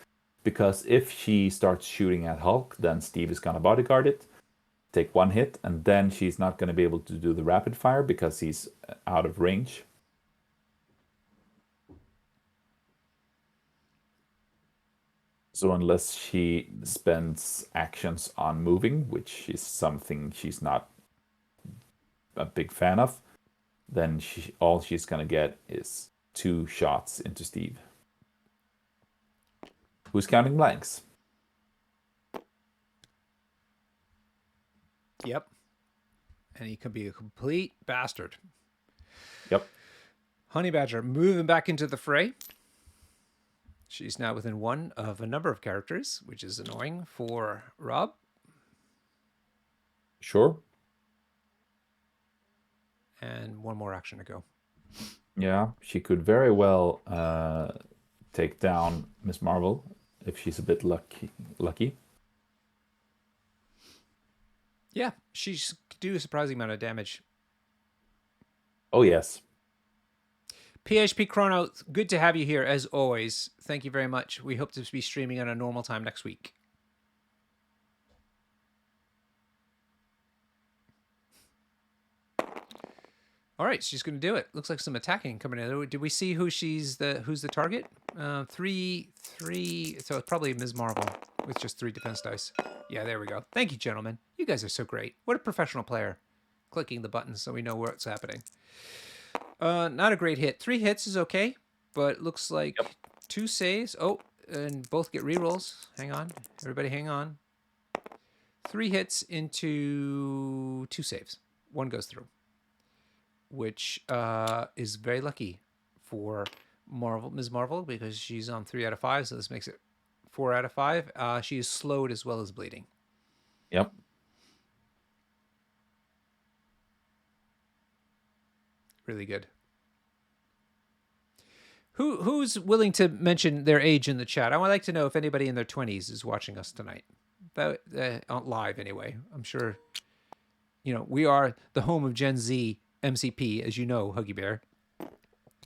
Because if she starts shooting at Hulk, then Steve is going to bodyguard it, take one hit, and then she's not going to be able to do the rapid fire because he's out of range. So unless she spends actions on moving, which is something she's not a big fan of, then all she's gonna get is 2 shots into Steve, who's counting blanks. Yep. And he could be a complete bastard. Yep. Honey Badger moving back into the fray. She's now within 1 of a number of characters, which is annoying for Rob. Sure. And 1 more action to go. Yeah, she could very well take down Miss Marvel if she's a bit lucky. Yeah, she's do a surprising amount of damage. Oh, yes. PHP Chrono, good to have you here as always. Thank you very much. We hope to be streaming on a normal time next week. All right, she's going to do it. Looks like some attacking coming in. Did we see who's the target? 3. So it's probably Ms. Marvel with just 3 defense dice. Yeah, there we go. Thank you, gentlemen. You guys are so great. What a professional player. Clicking the buttons so we know what's happening. Not a great hit. 3 hits is okay, but looks like 2 saves. Oh, and both get rerolls. Hang on. Everybody hang on. 3 hits into 2 saves. 1 goes through, which is very lucky for Ms. Marvel, because she's on 3 out of 5, so this makes it 4 out of 5. She is slowed as well as bleeding. Yep. Really good. Who's willing to mention their age in the chat? I would like to know if anybody in their 20s is watching us tonight. Live anyway. I'm sure, we are the home of Gen Z MCP, as you know, Huggy Bear.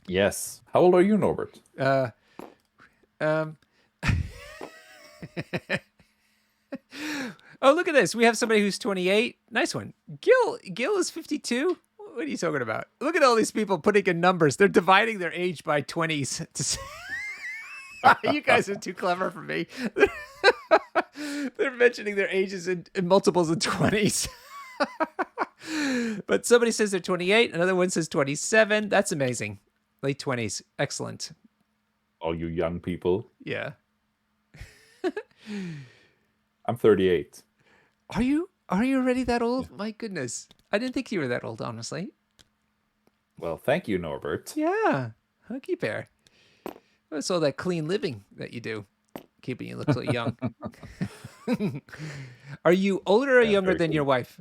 Yes. How old are you, Norbert? Oh, look at this. We have somebody who's 28. Nice one. Gil is 52. What are you talking about? Look at all these people putting in numbers. They're dividing their age by 20s. You guys are too clever for me. They're mentioning their ages in multiples of 20s. But somebody says they're 28. Another one says 27. That's amazing. Late 20s. Excellent. All you young people. Yeah. I'm 38. Are you already that Yeah. old? My goodness. I didn't think you were that old, honestly. Well, thank you, Norbert. Yeah. Hunky bear. That's all that clean living that you do, keeping you look so young. Are you older or Yeah, younger very than your cool. wife?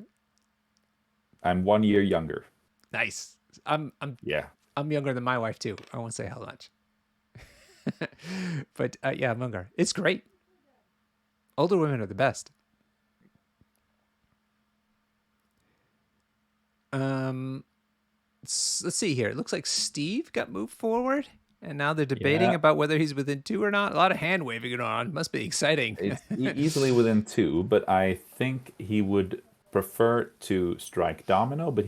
I'm 1 year younger. Nice. I'm Yeah. I'm younger than my wife too. I won't say how much. But yeah, I'm younger. It's great. Older women are the best. Um, let's see here. It looks like Steve got moved forward, and now they're debating Yeah. about whether he's within 2 or not. A lot of hand waving going on. Must be exciting. It's easily within 2, but I think he would prefer to strike domino, but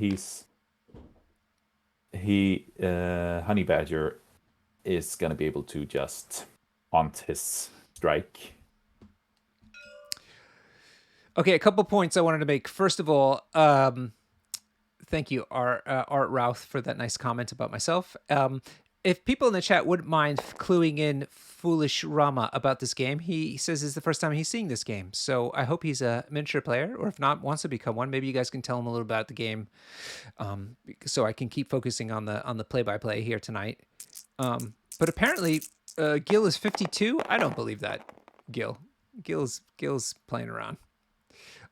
Honey Badger is gonna be able to just haunt his strike. Okay, a couple points I wanted to make. First of all, thank you, Art Routh, for that nice comment about myself. If people in the chat wouldn't mind cluing in Foolish Rama about this game, he says it's the first time he's seeing this game. So I hope he's a miniature player, or if not, wants to become one. Maybe you guys can tell him a little about the game, so I can keep focusing on the play-by-play here tonight. But apparently, Gil is 52. I don't believe that, Gil. Gil's playing around.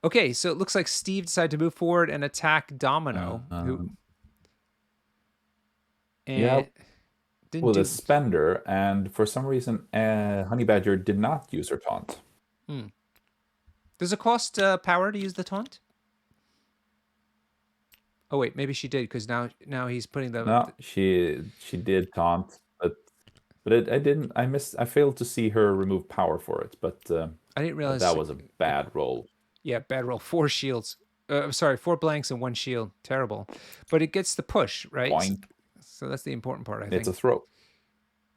Okay, so it looks like Steve decided to move forward and attack Domino, who Yeah, didn't with a do. spender, and for some reason, Honey Badger did not use her taunt. Does it cost power to use the taunt? Oh wait, maybe she did because now he's putting the. No, she did taunt, but I failed to see her remove power for it, but I didn't realize. that was a bad roll. Yeah, bad roll. 4 shields. Sorry, 4 blanks and 1 shield. Terrible. But it gets the push, right? Boink. So that's the important part, I think. It's a throw.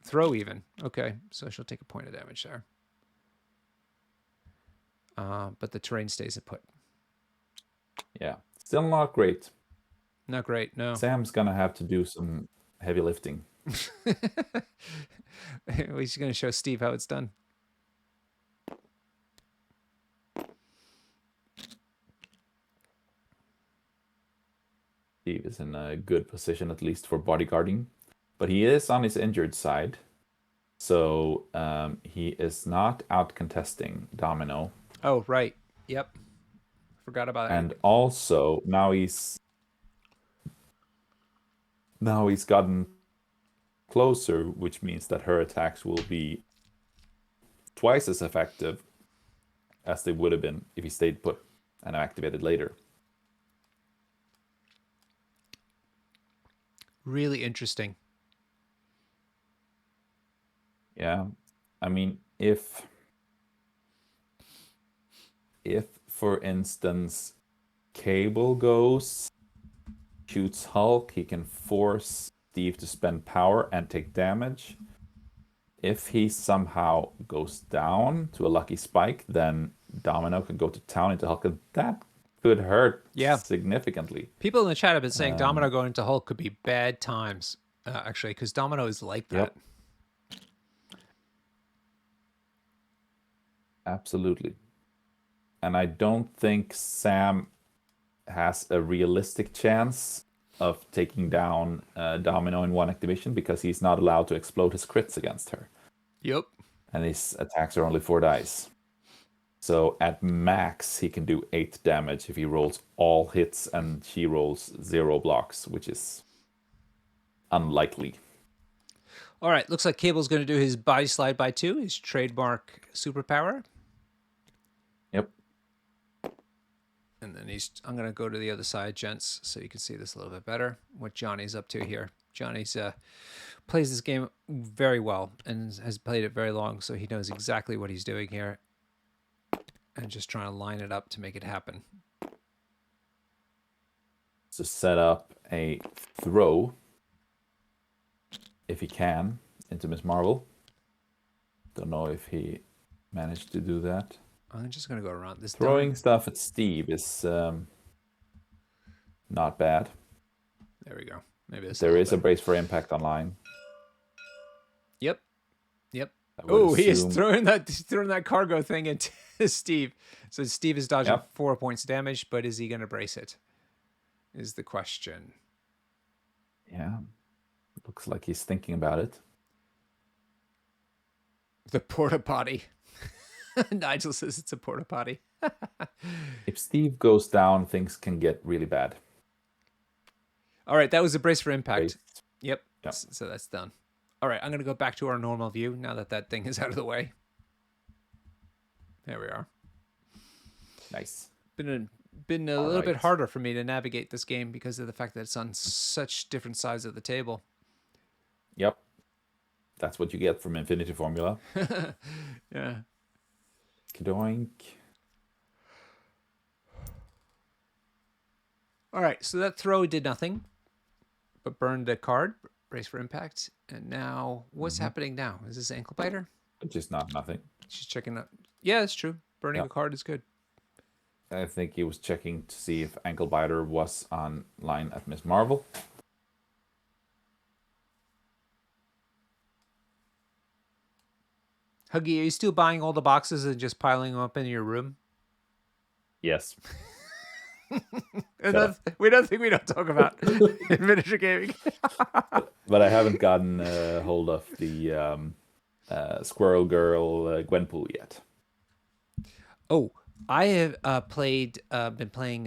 Throw even. Okay, so she'll take a point of damage there. But the terrain stays put. Yeah, still not great. Not great, no. Sam's gonna have to do some heavy lifting. He's going to show Steve how it's done. Steve is in a good position, at least for bodyguarding, but he is on his injured side, so he is not out contesting Domino. Oh, right. Yep. Forgot about that. And also now he's gotten closer, which means that her attacks will be twice as effective as they would have been if he stayed put and activated later. Really interesting. Yeah, I mean, if for instance Cable goes, shoots Hulk, he can force Steve to spend power and take damage. If he somehow goes down to a lucky spike, then Domino can go to town into Hulk, and that could hurt significantly. People in the chat have been saying Domino going into Hulk could be bad times, actually, because Domino is like that. Yep. Absolutely. And I don't think Sam has a realistic chance of taking down Domino in one activation because he's not allowed to explode his crits against her. Yep. And his attacks are only 4 dice. So at max, he can do 8 damage if he rolls all hits and she rolls 0 blocks, which is unlikely. All right, looks like Cable's going to do his body slide by 2, his trademark superpower. Yep. And then I'm going to go to the other side, gents, so you can see this a little bit better, what Johnny's up to here. Johnny's plays this game very well and has played it very long, so he knows exactly what he's doing here. And just trying to line it up to make it happen. So set up a throw, if he can, into Miss Marvel. Don't know if he managed to do that. I'm just going to go around this. Throwing stuff at Steve is not bad. There we go. Maybe this. There is a brace for impact online. Yep. Yep. I would Oh, he is assume. throwing that cargo thing into Steve. So Steve is dodging Yep. 4 points damage, but is he going to brace it? Is the question. Yeah. Looks like he's thinking about it. The porta potty. Nigel says it's a porta potty. If Steve goes down, things can get really bad. All right, that was a brace for impact. Brace. Yep. Yep. So that's done. All right, I'm going to go back to our normal view now that thing is out of the way. There we are. Nice. Been a little bit harder for me to navigate this game because of the fact that it's on such different sides of the table. Yep. That's what you get from Infinity Formula. Yeah. Kadoink. All right, so that throw did nothing, but burned a card, brace for impact. And now, what's happening now? Is this ankle biter? Just not nothing. She's checking up. Yeah, it's true. Burning a card is good. I think he was checking to see if Ankle Biter was online at Miss Marvel. Huggy, are you still buying all the boxes and just piling them up in your room? Yes. Another thing we don't talk about in miniature gaming. But I haven't gotten hold of the Squirrel Girl Gwenpool yet. Oh, I have been playing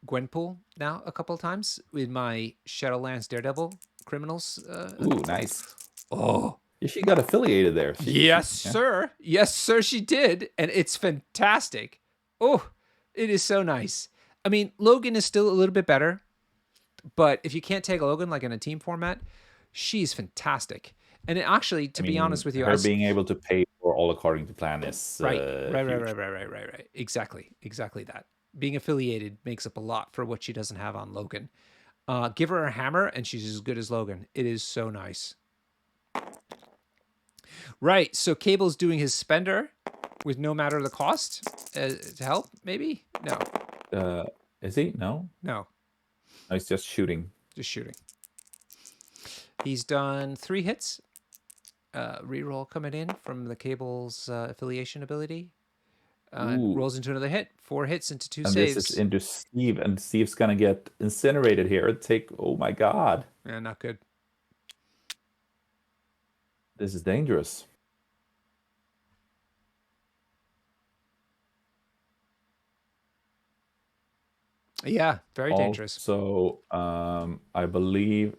Gwenpool now a couple of times with my Shadowlands Daredevil criminals. Ooh, nice. Oh, She got affiliated there. sir. Yes, sir, she did. And it's fantastic. Oh, it is so nice. I mean, Logan is still a little bit better. But if you can't take Logan like in a team format, she's fantastic. And it actually, to be honest with you, her being able to pay for all according to plan is right. huge. Exactly that. Being affiliated makes up a lot for what she doesn't have on Logan. Give her a hammer, and she's as good as Logan. It is so nice. Right. So Cable's doing his spender with no matter the cost to help. Maybe no. Is he? No. No. No, he's just shooting. Just shooting. He's done 3 hits. Reroll coming in from the Cable's affiliation ability. Rolls into another hit. 4 hits into 2 and saves. This is into Steve, and Steve's gonna get incinerated here. Oh my god. Yeah, not good. This is dangerous. Yeah, very dangerous. So I believe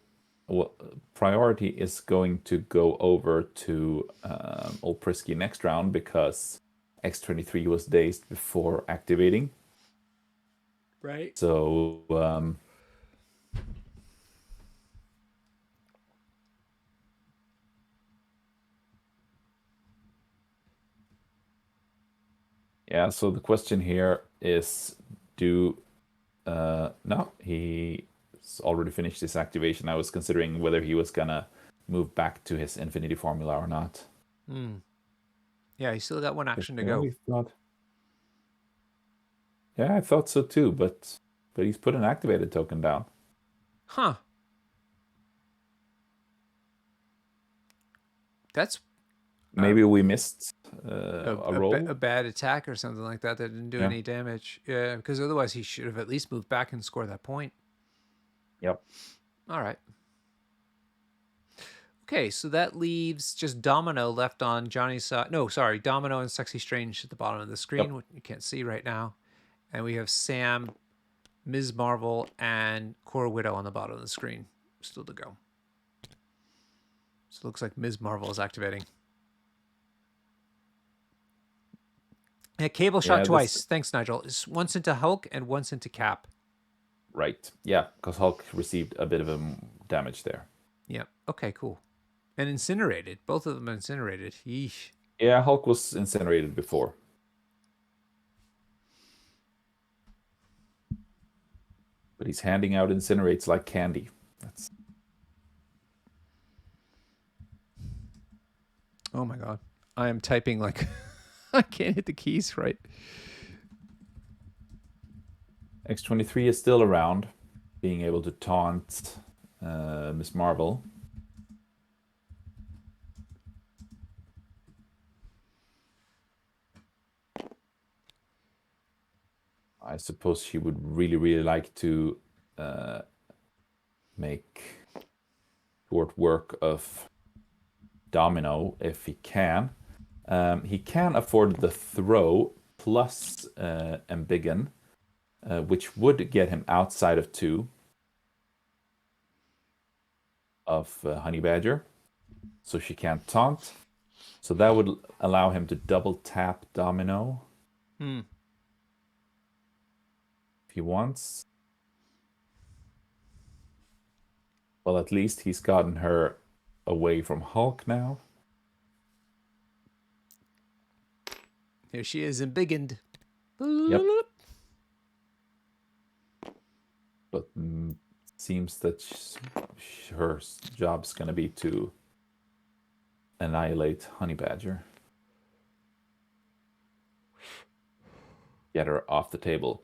priority is going to go over to Old Prisky next round because X23 was dazed before activating. Right. So yeah, so the question here is no, he's already finished his activation. I was considering whether he was gonna move back to his Infinity Formula or not. Yeah, he's still got 1 action to go. Yeah, I thought so too, but he's put an activated token down. Huh. That's maybe we missed a roll. A bad attack or something like that didn't do any damage. Yeah, because otherwise he should have at least moved back and scored that point. Yep. All right. Okay, so that leaves just Domino left on Johnny's side. No, sorry, Domino and Sexy Strange at the bottom of the screen, which you can't see right now. And we have Sam, Ms. Marvel, and Core Widow on the bottom of the screen still to go. So it looks like Ms. Marvel is activating. Yeah, Cable shot twice. Thanks, Nigel. It's once into Hulk and once into Cap. Right. Yeah, because Hulk received a bit of a damage there. Yeah. Okay, cool. And incinerated. Both of them incinerated. Yeesh. Yeah, Hulk was incinerated before. But he's handing out incinerates like candy. Oh my god. I am typing like I can't hit the keys right. X23 is still around, being able to taunt Miss Marvel. I suppose she would really, really like to make short work of Domino if he can. He can afford the throw plus Embiggen, which would get him outside of 2 of Honey Badger. So she can't taunt. So that would allow him to double tap Domino if he wants. Well, at least he's gotten her away from Hulk now. Here she is, embiggened. Yep. But seems that her job's going to be to annihilate Honey Badger. Get her off the table.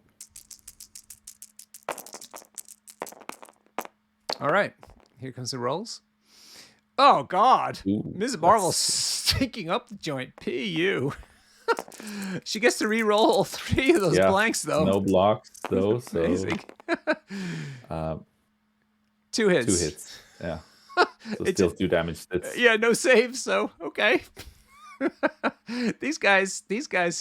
All right. Here comes the rolls. Oh, God. Ooh, Ms. Marvel's stinking up the joint. P.U. She gets to re-roll all 3 of those blanks, though. No blocks, though. So, amazing. 2 hits. 2 hits. Yeah. So still 2 damage. That's... Yeah, no saves. So okay. These guys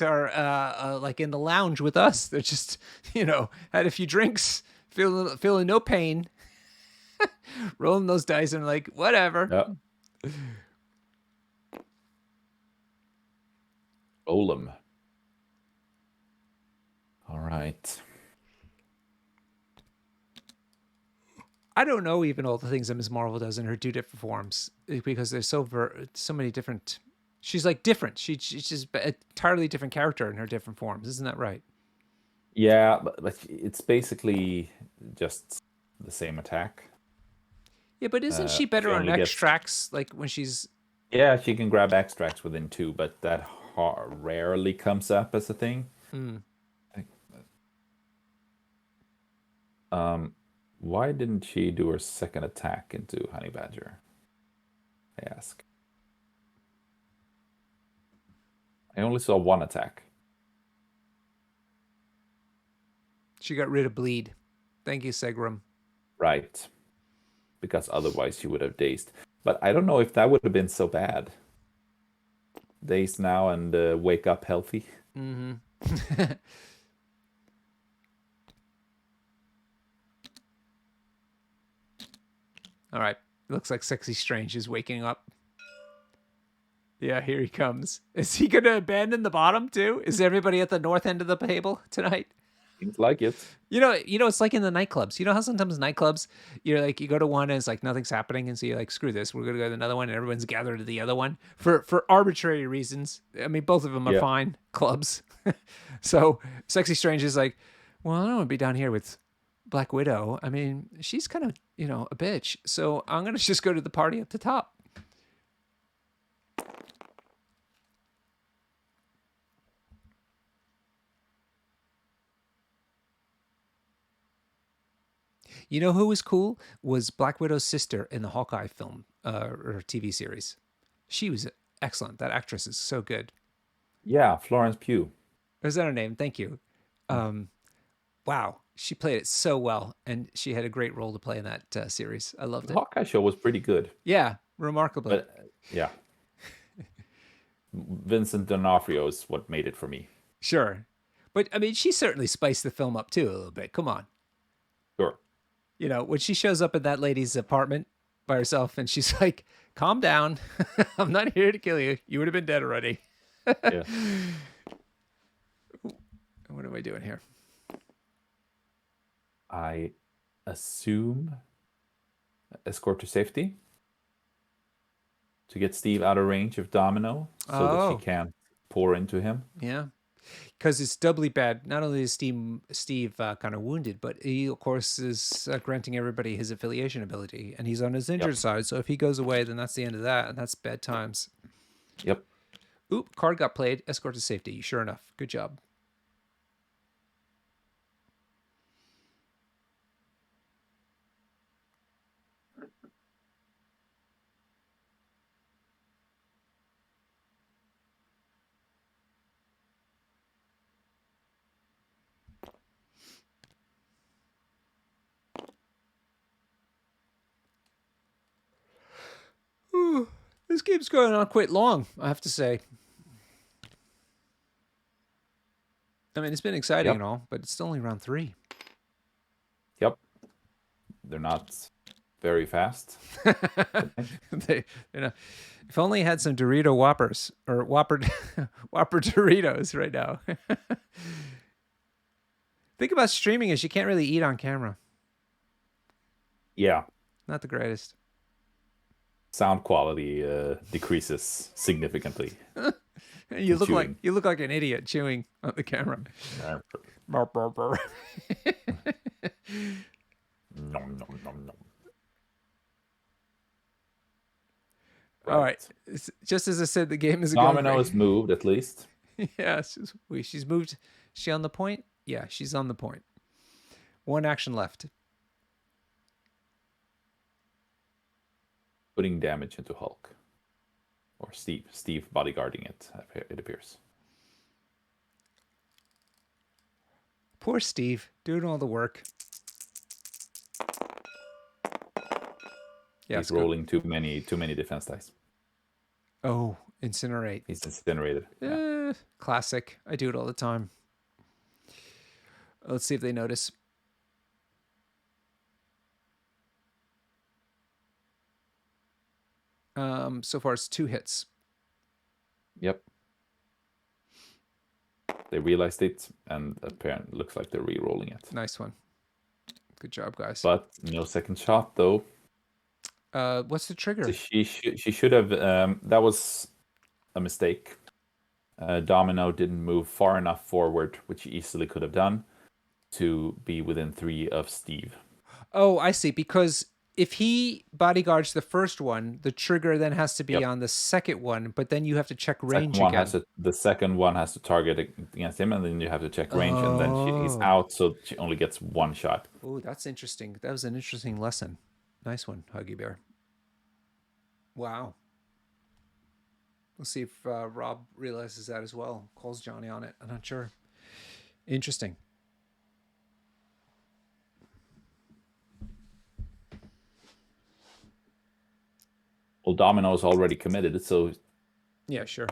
are like in the lounge with us. They're just, had a few drinks, feeling no pain, rolling those dice, and like whatever. Yeah. Roll 'em. All right. I don't know even all the things that Ms. Marvel does in her 2 different forms because there's so many different. She's like different. She's just an entirely different character in her different forms. Isn't that right? Yeah, but it's basically just the same attack. Yeah, but isn't she better on extracts? Like when she's. Yeah, she can grab extracts within 2, but that rarely comes up as a thing. Why didn't she do her second attack into Honey Badger? I ask. I only saw 1 attack. She got rid of bleed. Thank you, Segram. Right. Because otherwise she would have dazed. But I don't know if that would have been so bad. Daze now and wake up healthy. All right. Looks like Sexy Strange is waking up. Yeah, here he comes. Is he going to abandon the bottom too? Is everybody at the north end of the table tonight? Seems like it. It's like in the nightclubs. You know how sometimes nightclubs, you're like, you go to one and it's like nothing's happening, and so you're like, screw this, we're gonna go to another one, and everyone's gathered to the other one for arbitrary reasons. I mean, both of them are fine clubs. So Sexy Strange is like, well, I don't want to be down here with Black Widow. I mean, she's kind of a bitch. So I'm gonna just go to the party at the top. You know who was cool? Was Black Widow's sister in the Hawkeye film or TV series. She was excellent. That actress is so good. Yeah, Florence Pugh. Is that her name? Thank you. Wow. She played it so well, and she had a great role to play in that series. I loved it. The Hawkeye show was pretty good. Yeah, remarkably. But, yeah. Vincent D'Onofrio is what made it for me. Sure. But, I mean, she certainly spiced the film up, too, a little bit. Come on. Sure. When she shows up at that lady's apartment by herself, and she's like, calm down. I'm not here to kill you. You would have been dead already. Yeah. What am I doing here? I assume escort to safety to get Steve out of range of Domino so that she can't pour into him. Yeah. Because it's doubly bad. Not only is Steve kind of wounded, but he, of course, is granting everybody his affiliation ability, and he's on his injured side. So if he goes away, then that's the end of that, and that's bad times. Yep. Oop, card got played. Escort to safety. Sure enough. Good job. This game's going on quite long, I have to say. I mean, it's been exciting Yep. and all, but it's still only round 3. Yep. They're not very fast. They, if only had some Dorito Whoppers or Whopper Doritos right now. Think about streaming is you can't really eat on camera. Yeah. Not the greatest. Sound quality decreases significantly. You look chewing. like an idiot chewing on the camera. Burr, burr, burr. Nom, nom, nom, nom. All right. Just as I said, the game is going Domino is moved at least. Yeah, she's moved. Is she on the point? Yeah, she's on the point. 1 action left. Putting damage into Hulk. Or Steve bodyguarding it, it appears. Poor Steve, doing all the work. Yeah, he's rolling too many defense dice. Oh, incinerate. He's incinerated. Yeah. Classic. I do it all the time. Let's see if they notice. So far it's 2 hits. Yep. They realized it, and apparently looks like they're re-rolling it. Nice one. Good job, guys. But no second shot, though. What's the trigger? So she should have. That was a mistake. Domino didn't move far enough forward, which he easily could have done, to be within 3 of Steve. Oh, I see. Because if he bodyguards the first one, the trigger then has to be on the second one, but then you have to check range again. The second one has to target against him, and then you have to check range, and then he's out, so she only gets 1 shot. Oh, that's interesting. That was an interesting lesson. Nice one, Huggy Bear. Wow. We'll see if Rob realizes that as well. Calls Johnny on it. I'm not sure. Interesting. Well, Domino's already committed, so... Yeah, sure.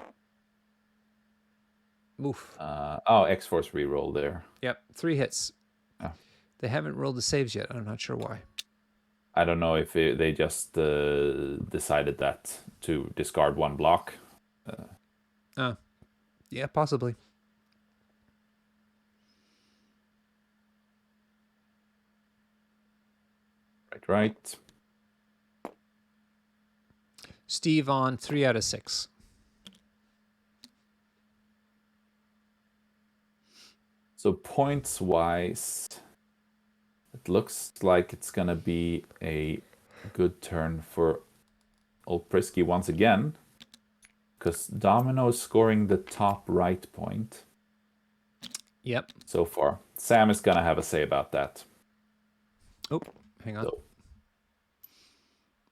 Oof. X-Force reroll there. Yep, 3 hits. Oh. They haven't rolled the saves yet. I'm not sure why. I don't know if they just decided that to discard 1 block. Yeah, possibly. Right. Steve on 3 out of 6. So points-wise, it looks like it's going to be a good turn for old Prisky once again, because Domino is scoring the top right point. Yep. So far. Sam is going to have a say about that. Oh, hang on. So.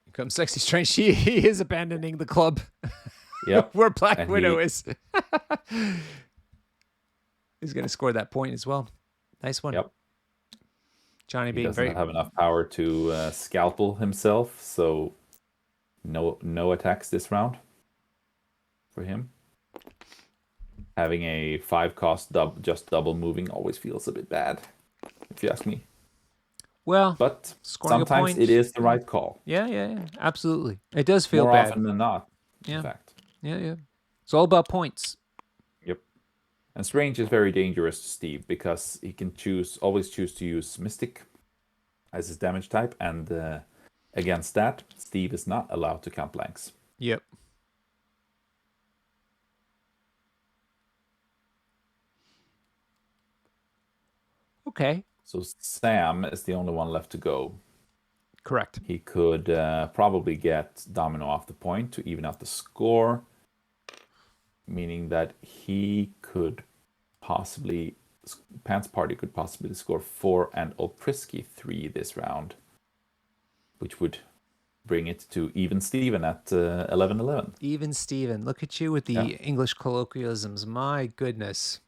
Here comes Sexy Strange. He is abandoning the club. Yep. Where Black Widow is. He's going to score that point as well. Nice one. Yep. Johnny being doesn't have enough power to scalpel himself, so no attacks this round for him. Having a 5-cost just double moving always feels a bit bad, if you ask me. Well, but sometimes it is the right call. Yeah, absolutely. It does feel more bad. often than not. Yeah. In fact. Yeah. It's all about points. Yep. And Strange is very dangerous to Steve because he can always choose to use Mystic as his damage type, and against that, Steve is not allowed to count blanks. Yep. Okay. So Sam is the only one left to go. Correct. He could probably get Domino off the point to even out the score, meaning that he could possibly, Pants Party could possibly score 4 and Oprisky 3 this round, which would bring it to even Steven at 11-11. Even Steven. Look at you with the English colloquialisms. My goodness.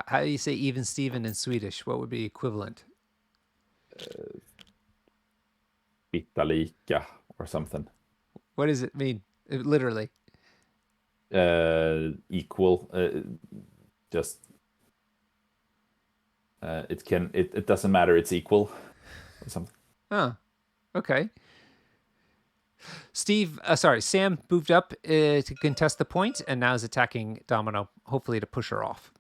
How do you say even Steven in Swedish? What would be equivalent? Bitta lika or something. What does it mean? Literally. Equal. Just it doesn't matter. It's equal or something. Oh, okay. Sam moved up to contest the point and now is attacking Domino, hopefully to push her off.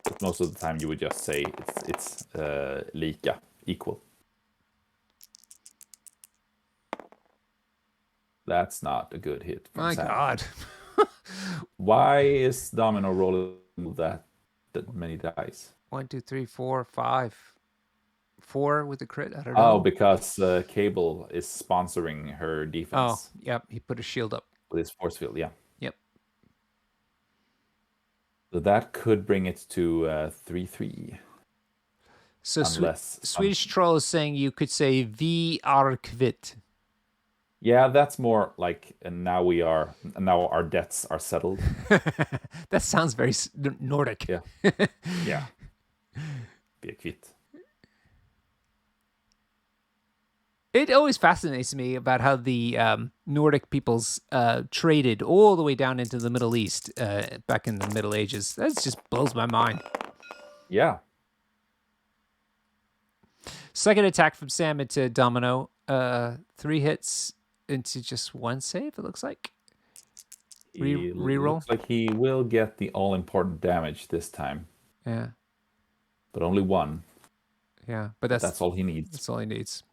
But most of the time you would just say it's lika, equal. That's not a good hit from My Sam. God. Why is Domino rolling that many dice? 1, 2, 3, 4, 5. 4 with the crit. I don't know. Oh, because Cable is sponsoring her Oh, defense yep. He put a shield up. with his force field. Yeah. Yep. So that could bring it to 3-3. So Unless Swedish Troll is saying you could say Vi är kvitt. Yeah, that's more like, and now our debts are settled. That sounds very Nordic. Yeah. Yeah. Be a quit. It always fascinates me about how the Nordic peoples traded all the way down into the Middle East back in the Middle Ages. That just blows my mind. Yeah. Second attack from Sam into Domino. 3 hits into just 1 save, it looks like. Reroll. Looks like he will get the all-important damage this time. Yeah. But only 1. Yeah, but that's all he needs. That's all he needs.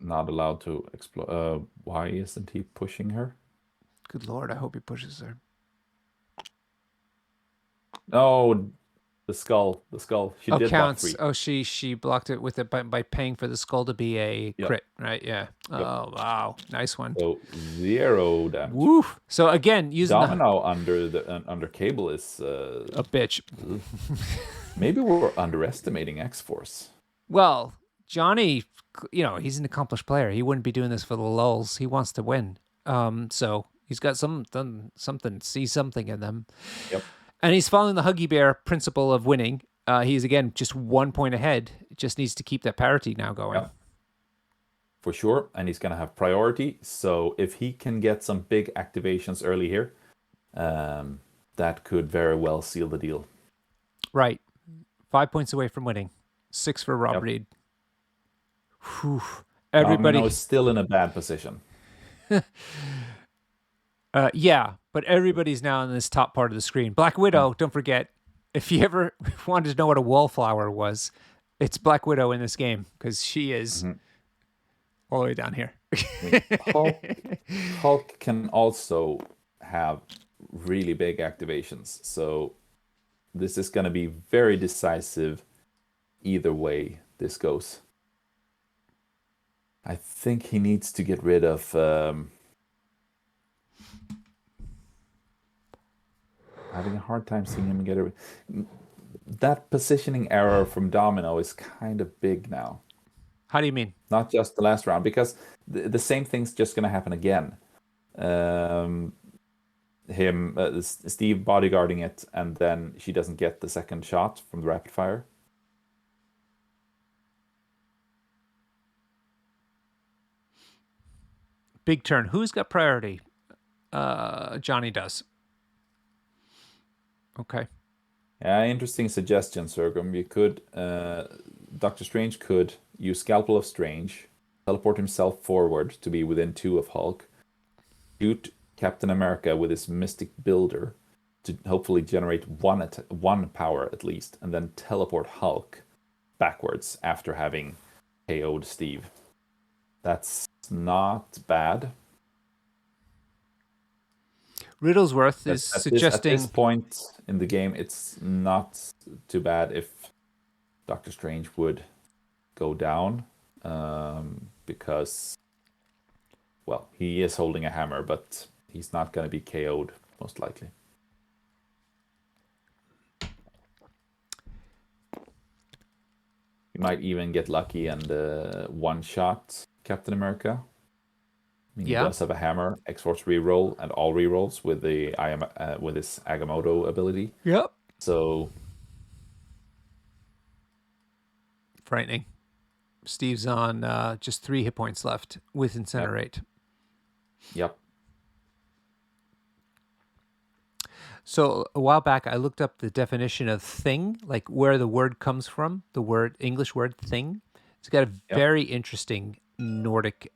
Not allowed to explore. Why isn't he pushing her? Good Lord, I hope he pushes her. No, the skull. She did counts. block 3. Oh, she blocked it with it by paying for the skull to be a crit, right? Yeah. Yep. Oh, wow, nice one. So 0 damage. Woo! So again, using Domino under Cable is a bitch. Maybe we're underestimating X-Force. Well, Johnny, he's an accomplished player. He wouldn't be doing this for the lulz. He wants to win. So he's got something, see something in them. Yep. And he's following the Huggy Bear principle of winning. He's, again, just 1 point ahead. Just needs to keep that parity now going. Yep. For sure. And he's going to have priority. So if he can get some big activations early here, that could very well seal the deal. Right. 5 points away from winning. 6 for Rob Reed. Whew. Everybody is still in a bad position. Yeah, but everybody's now in this top part of the screen. Black Widow, don't forget, if you ever wanted to know what a wallflower was, it's Black Widow in this game because she is all the way down here. Hulk can also have really big activations, so this is going to be very decisive either way this goes. I think he needs to get rid of having a hard time seeing him get it. That positioning error from Domino is kind of big now. How do you mean? Not just the last round, because the same thing's just going to happen again. Steve bodyguarding it, and then she doesn't get the second shot from the rapid fire. Big turn. Who's got priority? Johnny does. Okay. Yeah, interesting suggestion, Sorghum. You could, Doctor Strange could use Scalpel of Strange, teleport himself forward to be within 2 of Hulk, shoot Captain America with his Mystic Builder to hopefully generate one power at least, and then teleport Hulk backwards after having KO'd Steve. That's not bad. Riddlesworth is suggesting... At this point in the game, it's not too bad if Doctor Strange would go down, because, well, he is holding a hammer, but he's not going to be KO'd, most likely. He might even get lucky and one-shot Captain America. I mean, he Yeah. does have a hammer, X-Force reroll, and all rerolls with with his Agamotto ability. Yep. So, Frightening. Steve's on just 3 hit points left with yep, Incinerate. yep. So a while back, I looked up the definition of thing, like where the word comes from, the word English word thing. It's got a Yep. very interesting Nordic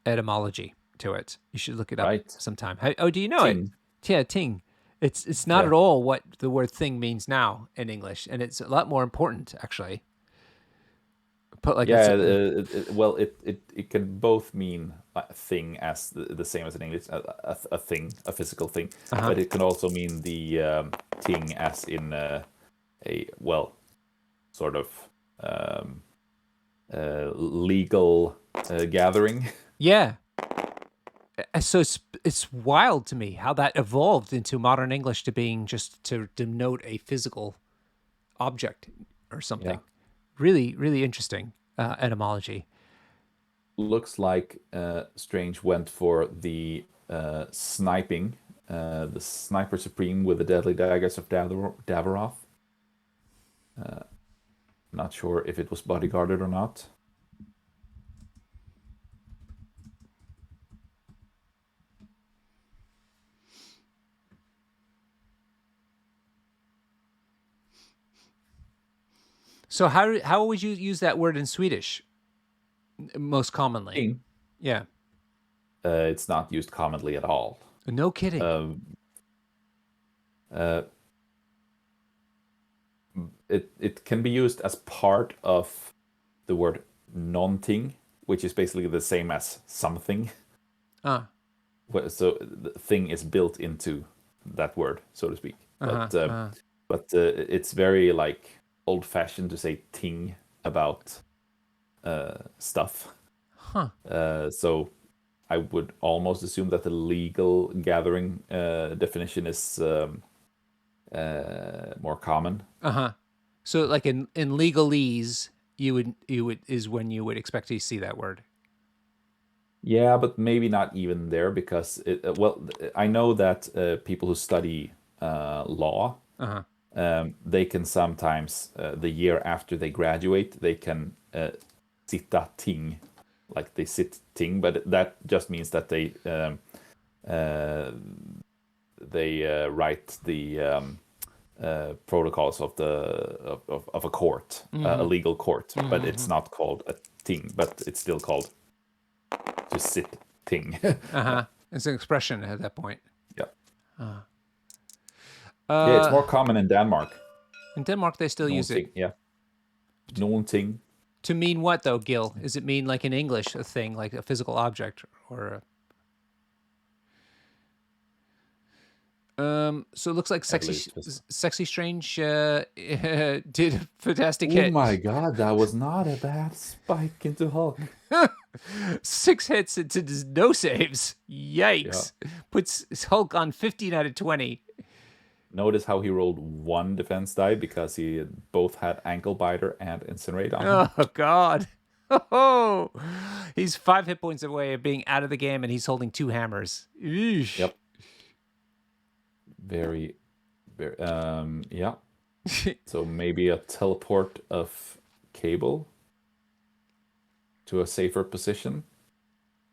etymology to it. You should look it up Right. sometime. Oh, do you know it? Ting. Yeah, ting. It's not Yeah. at all what the word thing means now in English, and it's a lot more important actually. But like it's Yeah. Well, it can both mean a thing as the same as in English, a thing, a physical thing, uh-huh. but it can also mean the ting as in well, sort of um, legal gathering. Yeah. So it's wild to me how that evolved into modern English to being just to denote a physical object or Yeah. something. Really, really interesting etymology. Looks like Strange went for the sniping, the Sniper Supreme with the Deadly Daggers of Davaroth. Not sure if it was bodyguarded or not. So how would you use that word in Swedish most commonly? King. Yeah. It's not used commonly at all. No kidding. Um, uh, it can be used as part of the word non-ting, which is basically the same as something. Uh, So the thing is built into that word, so to speak. uh-huh. It's very like old-fashioned to say ting about stuff. Huh. So I would almost assume that the legal gathering definition is more common. Uh-huh. So like in legalese, you would is when you would expect to see that word. Yeah, but maybe not even there because well, I know that people who study law, Uh-huh. they can sometimes the year after they graduate, they can sitta ting, like they sit ting, but that just means that uh, they write the protocols of of a court, a legal court, but it's not called a ting, but it's still called to sit ting. Uh-huh. It's an expression at that point. Yeah. Yeah, it's Uh more common in Denmark. in Denmark they still use it. Ting, yeah. Ting. To mean what though, Gil? Is it mean like in English a thing, like a physical object or a so it looks like At least. Sexy Strange did a fantastic Oh hit. my god, that was not a bad spike into Hulk. 6 hits into no saves. Yeah. Yikes. Puts Hulk on 15 out of 20. Notice how he rolled one defense die because he both had ankle biter and incinerate on him. Oh, God. Oh, he's 5 hit points away of being out of the game, and he's holding 2 hammers. Eesh. Yep. Very, very. Yeah. So maybe a teleport of Cable to a safer position.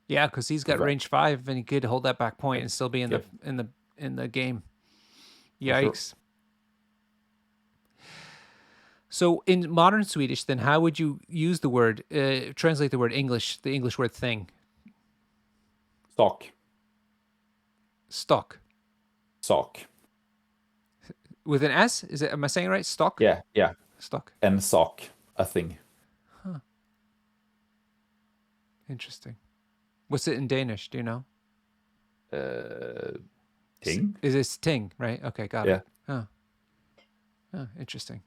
Yeah, because he's got Right. range 5, and he could hold that back point and still be in Yep. the game. For sure. Yikes. So in modern Swedish, then how would you use the word, translate the word English, the English word thing? Sock. Stock. Sock. With an S? Am I saying it right? Stock? Yeah, yeah. Stock. And sock, a thing. Interesting. What's it in Danish? Do you know? Ting? Is it ting, right? Okay, got Yeah. it. Huh. Oh, interesting.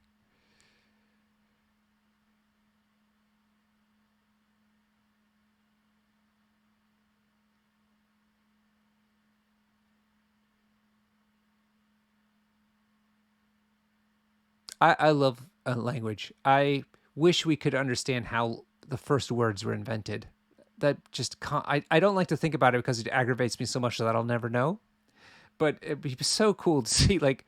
I love a language. I wish we could understand how the first words were invented. just I don't like to think about it because it aggravates me so much that I'll never know. But it'd be so cool to see like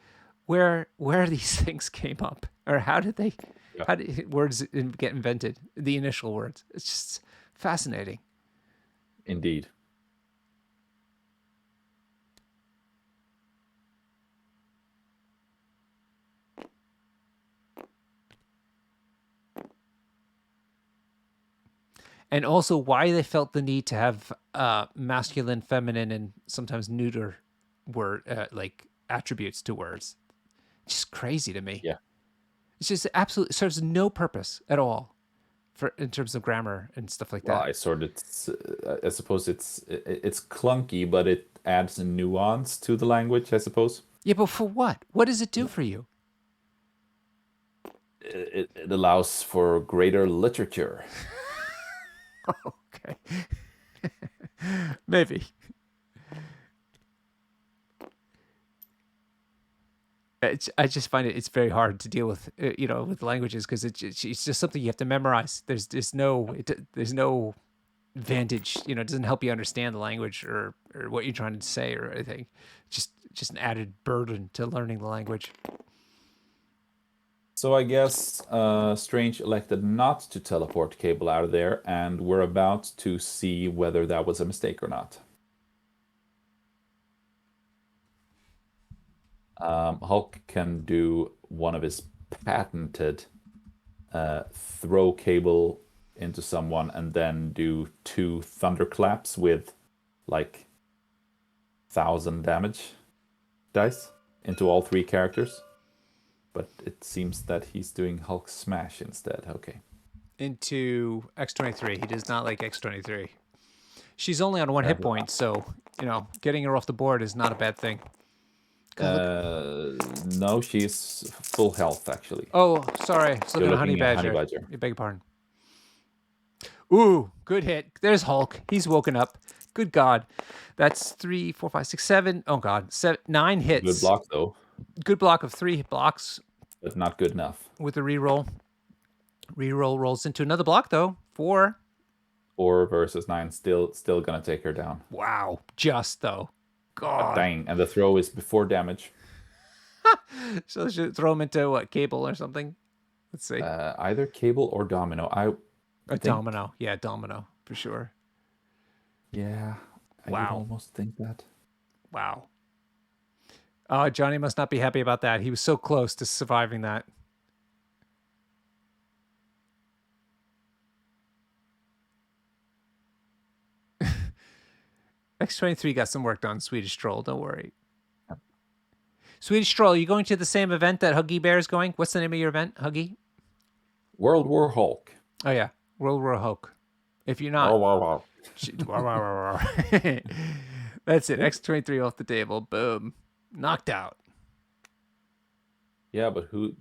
where these things came up, or Yeah, how did words get invented, the initial words. It's just fascinating. indeed. And also why they felt the need to have masculine, feminine, and sometimes neuter word like attributes to words. It's just crazy to me. Yeah. It's just absolutely serves no purpose at all for in terms of grammar and stuff like Well, that. I suppose it's clunky, but it adds a nuance to the language, I suppose. Yeah, but for what? What does it do for you? It allows for greater literature. Okay, maybe. I just find it's very hard to deal with, with languages because it's just something you have to memorize. There's no advantage, it doesn't help you understand the language or what you're trying to say or anything. Just an added burden to learning the language. So I guess Strange elected not to teleport Cable out of there, and we're about to see whether that was a mistake or not. Hulk can do one of his patented throw Cable into someone and then do 2 thunderclaps with like 1,000 damage dice into all 3 characters. But it seems that he's doing Hulk Smash instead. Okay. Into X-23. He does not like X-23. She's only on one hit Apparently point, so getting her off the board is not a bad thing. God, look. No, she's full health actually. Oh, sorry. I was You're looking at Honey looking at Honey Badger. Badger. You beg your pardon. Ooh, good hit. There's Hulk. He's woken up. Good God. That's 3, 4, 5, 6, 7. Oh God, 9 Good hits. block though, Good block of 3 blocks but not good enough. with a reroll. Reroll rolls into another block though. 4. 4 versus 9, still gonna take her down. Wow. Just though. God. Dang, and the throw is before damage. So should throw him into what, Cable or something? Let's see. Either Cable or Domino. I A think, domino. Yeah, domino for sure. yeah, I would Wow. almost think that. Wow. Oh, Johnny must not be happy about that. He was so close to surviving that. X-23 got some work done, Swedish Troll. Don't worry. Swedish Troll, you going to the same event that Huggy Bear is going? What's the name of your event, Huggy? World War Hulk. Oh, yeah. World War Hulk. If you're Oh, not... wow, wow. That's it. X-23 off the table. Boom. Knocked out. Yeah, but who?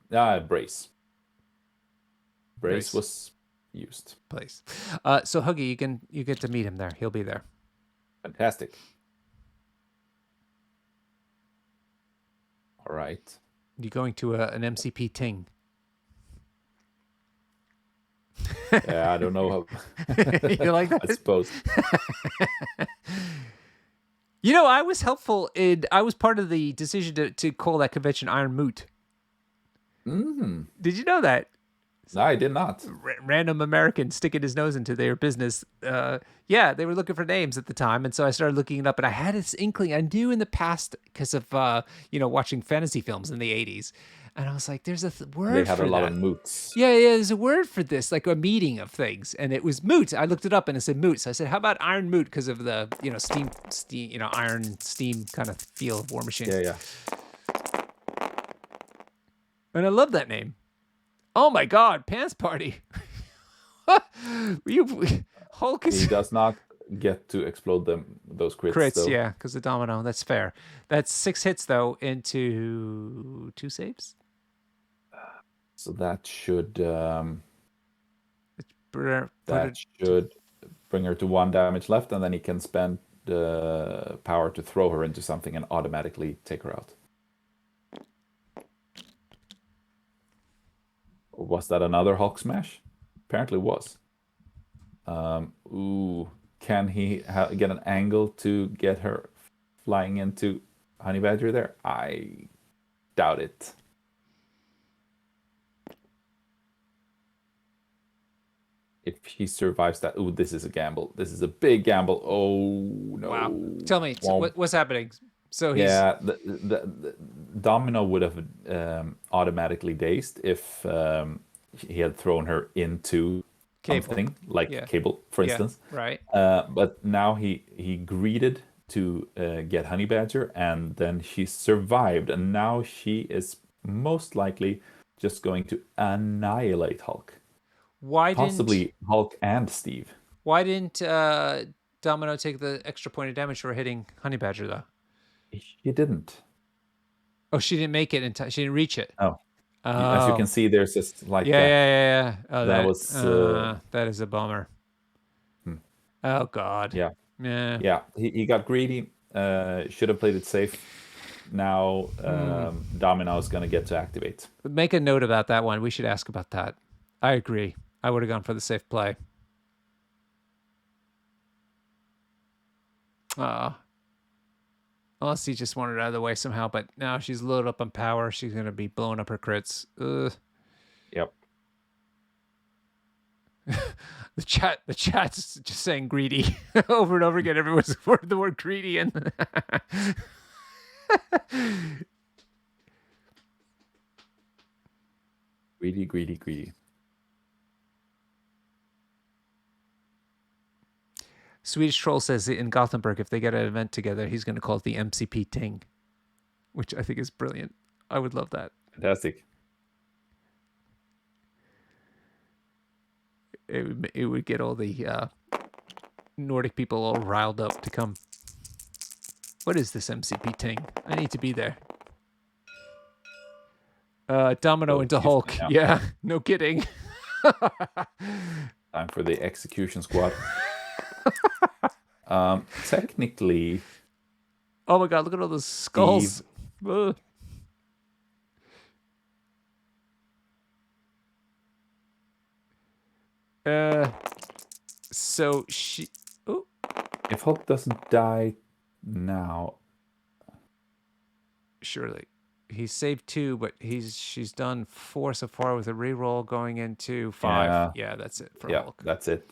Brace. Brace was used. Place. So Huggy, you get to meet him there. He'll be there. Fantastic. All right. You going to an MCP ting? Yeah, I don't know how. You like that? I suppose. I was helpful I was part of the decision to call that convention Iron Moot. Mm. Did you know that? No, I did not. Random American sticking his nose into their business. Yeah, they were looking for names at the time, and so I started looking it up. And I had this inkling. I knew in the past because of watching fantasy films in the '80s, and I was like, "There's a word They had for a lot that." of moots. Yeah, there's a word for this, like a meeting of things, and it was moot. I looked it up and it said moot. So I said, "How about Iron Moot?" Because of the steam, iron steam kind of feel of War Machine. Yeah. And I love that name. Oh my God, Pants Party. Hulk is He does not get to explode those crits. crits, though. yeah, because the domino. That's fair. That's 6 hits though into 2 saves. So that should Put should bring her to 1 damage left, and then he can spend the power to throw her into something and automatically take her out. Or was that another Hulk smash? Apparently was. Ooh, can he get an angle to get her flying into Honey Badger there? I doubt it. If he survives that, ooh, this is a gamble. This is a big gamble. Oh no! Wow. Tell me, what's happening? So he's yeah. The Domino would have automatically dazed if he had thrown her into Cable. something like Yeah. Cable, for instance. Right. But now he greeted to get Honey Badger, and then she survived, and now she is most likely just going to annihilate Hulk. Possibly Hulk and Steve. Why didn't Domino take the extra point of damage for hitting Honey Badger though? She didn't. Oh, she didn't make it in time. She didn't reach it. Oh. As you can see, there's just like yeah. Oh, that was that is a bummer. Oh God. Yeah. He got greedy. Should have played it safe. Now Domino is gonna get to activate. Make a note about that one. We should ask about that. I agree. I would have gone for the safe play. Unless he just wanted it out of the way somehow, but now she's loaded up on power. She's going to be blowing up her crits. Ugh. Yep. The chat's just saying greedy over and over again. Everyone's the word greedy in. Greedy. Swedish Troll says in Gothenburg, if they get an event together, he's going to call it the MCP Ting, which I think is brilliant. I would love that. Fantastic. It would get all the Nordic people all riled up to come. What is this MCP Ting? I need to be there. Domino into Hulk. Yeah, no kidding. Time for the execution squad. Technically. Oh my God! Look at all those skulls. So she. Oh. If Hulk doesn't die now, surely he's saved 2, but she's done 4 so far with a reroll going into 5. Yeah, that's it for Hulk. That's it.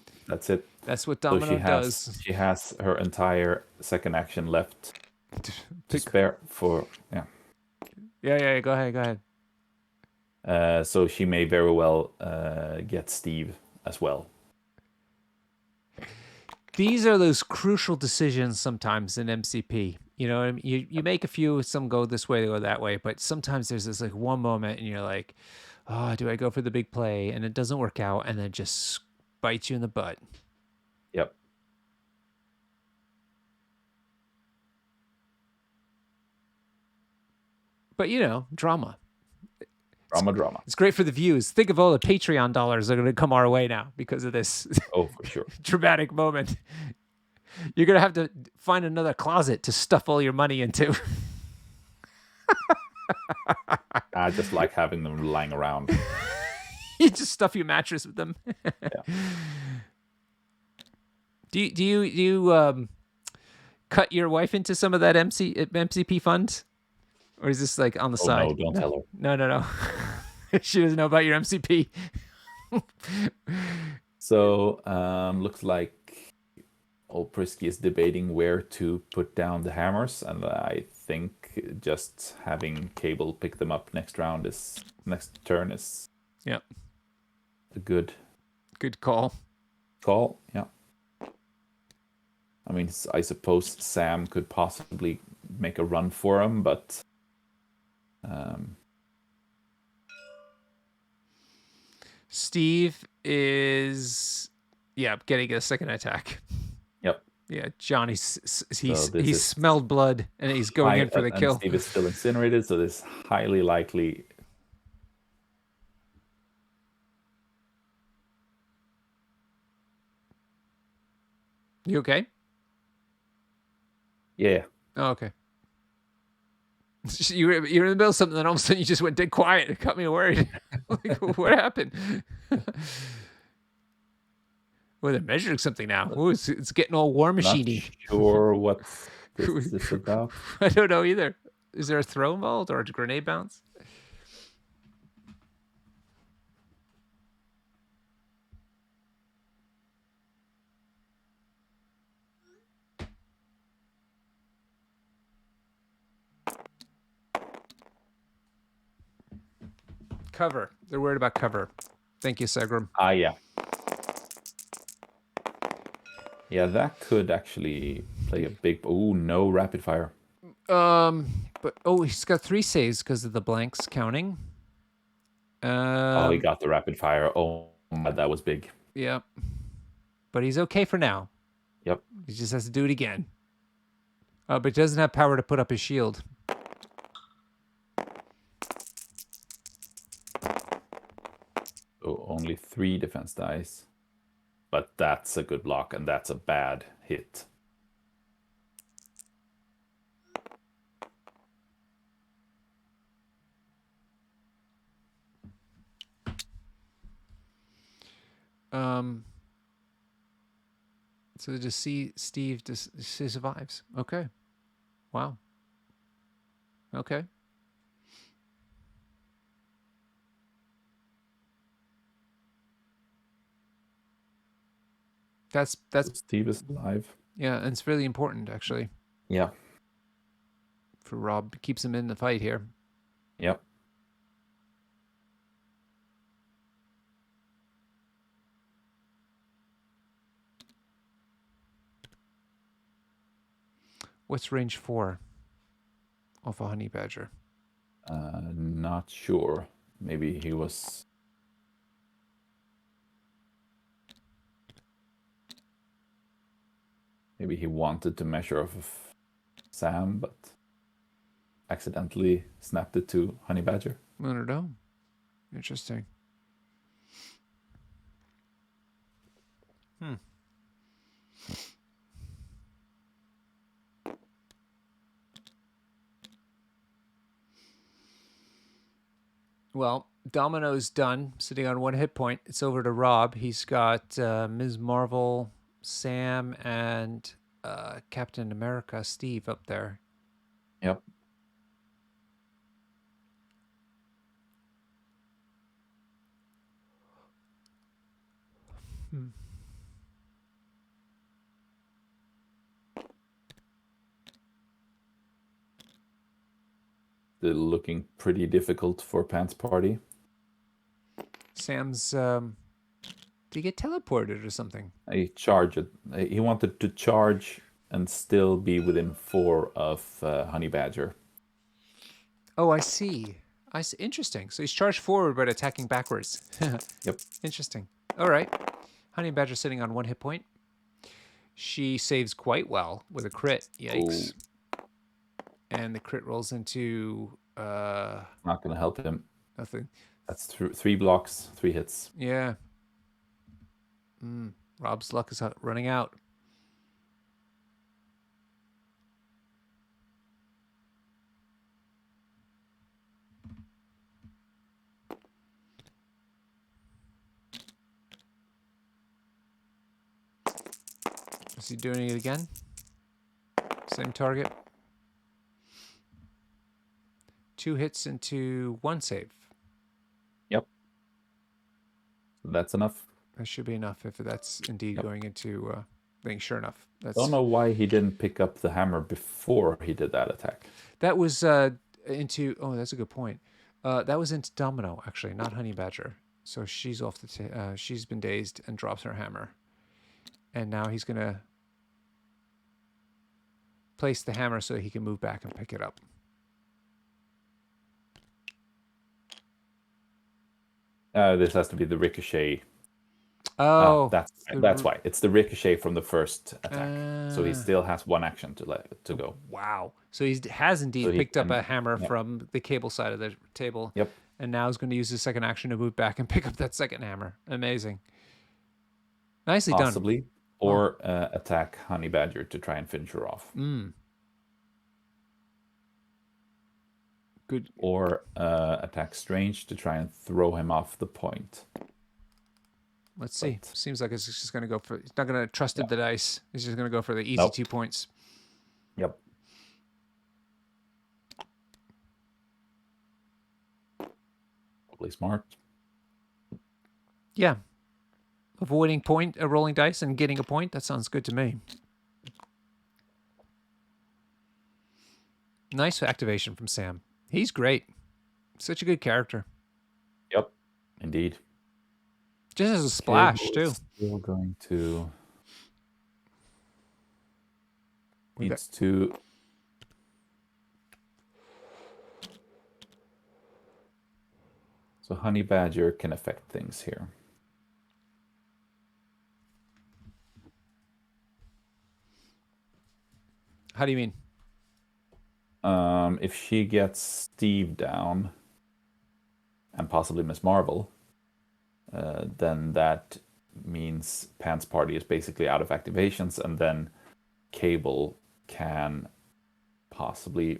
That's what Domino does. She has her entire second action left to spare for Yeah. Go ahead. So she may very well get Steve as well. These are those crucial decisions sometimes in MCP. You know, I mean? you make a few, some go this way, they go that way, but sometimes there's this like one moment and you're like, oh, do I go for the big play? And it doesn't work out, and then it just bites you in the butt. Yep. But you know, drama. Drama. It's great for the views. Think of all the Patreon dollars that are going to come our way now because of this. Oh, for sure. Dramatic moment. You're going to have to find another closet to stuff all your money into. I just like having them lying around. You just stuff your mattress with them. Yeah. Do you cut your wife into some of that MCP fund? Or is this like on the side? No, don't tell her. No. She doesn't know about your MCP. So, looks like old Prisky is debating where to put down the hammers, and I think just having Cable pick them up next turn is a good call. Yeah. I mean, I suppose Sam could possibly make a run for him, but Steve is getting a second attack. Yep. Yeah, Johnny he's smelled blood and he's going in for the kill. Steve is still incinerated, so this is highly likely. You okay? Yeah. Oh, okay. You're in the middle of something, then all of a sudden you just went dead quiet. It got me worried. Like, what happened? Oh, they're measuring something now. Oh, it's getting all war Not machiney. sure what this is about. I don't know either. Is there a throw involved or a grenade bounce? Cover. They're worried about cover. Thank you, Segram. Ah, yeah. Yeah, that could actually play a big... Oh, no rapid fire. But oh, he's got 3 saves because of the blanks counting. Oh, he got the rapid fire. Oh, my, that was big. Yeah. But he's okay for now. Yep. He just has to do it again. But he doesn't have power to put up his shield. So only 3 defense dice. But that's a good block, and that's a bad hit. So to see Steve survives. Okay. Wow. Okay. That's Steve is alive. yeah, and it's really important actually Yeah. for Rob. Keeps him in the fight here. Yep. What's range 4 of a honey badger? Not sure. Maybe he was... Maybe he wanted to measure off of Sam, but accidentally snapped it to honey badger. I don't know. Interesting. Well, Domino's done, sitting on 1 hit point. It's over to Rob. He's got Ms. Marvel, Sam, and Captain America, Steve, up there. Yep. Still looking pretty difficult for Pants Party. Sam's, did he get teleported or something? He charged it. He wanted to charge and still be within 4 of honey badger. Oh, I see. I see. Interesting. So he's charged forward but attacking backwards. Yep. Interesting. All right. Honey Badger sitting on 1 hit point. She saves quite well with a crit. Yikes. Oh. And the crit rolls into Not going to help him. nothing. That's 3 blocks, 3 hits. Yeah. Rob's luck is running out. Is he doing it again? Same target. 2 hits into 1 save. Yep. That's enough. That should be enough if that's indeed going into thing. Sure enough. That's... Don't know why he didn't pick up the hammer before he did that attack. That was into... Oh, that's a good point. That was into Domino, actually, not Honey Badger. So she's off the... she's been dazed and drops her hammer. And now he's going to place the hammer so he can move back and pick it up. This has to be the ricochet. Oh, that's why. It's the ricochet from the first attack. So he still has 1 action to go. Wow. So he has indeed picked up a hammer from the cable side of the table. Yep. And now he's going to use his second action to move back and pick up that second hammer. Amazing. Nicely done. Possibly. Or attack Honey Badger to try and finish her off. Good. Or attack Strange to try and throw him off the point. Let's see. But Seems like it's just going to go for. He's not going to trust yeah, the dice. He's just going to go for the easy nope. 2 points. Yep. Probably smart. Yeah. Avoiding rolling dice and getting a point. That sounds good to me. Nice activation from Sam. He's great. Such a good character. Yep. Indeed. Just as a splash, Cable too. is still going to We got needs to. So Honey Badger can affect things here. How do you mean? If she gets Steve down and possibly Miss Marvel, then that means Pants Party is basically out of activations, and then Cable can possibly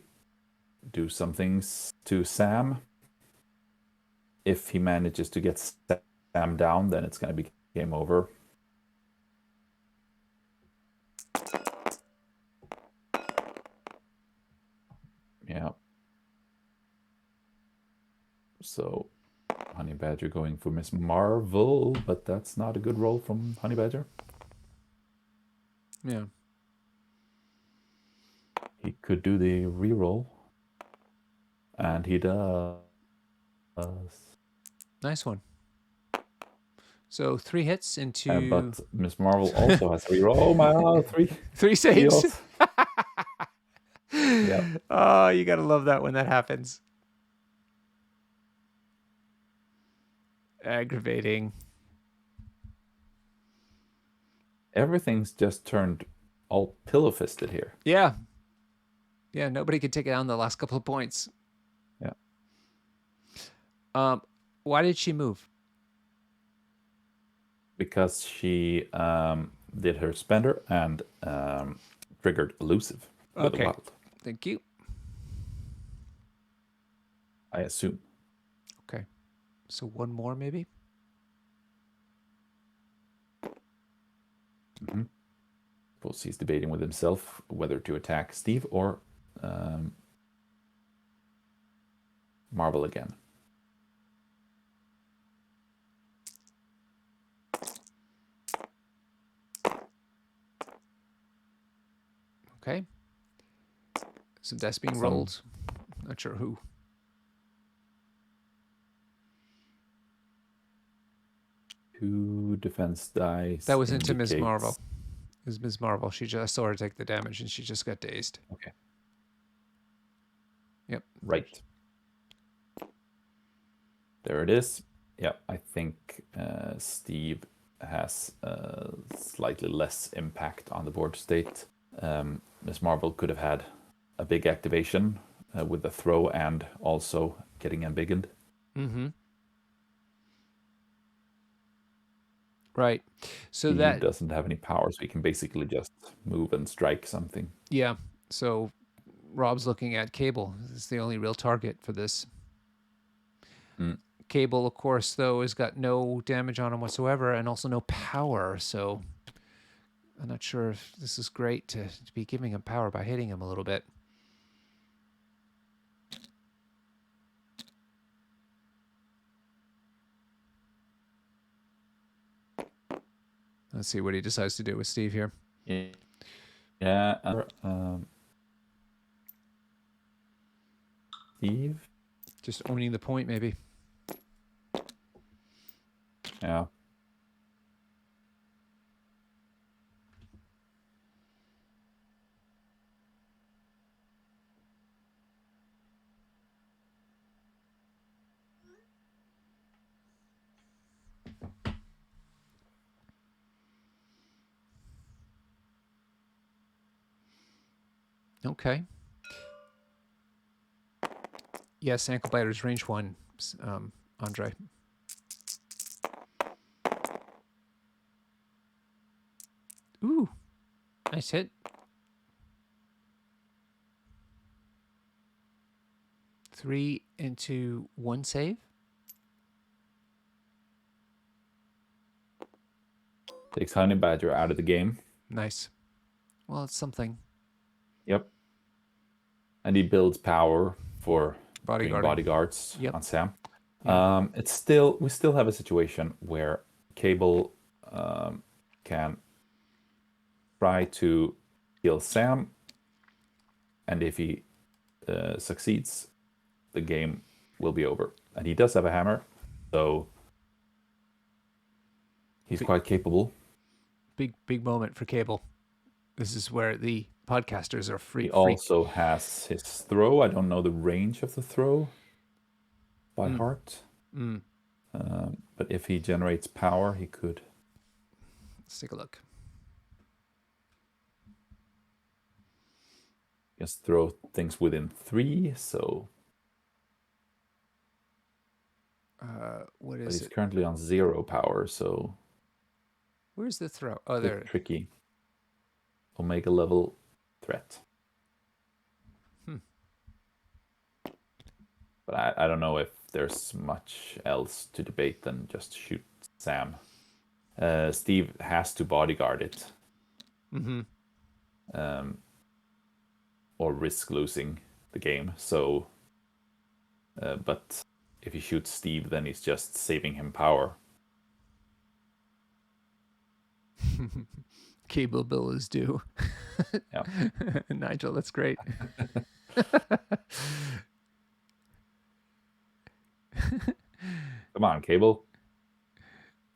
do some things to Sam. If he manages to get Sam down, then it's going to be game over. Yeah. So Honey Badger going for Miss Marvel, but that's not a good roll from Honey Badger. Yeah. He could do the reroll, and he does. Nice one. So 3 hits into... But Miss Marvel also has a reroll. Oh my, 3 3 saves. heals. Yeah. Oh, you got to love that when that happens. Aggravating. Everything's just turned all pillow-fisted here. Yeah. Yeah, nobody could take it down the last couple of points. Yeah. Why did she move? Because she did her spender and triggered elusive with Okay. a wild. Thank you. I assume. Okay. So one more, maybe? Mm-hmm. Suppose he's debating with himself whether to attack Steve or Marvel again. Okay. Some dice being rolled. Not sure who. 2 defense dice. That was into Ms. indicates- Marvel. It was Ms. Marvel. She just saw her take the damage and she just got dazed. Okay. Yep. Right. There it is. Yeah, I think Steve has slightly less impact on the board state. Miss Marvel could have had a big activation with the throw and also getting embiggened. Mm-hmm. Right. So He that doesn't have any power, so he can basically just move and strike something. Yeah. So Rob's looking at Cable. It's the only real target for this. Cable, of course, though, has got no damage on him whatsoever and also no power. So I'm not sure if this is great to be giving him power by hitting him a little bit. Let's see what he decides to do with Steve here. Yeah. Steve? Just owning the point, maybe. Yeah. Okay. Yes, ankle biters, range 1, Andre. Ooh, nice hit. 3 into 1 save. Takes Honey Badger out of the game. Nice. Well, it's something. Yep. And he builds power for doing Bodyguarding. bodyguards Yep. on Sam. Yeah. We still have a situation where Cable can try to kill Sam, and if he succeeds, the game will be over. And he does have a hammer, so he's quite capable. Big moment for Cable. This is where the podcasters are free. He also has his throw. I don't know the range of the throw by heart. But if he generates power, he could. Let's take a look. Just throw things within 3, so. What But is he's it? currently on 0 power, so. Where's the throw? Oh, there. Tricky. Omega level threat. But I don't know if there's much else to debate than just shoot Sam. Steve has to bodyguard it. Or risk losing the game. So, but if he shoots Steve, then he's just saving him power. Cable bill is due. Yeah. Nigel, that's great. Come on, Cable.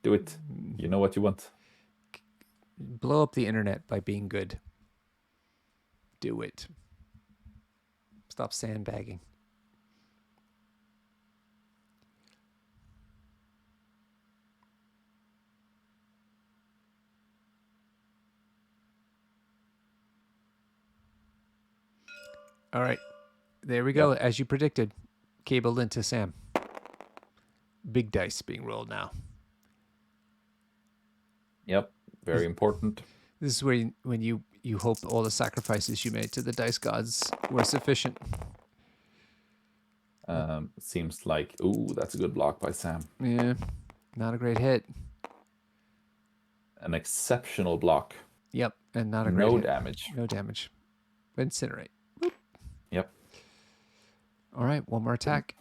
Do it. You know what you want. Blow up the internet by being good. Do it. Stop sandbagging. All right. There we go. Yep. As you predicted, Cable into Sam. Big dice being rolled now. Yep. Very important. This is where when you hope all the sacrifices you made to the dice gods were sufficient. Seems like, ooh, that's a good block by Sam. Yeah. Not a great hit. An exceptional block. Yep. And not a great hit. Damage. No damage. Incinerate. Boop. Yep. All right. One more attack.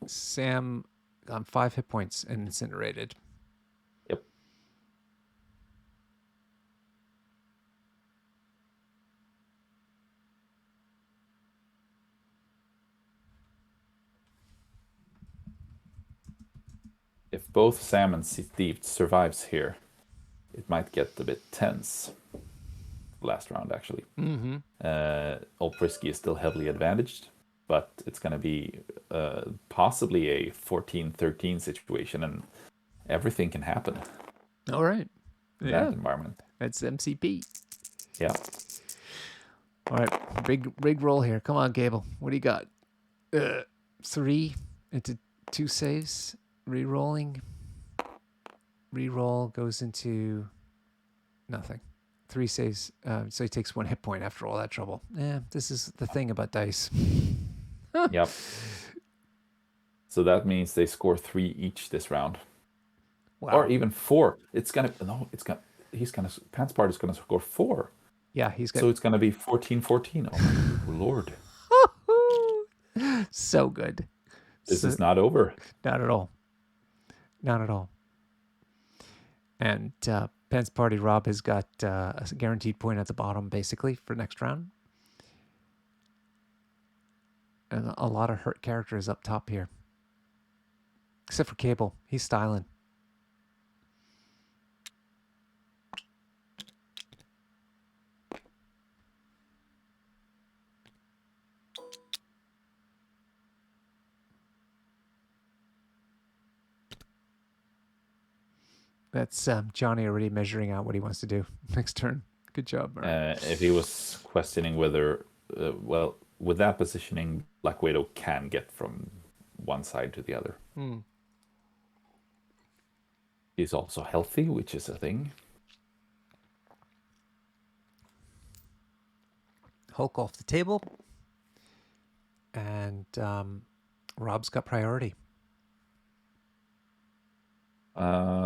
Sam on 5 hit points and incinerated. Yep. If both Sam and Steve survives here, it might get a bit tense. Last round, actually. Old Frisky is still heavily advantaged, but it's going to be possibly a 14-13 situation, and everything can happen. All right. In that environment. That's MCP. Yeah. All right. Big roll here. Come on, Gable. What do you got? 3 into 2 saves. Rerolling. Reroll goes into nothing. 3 saves. So he takes 1 hit point after all that trouble. Yeah, this is the thing about dice. Yep. So that means they score 3 each this round. Wow. Or even 4. Pants Part is gonna score 4. Yeah, he's got. So it's gonna be 14-14. Oh my Lord. So good. This is not over. Not at all. Not at all. And Pants Party Rob has got a guaranteed point at the bottom, basically, for next round. And a lot of hurt characters up top here. Except for Cable. He's styling. That's Johnny already measuring out what he wants to do next turn. Good job, Mark. If he was questioning whether, with that positioning, Black Widow can get from one side to the other. He's also healthy, which is a thing. Hulk off the table. And Rob's got priority.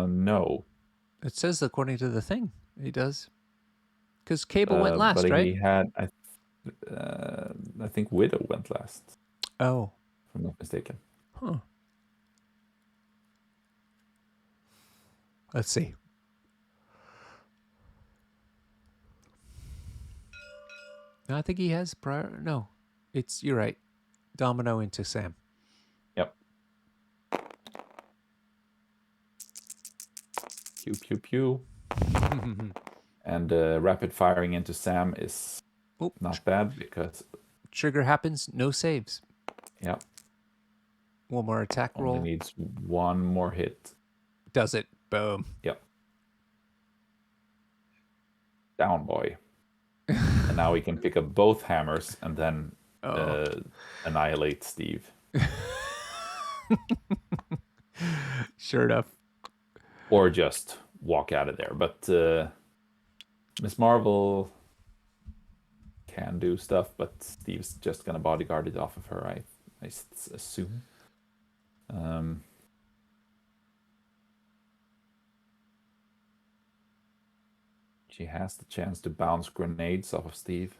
No. It says according to the thing he does. Because Cable went last, But right? he had, I think Widow went last, Oh. if I'm not mistaken. Huh. Let's see. No, I think he has prior. No, you're right. Domino into Sam. Yep. Pew, pew, pew. And rapid firing into Sam is Oh, not bad because, trigger happens, no saves. yeah, One more attack only roll. needs one more hit. Does it. Boom. Yep. Down, boy. And now we can pick up both hammers and then annihilate Steve. Sure enough. Or just walk out of there. But Miss Marvel can do stuff, but Steve's just gonna bodyguard it off of her, I assume. She has the chance to bounce grenades off of Steve.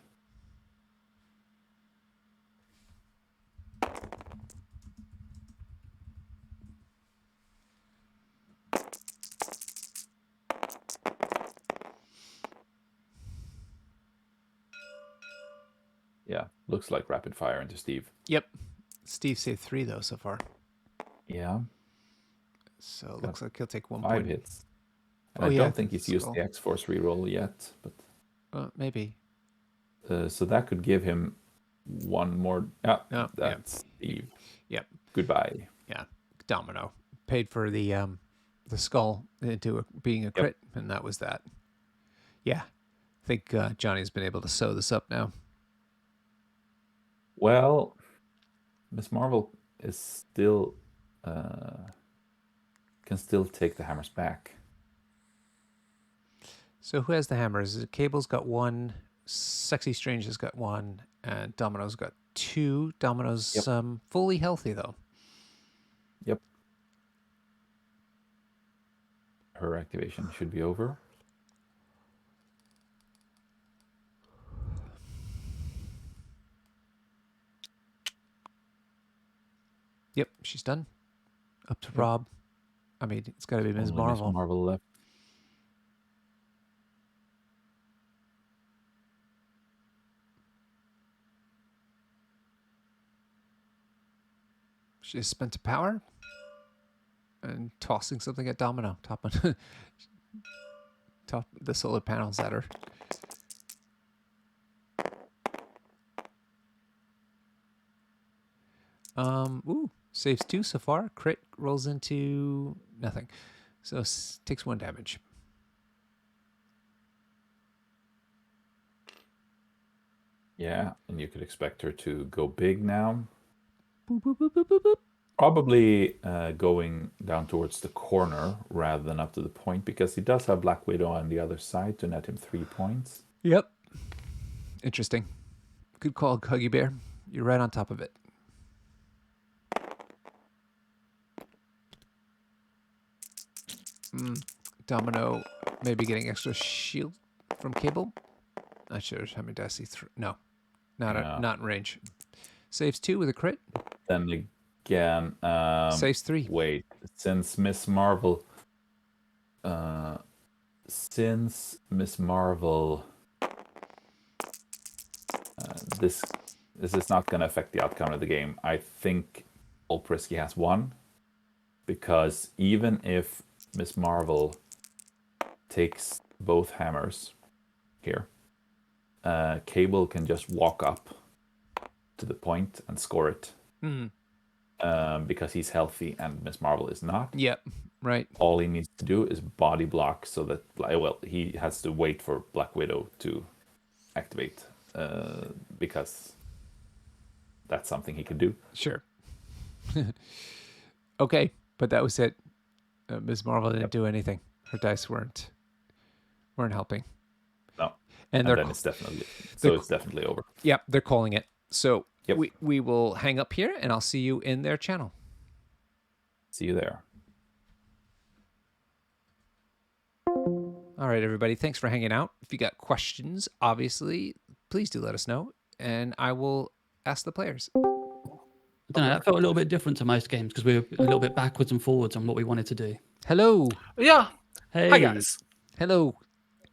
Yeah, looks like rapid fire into Steve. Yep. Steve saved 3 though so far. Yeah. So it looks like he'll take 1 5 point. hits. And I don't think he's used skull. the X-Force reroll yet, but maybe. So that could give him one more. Oh, That's Steve. Yep. Goodbye. Yeah. Domino paid for the skull into being a crit, and that was that. Yeah. I think Johnny's been able to sew this up now. Well, Miss Marvel is still can still take the hammers back. So who has the hammers? Cable's got 1, Sexy Strange has got 1, and Domino's got 2. Domino's fully healthy though. Yep. Her activation should be over. Yep, she's done. Up to Rob. I mean, it's got to be Ms. Marvel. Ms. Marvel left. She just spent a power and tossing something at Domino. Top the solar panels at her. Ooh, saves 2 so far. Crit rolls into nothing. So takes 1 damage. Yeah, and you could expect her to go big now. Boop, boop, boop, boop, boop, boop. Probably going down towards the corner rather than up to the point, because he does have Black Widow on the other side to net him 3 points. Yep. Interesting. Good call, Huggy Bear. You're right on top of it. Domino maybe getting extra shield from Cable. Not sure how many dice he threw. No, not in range. Saves 2 with a crit. Then again, saves 3. Wait, since Miss Marvel, this is not going to affect the outcome of the game. I think Olprisky has 1, because even if Miss Marvel takes both hammers here, Cable can just walk up to the point and score it. Because he's healthy and Miss Marvel is not. Yep, right. All he needs to do is body block, so that, well, he has to wait for Black Widow to activate, because that's something he can do. Sure. Okay, but that was it. Ms. Marvel didn't do anything. Her dice weren't helping. No, and then it's definitely over. Yep, they're calling it. So Yep. we will hang up here, and I'll see you in their channel. See you there. All right, everybody. Thanks for hanging out. If you got questions, obviously, please do let us know, and I will ask the players. I don't know. That felt a little bit different to most games because we were a little bit backwards and forwards on what we wanted to do. Hello. Yeah. Hey, Hi, guys. Hello.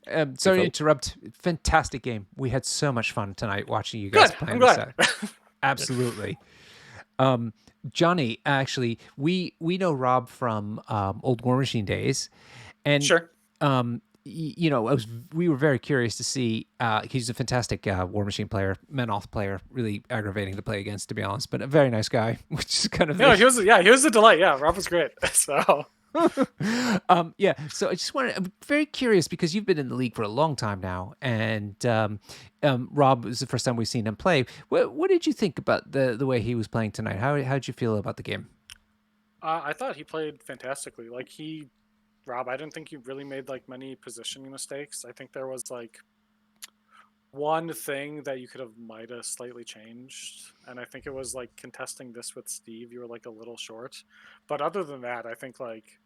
Sorry to Phil. interrupt. Fantastic game. We had so much fun tonight watching you guys Good. playing I'm this glad. out. Absolutely. Johnny, actually, we know Rob from old War Machine days, and Sure. you know, we were very curious to see. He's a fantastic War Machine player, Menoth player, really aggravating to play against, to be honest, but a very nice guy, which is kind of No, he was a delight. Yeah, Rob was great. So yeah. So I just wanted, I'm very curious because you've been in the league for a long time now, and Rob was the first time we've seen him play. What did you think about the way he was playing tonight? How did you feel about the game? I thought he played fantastically. Rob, I didn't think he really made like many positioning mistakes. I think there was like one thing that you could have might have slightly changed, and I think it was like contesting this with Steve. You were like a little short, but other than that, I think like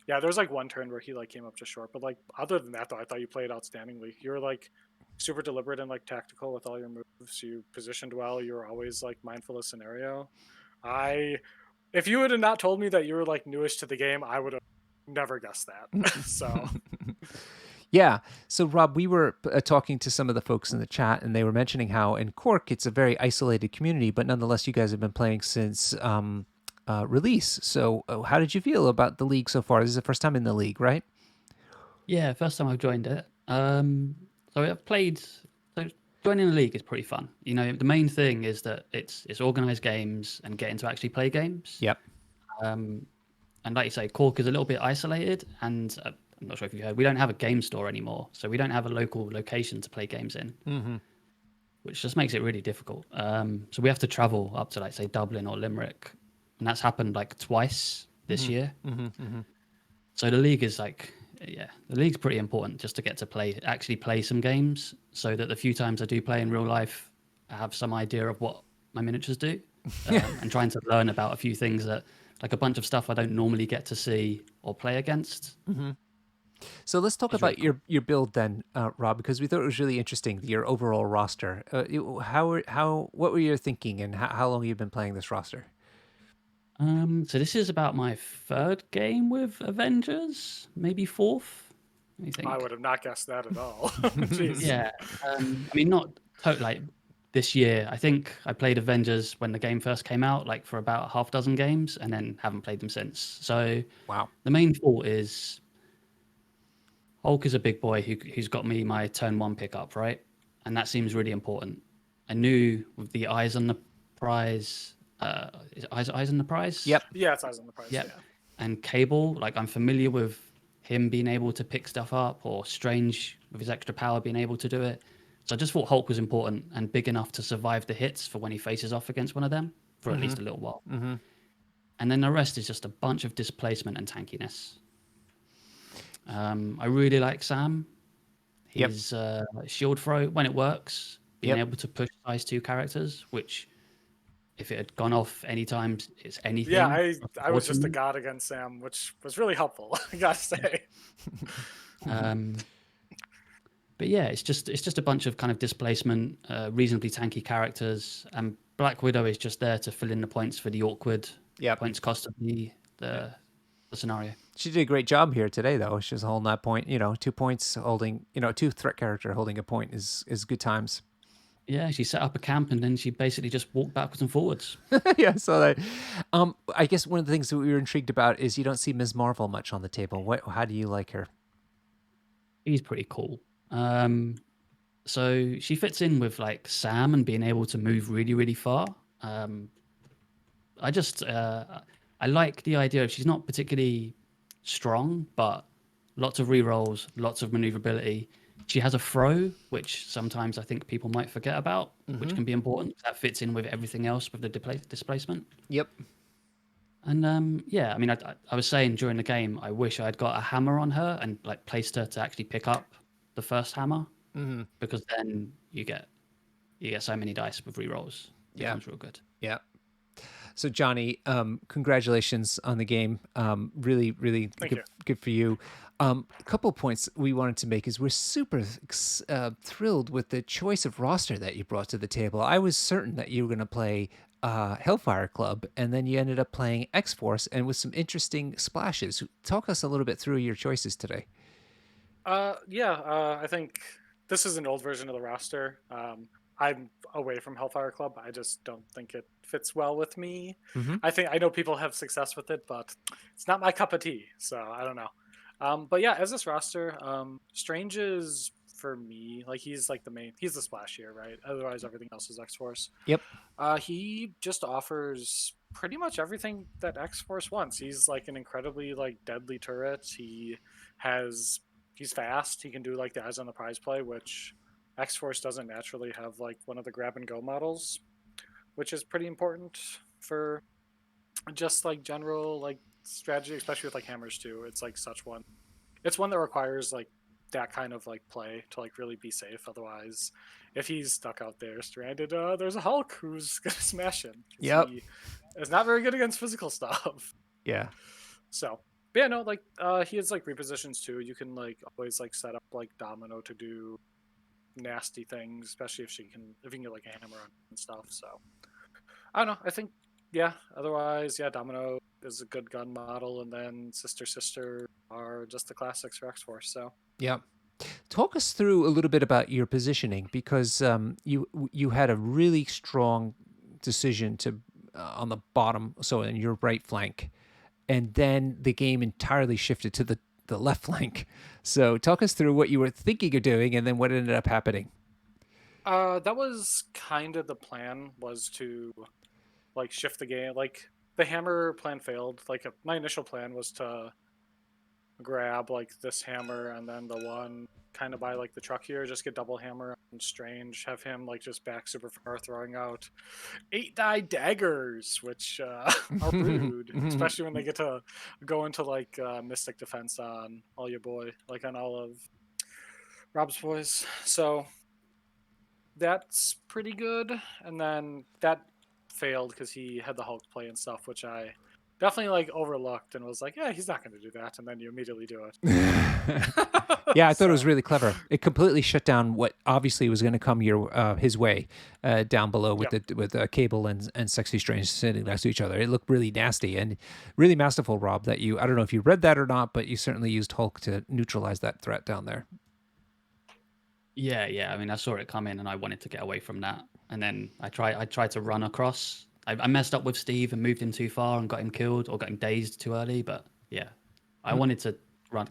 yeah, there was like one turn where he like came up just short, but like other than that, though, I thought you played outstandingly. You were like super deliberate and like tactical with all your moves. You positioned well. You were always like mindful of scenario. I, if you would have not told me that you were like newish to the game, I would have never guessed that. So Yeah. So, Rob, we were talking to some of the folks in the chat, and they were mentioning how in Cork it's a very isolated community, but nonetheless, you guys have been playing since release. So, how did you feel about the league so far? This is the first time in the league, right? yeah, first time I've joined it. So I've played. So joining the league is pretty fun. You know, the main thing is that it's organized games and getting to actually play games. Yep. And like you say, Cork is a little bit isolated, and I'm not sure if you heard, we don't have a game store anymore, so we don't have a local location to play games in, which just makes it really difficult. So we have to travel up to like say Dublin or Limerick, and that's happened like twice this year. So the league is like, yeah, the league's pretty important just to get to actually play some games, so that the few times I do play in real life, I have some idea of what my miniatures do, and trying to learn about a few things that, like a bunch of stuff I don't normally get to see or play against. So let's talk It's about really cool. your build then, Rob, because we thought it was really interesting, your overall roster. What were you thinking, and how long have you been playing this roster? So this is about my third game with Avengers, maybe fourth. Let me I think. would have not guessed that at all. Jeez. Yeah, I mean not totally like this year. I think I played Avengers when the game first came out, like for about half dozen games, and then haven't played them since. So Wow. the main thought is Hulk is a big boy who's got me my turn one pickup, right? And that seems really important. I knew with the eyes on the prize, is it eyes on the prize? Yep. Yeah, it's eyes on the prize. Yep. Yeah. And Cable, like I'm familiar with him being able to pick stuff up, or Strange with his extra power being able to do it. So I just thought Hulk was important and big enough to survive the hits for when he faces off against one of them for at least a little while. And then the rest is just a bunch of displacement and tankiness. I really like Sam. Yep. His shield throw, when it works, being Yep. able to push size 2 characters, which if it had gone off anytime it's anything. Yeah, I was just a unfortunately. god against Sam, which was really helpful. I gotta say. Um, but yeah, it's just a bunch of kind of displacement, reasonably tanky characters, and Black Widow is just there to fill in the points for the awkward Yep. points cost of the scenario. She did a great job here today, though. She was holding that point. 2 points holding. Two threat character holding a point is good times. Yeah, she set up a camp and then she basically just walked backwards and forwards. Yeah, so that. I guess one of the things that we were intrigued about is you don't see Ms. Marvel much on the table. How do you like her? He's pretty cool. So she fits in with like Sam and being able to move really, really far. I just I like the idea of she's not particularly strong, but lots of rerolls, lots of maneuverability. She has a throw, which sometimes I think people might forget about, which can be important. That fits in with everything else with the displacement. Yep. And yeah, I mean, I was saying during the game, I wish I'd got a hammer on her and like placed her to actually pick up the first hammer, because then you get so many dice with rerolls. It Yeah. becomes real good. Yeah. So Johnny, congratulations on the game. Really, really Thank good, you. good for you. A couple points we wanted to make is we're super thrilled with the choice of roster that you brought to the table. I was certain that you were going to play Hellfire Club, and then you ended up playing X Force, and with some interesting splashes. Talk us a little bit through your choices today. I think this is an old version of the roster. I'm away from Hellfire Club. I just don't think it fits well with me. Mm-hmm. I know people have success with it, but it's not my cup of tea. So I don't know. But yeah, as this roster, Strange is for me like he's like the main. He's the splashier, right? Otherwise, everything else is X Force. Yep. He just offers pretty much everything that X Force wants. He's like an incredibly like deadly turret. Has he's fast. He can do like the eyes on the prize play, which X Force doesn't naturally have like one of the grab and go models, which is pretty important for just like general like strategy, especially with like hammers too. It's like such one. It's one that requires like that kind of like play to like really be safe. Otherwise, if he's stuck out there stranded, there's a Hulk who's gonna smash him. Yep. He is not very good against physical stuff. Yeah. So, but yeah, no, like he has like repositions too. You can like always like set up like Domino to do nasty things, especially if you can get like a hammer on and stuff. So I don't know. I think yeah. Otherwise, yeah, Domino is a good gun model, and then Sister are just the classics for X Force. So Yep. Talk us through a little bit about your positioning because you had a really strong decision to on the bottom, so in your right flank, and then the game entirely shifted to the left flank. So talk us through what you were thinking of doing, and then what ended up happening. that was kind of the plan, was to like shift the game. Like the hammer plan failed. Like my initial plan was to grab like this hammer and then the one kind of by like the truck here, just get double hammer on Strange, have him like just back super far, throwing out 8-die daggers, which are rude, especially when they get to go into like Mystic Defense on all your boy, like on all of Rob's boys. So that's pretty good. And then that failed because he had the Hulk play and stuff, which I definitely like overlooked and was like, yeah, he's not going to do that. And then you immediately do it. Yeah, I thought it was really clever. It completely shut down what obviously was going to come his way down below with Yeah. Cable and Sexy Strange sitting next to each other. It looked really nasty and really masterful, Rob. That I don't know if you read that or not, but you certainly used Hulk to neutralize that threat down there. Yeah. I mean, I saw it come in, and I wanted to get away from that. And then I tried to run across. I messed up with Steve and moved him too far and got him killed or got him dazed too early. But yeah, I wanted to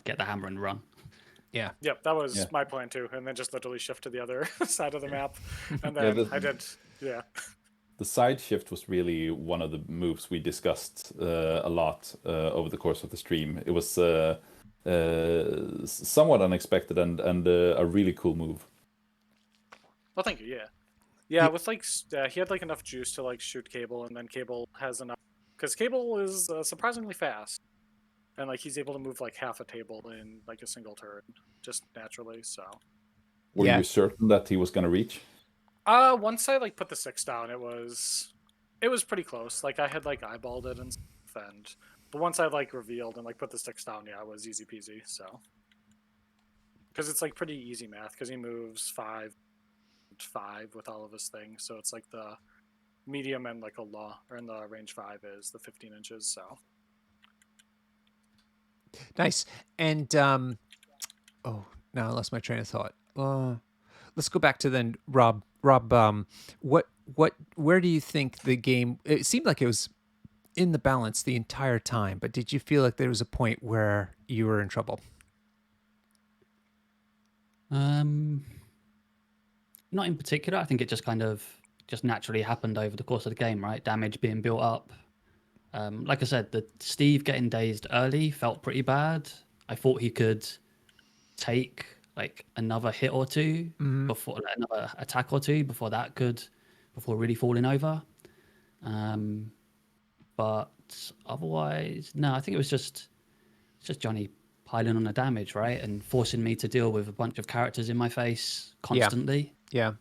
get the hammer and run. Yeah. Yep, that was Yeah. my plan too, and then just literally shift to the other side of the map, and Yeah, then I did. Yeah, the side shift was really one of the moves we discussed a lot over the course of the stream. It was somewhat unexpected and a really cool move. well, thank you. Yeah. With like he had like enough juice to like shoot Cable, and then Cable has enough because Cable is surprisingly fast, and like he's able to move like half a table in like a single turn just naturally. So Were Yeah. you certain that he was going to reach? once I like put the 6 down, it was pretty close. Like I had like eyeballed it and stuff, but once I like revealed and like put the 6 down, yeah, it was easy peasy. So because it's like pretty easy math because he moves 5 with all of his things, so it's like the medium and like a law, or in the range 5 is the 15 inches. So Nice. And oh, now I lost my train of thought. Let's go back to then Rob. Rob, where do you think the game? It seemed like it was in the balance the entire time, but did you feel like there was a point where you were in trouble? Not in particular. I think it just kind of just naturally happened over the course of the game, right? Damage being built up. Like I said, the Steve getting dazed early felt pretty bad. I thought he could take like another hit or two before, like, another attack or two before really falling over. But otherwise, no. I think it was just Johnny piling on the damage, right, and forcing me to deal with a bunch of characters in my face constantly. Yeah.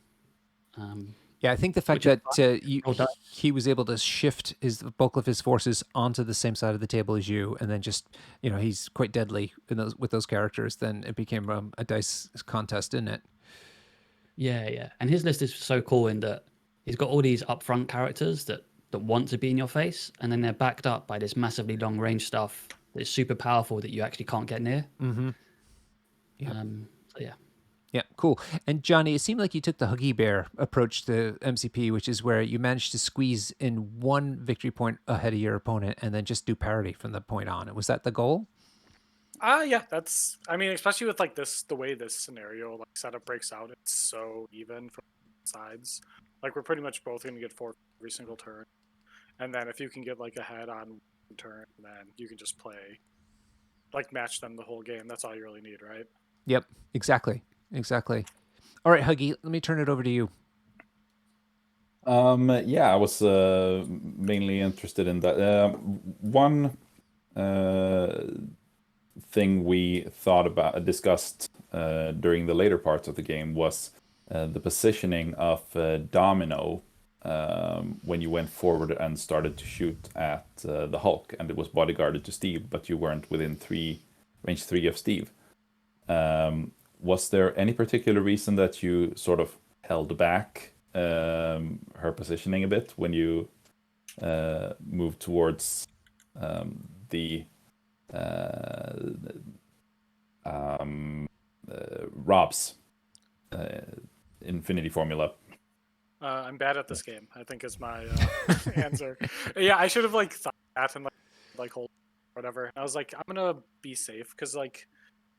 Yeah, I think the fact Which is that Well done. he was able to shift the bulk of his forces onto the same side of the table as you, and then just he's quite deadly with those characters. Then it became a dice contest, didn't it? Yeah. And his list is so cool in that he's got all these upfront characters that want to be in your face, and then they're backed up by this massively long range stuff that's super powerful that you actually can't get near. Mm-hmm. Yeah. So yeah. Yeah, cool. And Johnny, it seemed like you took the Huggy Bear approach to MCP, which is where you managed to squeeze in one victory point ahead of your opponent and then just do parity from that point on. Was that the goal? Yeah, that's. I mean, especially with like the way this scenario like setup breaks out, it's so even from sides. Like we're pretty much both gonna get 4 every single turn, and then if you can get like ahead on one turn, then you can just play, like match them the whole game. That's all you really need, right? Yep, exactly. All right, Huggy, let me turn it over to you. Yeah, I was mainly interested in that. One thing we discussed during the later parts of the game was the positioning of Domino when you went forward and started to shoot at the Hulk, and it was bodyguarded to Steve, but you weren't within range 3 of Steve. Was there any particular reason that you sort of held back her positioning a bit when you moved towards the Rob's Infinity Formula? I'm bad at this game, I think is my answer. Yeah, I should have like thought that and like hold whatever. And I was like, I'm gonna be safe because like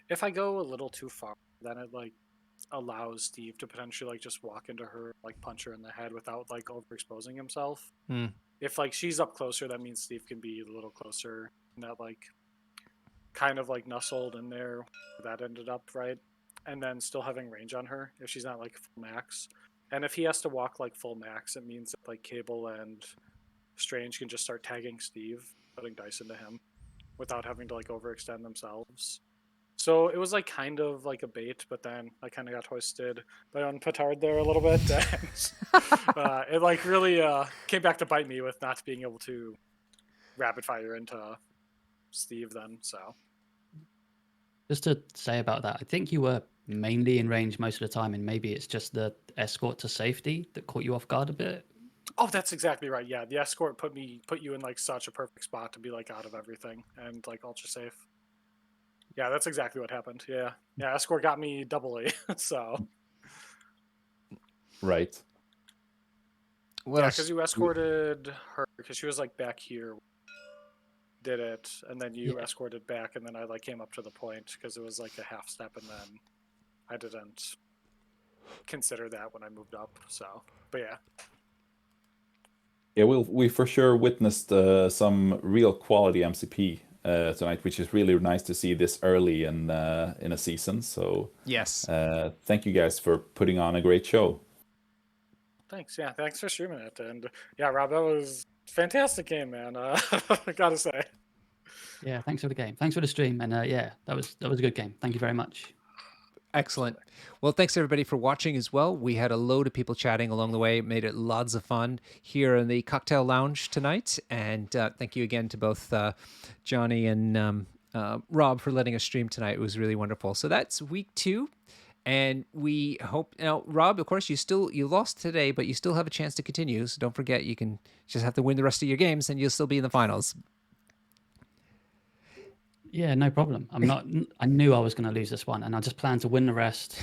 if I go a little too far, then it like allows Steve to potentially like just walk into her, like punch her in the head without like overexposing himself. If like she's up closer, that means Steve can be a little closer. And that like kind of like nuzzled in there. That ended up right, and then still having range on her if she's not like full max. And if he has to walk like full max, it means that like Cable and Strange can just start tagging Steve, putting dice into him without having to like overextend themselves. So it was like kind of like a bait, but then I kind of got hoisted by on Petard there a little bit, and it like really came back to bite me with not being able to rapid fire into Steve then. So Just to say about that, I think you were mainly in range most of the time, and maybe it's just the escort to safety that caught you off guard a bit. oh, that's exactly right. Yeah, the escort put you in like such a perfect spot to be like out of everything and like ultra safe. Yeah, that's exactly what happened. Yeah, escort got me double A. So Right. What yeah, else? because you escorted her because she was like back here, did it, and then you escorted back, and then I like came up to the point because it was like a half step, and then I didn't consider that when I moved up. So, but yeah. Yeah, we for sure witnessed some real quality MCP tonight, which is really nice to see this early in a season. So Yes. thank you guys for putting on a great show. Thanks. Yeah, thanks for streaming it, and yeah, Rob, that was fantastic game, man. I gotta say. Yeah, thanks for the game. Thanks for the stream. And yeah, that was a good game. Thank you very much. Excellent. Well, thanks everybody for watching as well. We had a load of people chatting along the way, made it lots of fun here in the cocktail lounge tonight. And thank you again to both Johnny and Rob for letting us stream tonight. It was really wonderful. So that's week 2. And we hope now, Rob, of course, you lost today, but you still have a chance to continue. So don't forget, you can just have to win the rest of your games and you'll still be in the finals. Yeah, no problem. I knew I was going to lose this one, and I just planned to win the rest.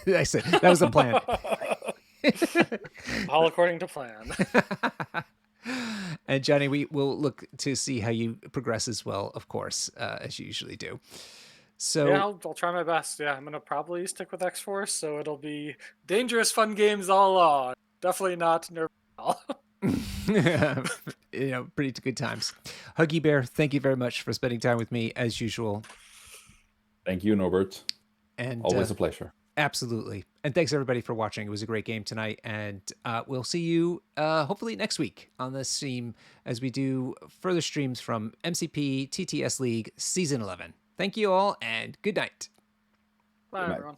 I said that was the plan. All according to plan. And Johnny, we will look to see how you progress as well, of course, as you usually do. So yeah, I'll try my best. Yeah, I'm gonna probably stick with X-Force, so it'll be dangerous, fun games all along. Definitely not nervous at all. Pretty good times. Huggy Bear, thank you very much for spending time with me as usual. Thank you, Norbert. And always a pleasure. Absolutely. And thanks everybody for watching. It was a great game tonight, and we'll see you hopefully next week on this stream as we do further streams from MCP TTS League Season 11. Thank you all, and good night. Bye, everyone.